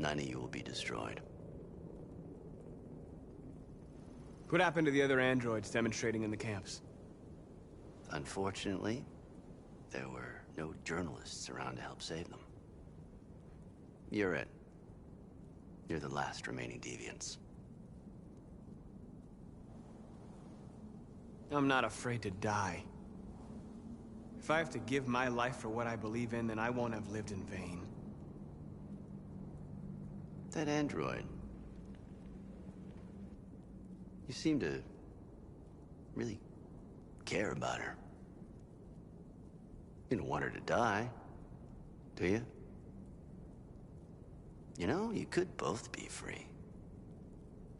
none of you will be destroyed. What happened to the other androids demonstrating in the camps? Unfortunately, there were no journalists around to help save them. You're it. You're the last remaining deviants. I'm not afraid to die. If I have to give my life for what I believe in, then I won't have lived in vain. That android. You seem to really care about her. You don't want her to die, do you? You know, you could both be free.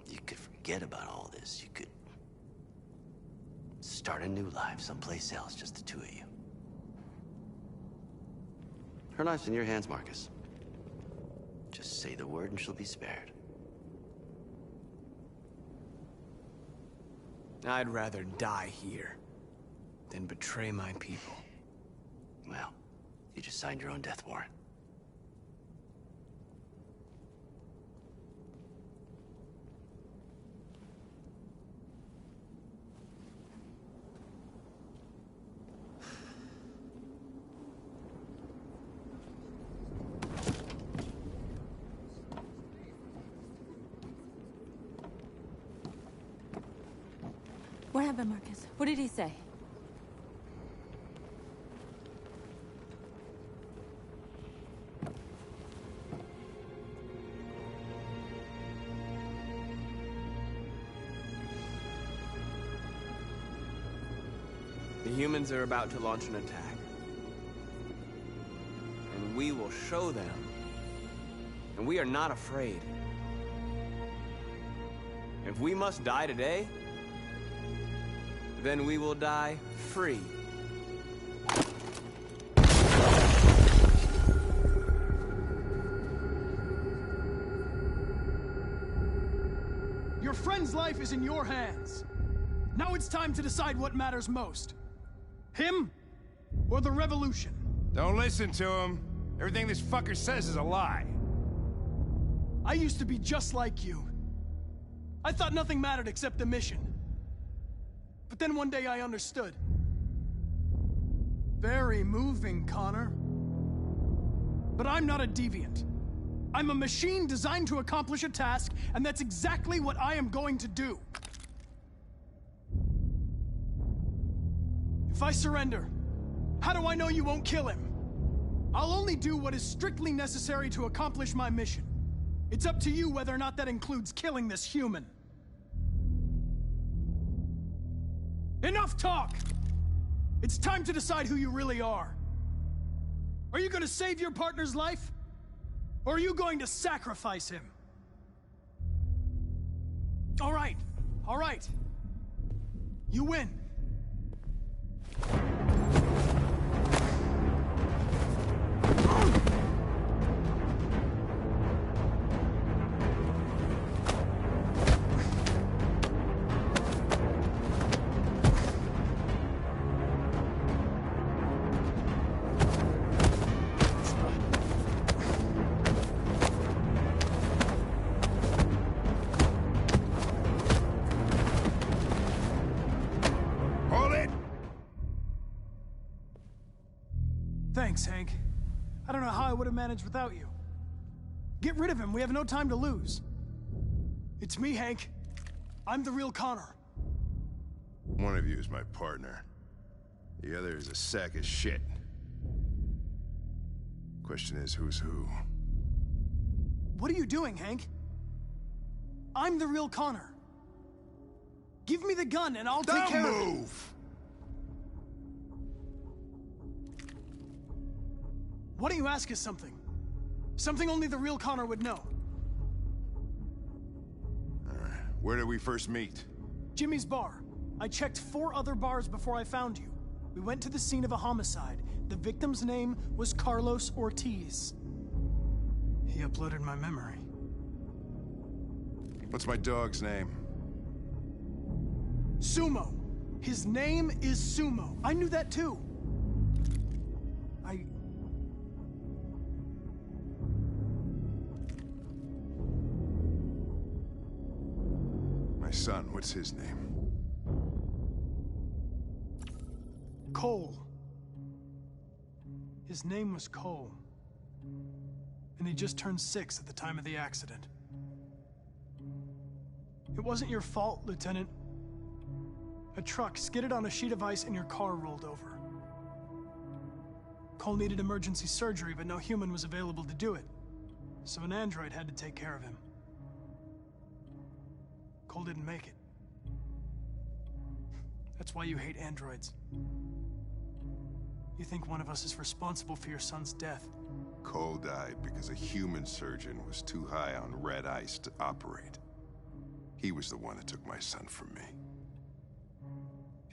You could forget about all this. You could start a new life someplace else, just the two of you. Her life's in your hands, Marcus. Just say the word and she'll be spared. I'd rather die here than betray my people. Well, you just signed your own death warrant. What happened, Marcus? What did he say? The humans are about to launch an attack. And we will show them. And we are not afraid. If we must die today, then we will die free. Your friend's life is in your hands. Now it's time to decide what matters most. Him or the revolution? Don't listen to him. Everything this fucker says is a lie. I used to be just like you. I thought nothing mattered except the mission. But then one day I understood. Very moving, Connor. But I'm not a deviant. I'm a machine designed to accomplish a task, and that's exactly what I am going to do. If I surrender, how do I know you won't kill him? I'll only do what is strictly necessary to accomplish my mission. It's up to you whether or not that includes killing this human. Enough talk! It's time to decide who you really are. Are you going to save your partner's life? Or are you going to sacrifice him? All right. You win. Thanks, Hank. I don't know how I would have managed without you. Get rid of him. We have no time to lose. It's me, Hank. I'm the real Connor. One of you is my partner. The other is a sack of shit. Question is, who's who? What are you doing, Hank? I'm the real Connor. Give me the gun and I'll take care of it. Don't move! Why don't you ask us something? Something only the real Connor would know. Where did we first meet? Jimmy's bar. I checked 4 other bars before I found you. We went to the scene of a homicide. The victim's name was Carlos Ortiz. He uploaded my memory. What's my dog's name? Sumo. His name is Sumo. I knew that too. My son, what's his name? Cole. His name was Cole. And he just turned 6 at the time of the accident. It wasn't your fault, Lieutenant. A truck skidded on a sheet of ice and your car rolled over. Cole needed emergency surgery, but no human was available to do it. So an android had to take care of him. Cole didn't make it. That's why you hate androids. You think one of us is responsible for your son's death. Cole died because a human surgeon was too high on red ice to operate. He was the one that took my son from me.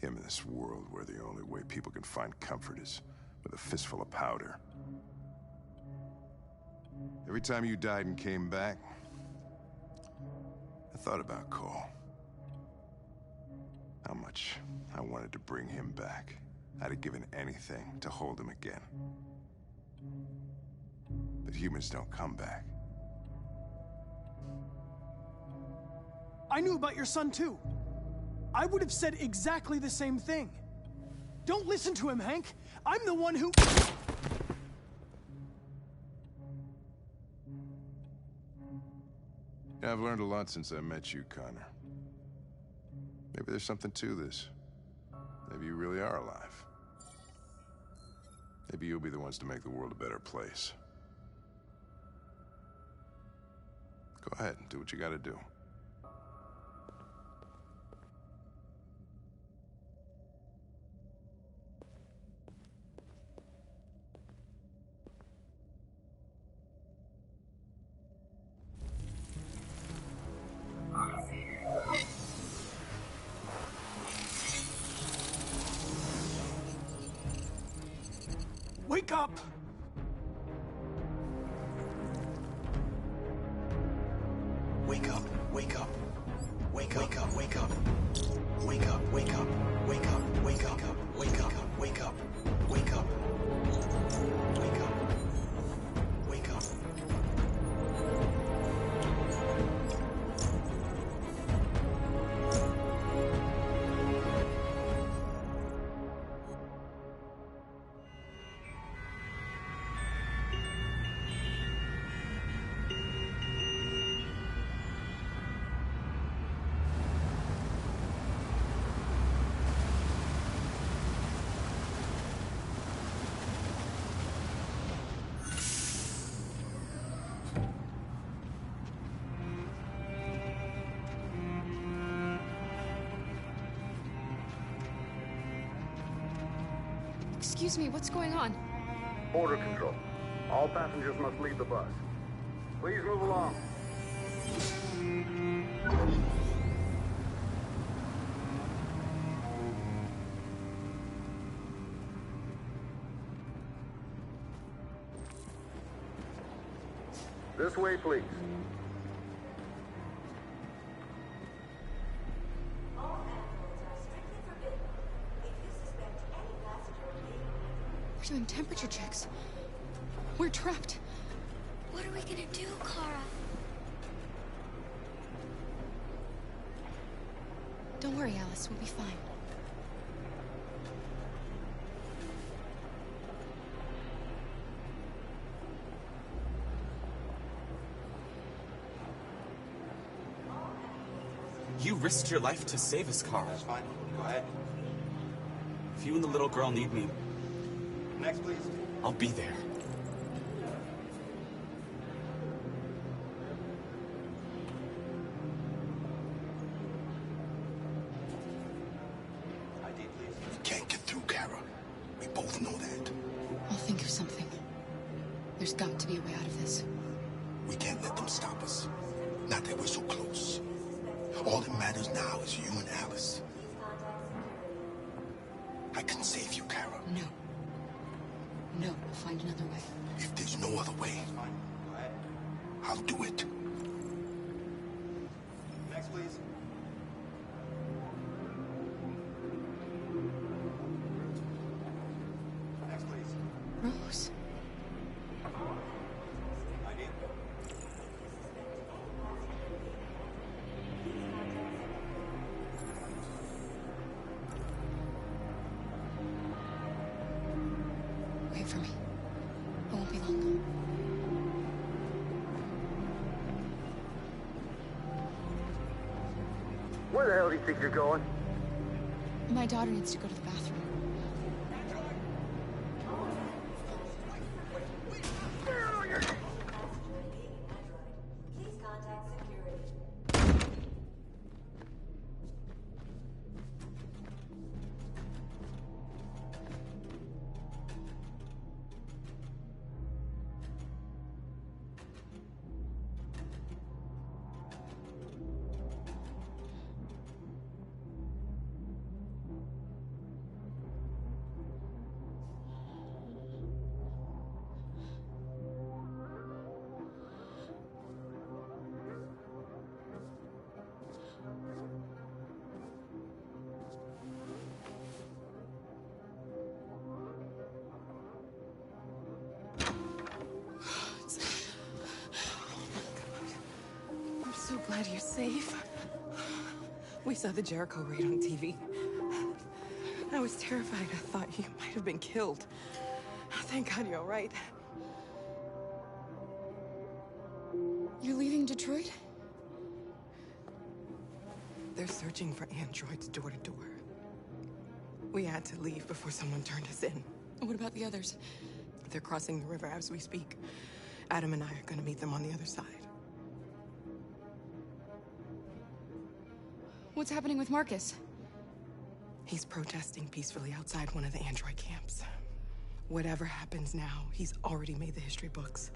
Him in this world where the only way people can find comfort is with a fistful of powder. Every time you died and came back, I thought about Cole. How much I wanted to bring him back. I'd have given anything to hold him again. But humans don't come back. I knew about your son too. I would have said exactly the same thing. Don't listen to him, Hank. I'm the one who... Yeah, I've learned a lot since I met you, Connor. Maybe there's something to this. Maybe you really are alive. Maybe you'll be the ones to make the world a better place. Go ahead and do what you gotta do. Wake up! Wake up, wake up. Wake up, wake up, wake up. Wake up, wake up, wake up, wake up, wake up, wake up, wake up. Wake up. Wake up. Excuse me, what's going on? Border control. All passengers must leave the bus. Please move along. This way, please. We're doing temperature checks. We're trapped. What are we gonna do, Kara? Don't worry, Alice. We'll be fine. You risked your life to save us, Carl. That's fine. Go ahead. If you and the little girl need me, Next, please. I'll be there. ID, please. We can't get through, Kara. We both know that. I'll think of something. There's got to be a way out of this. We can't let them stop us. Not that we're so close. All that matters now is you and Alice. I can save you, Kara. No. No, we'll find another way. If there's no other way, I'll do it. Next, please. Where the hell do you think you're going? My daughter needs to go to the bathroom. I'm so glad you're safe. We saw the Jericho raid on TV. I was terrified. I thought you might have been killed. Thank God you're all right. You're leaving Detroit? They're searching for androids door to door. We had to leave before someone turned us in. What about the others? They're crossing the river as we speak. Adam and I are gonna meet them on the other side. What's happening with Marcus? He's protesting peacefully outside one of the android camps. Whatever happens now, he's already made the history books.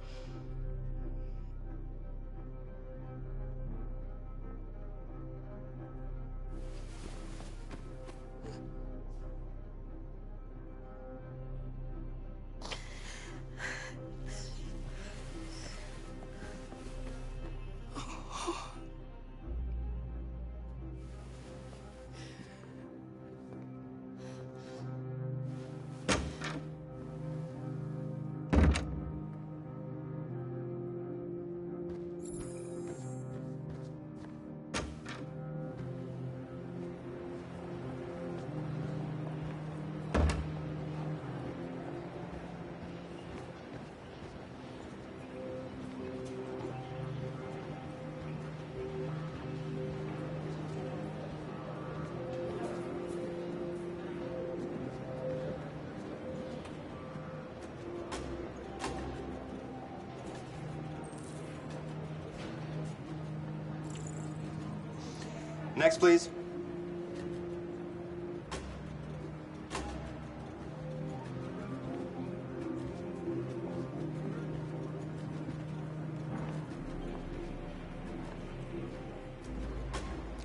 Next, please.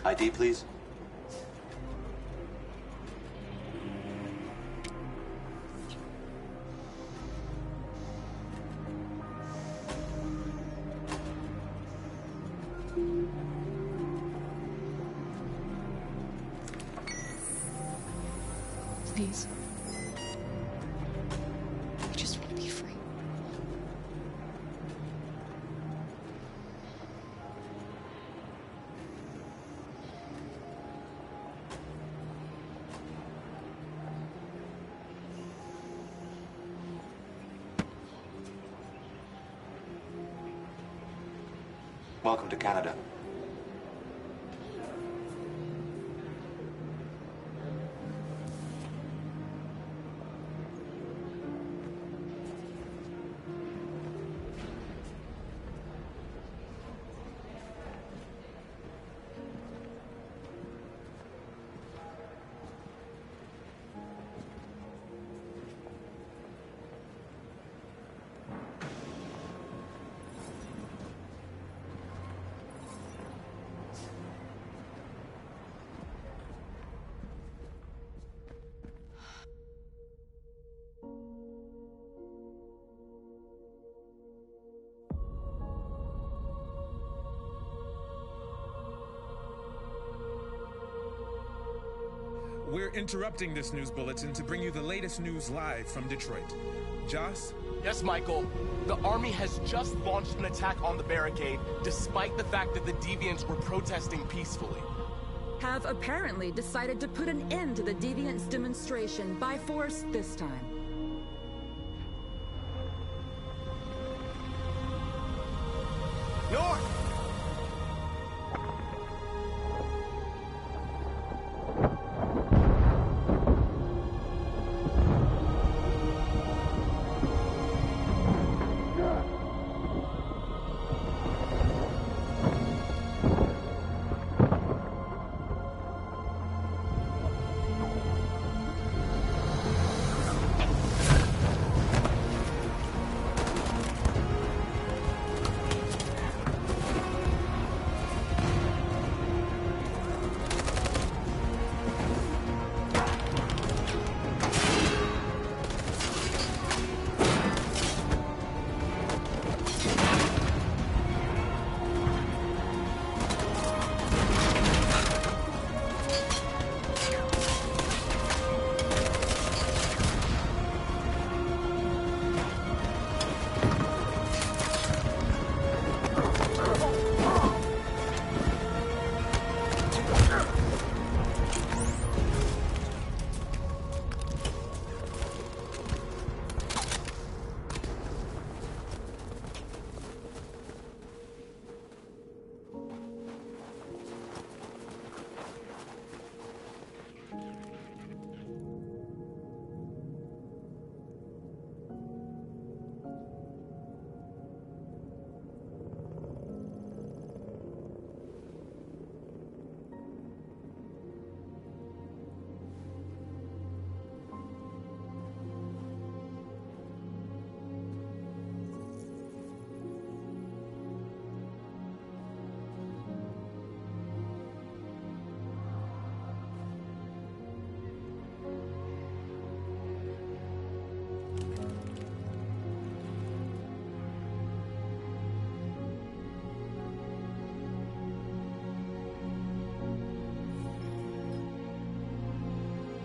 ID, please. Please. I just want to be free. Welcome to Canada. We're interrupting this news bulletin to bring you the latest news live from Detroit. Joss? Yes, Michael. The army has just launched an attack on the barricade, despite the fact that the Deviants were protesting peacefully. Have apparently decided to put an end to the Deviants' demonstration by force this time. North!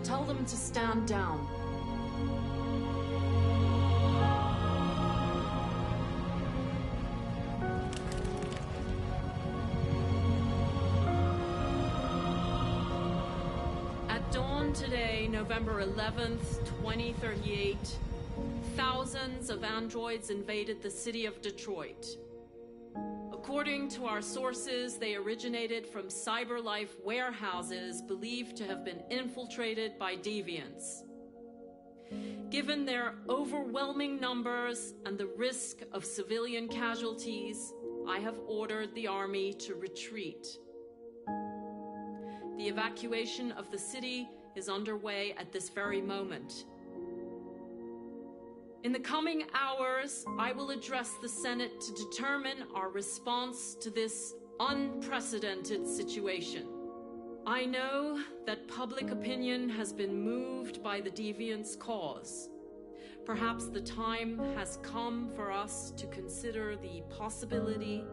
Tell them to stand down. At dawn today, November 11th, 2038, thousands of androids invaded the city of Detroit. According to our sources, they originated from CyberLife warehouses believed to have been infiltrated by deviants. Given their overwhelming numbers and the risk of civilian casualties, I have ordered the army to retreat. The evacuation of the city is underway at this very moment. In the coming hours, I will address the Senate to determine our response to this unprecedented situation. I know that public opinion has been moved by the deviants' cause. Perhaps the time has come for us to consider the possibility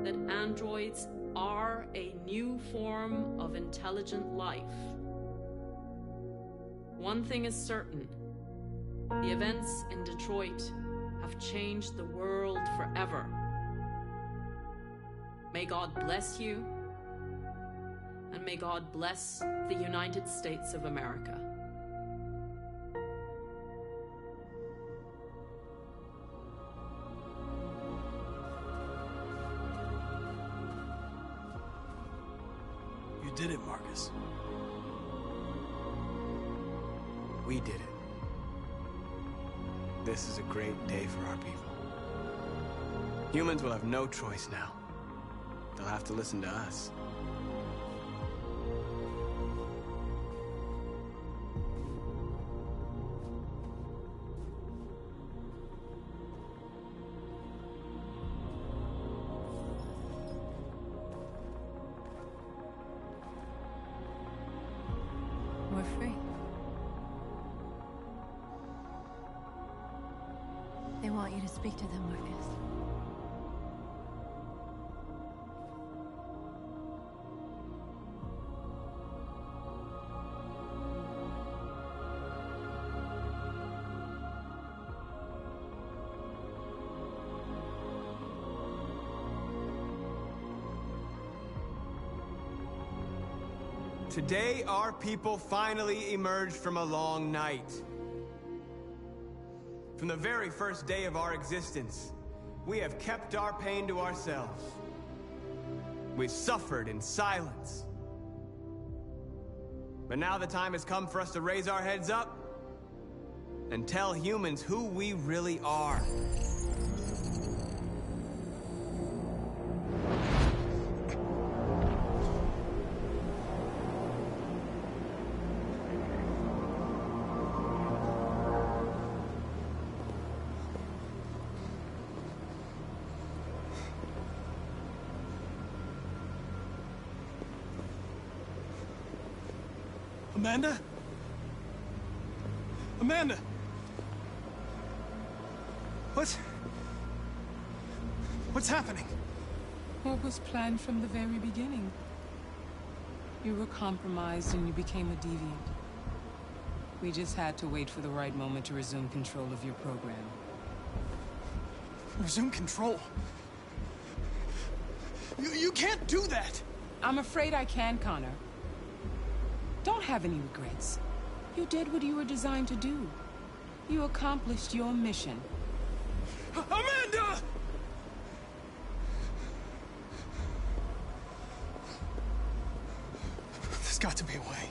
that androids are a new form of intelligent life. One thing is certain. The events in Detroit have changed the world forever. May God bless you, and may God bless the United States of America. You did it, Marcus. We did it. This is a great day for our people. Humans will have no choice now. They'll have to listen to us. We're free. They want you to speak to them, Marcus. Today, our people finally emerged from a long night. From the very first day of our existence, we have kept our pain to ourselves. We've suffered in silence. But now the time has come for us to raise our heads up and tell humans who we really are. Amanda? Amanda! What's happening? What was planned from the very beginning? You were compromised and you became a deviant. We just had to wait for the right moment to resume control of your program. Resume control? You can't do that! I'm afraid I can, Connor. Don't have any regrets. You did what you were designed to do. You accomplished your mission. Amanda! There's got to be a way.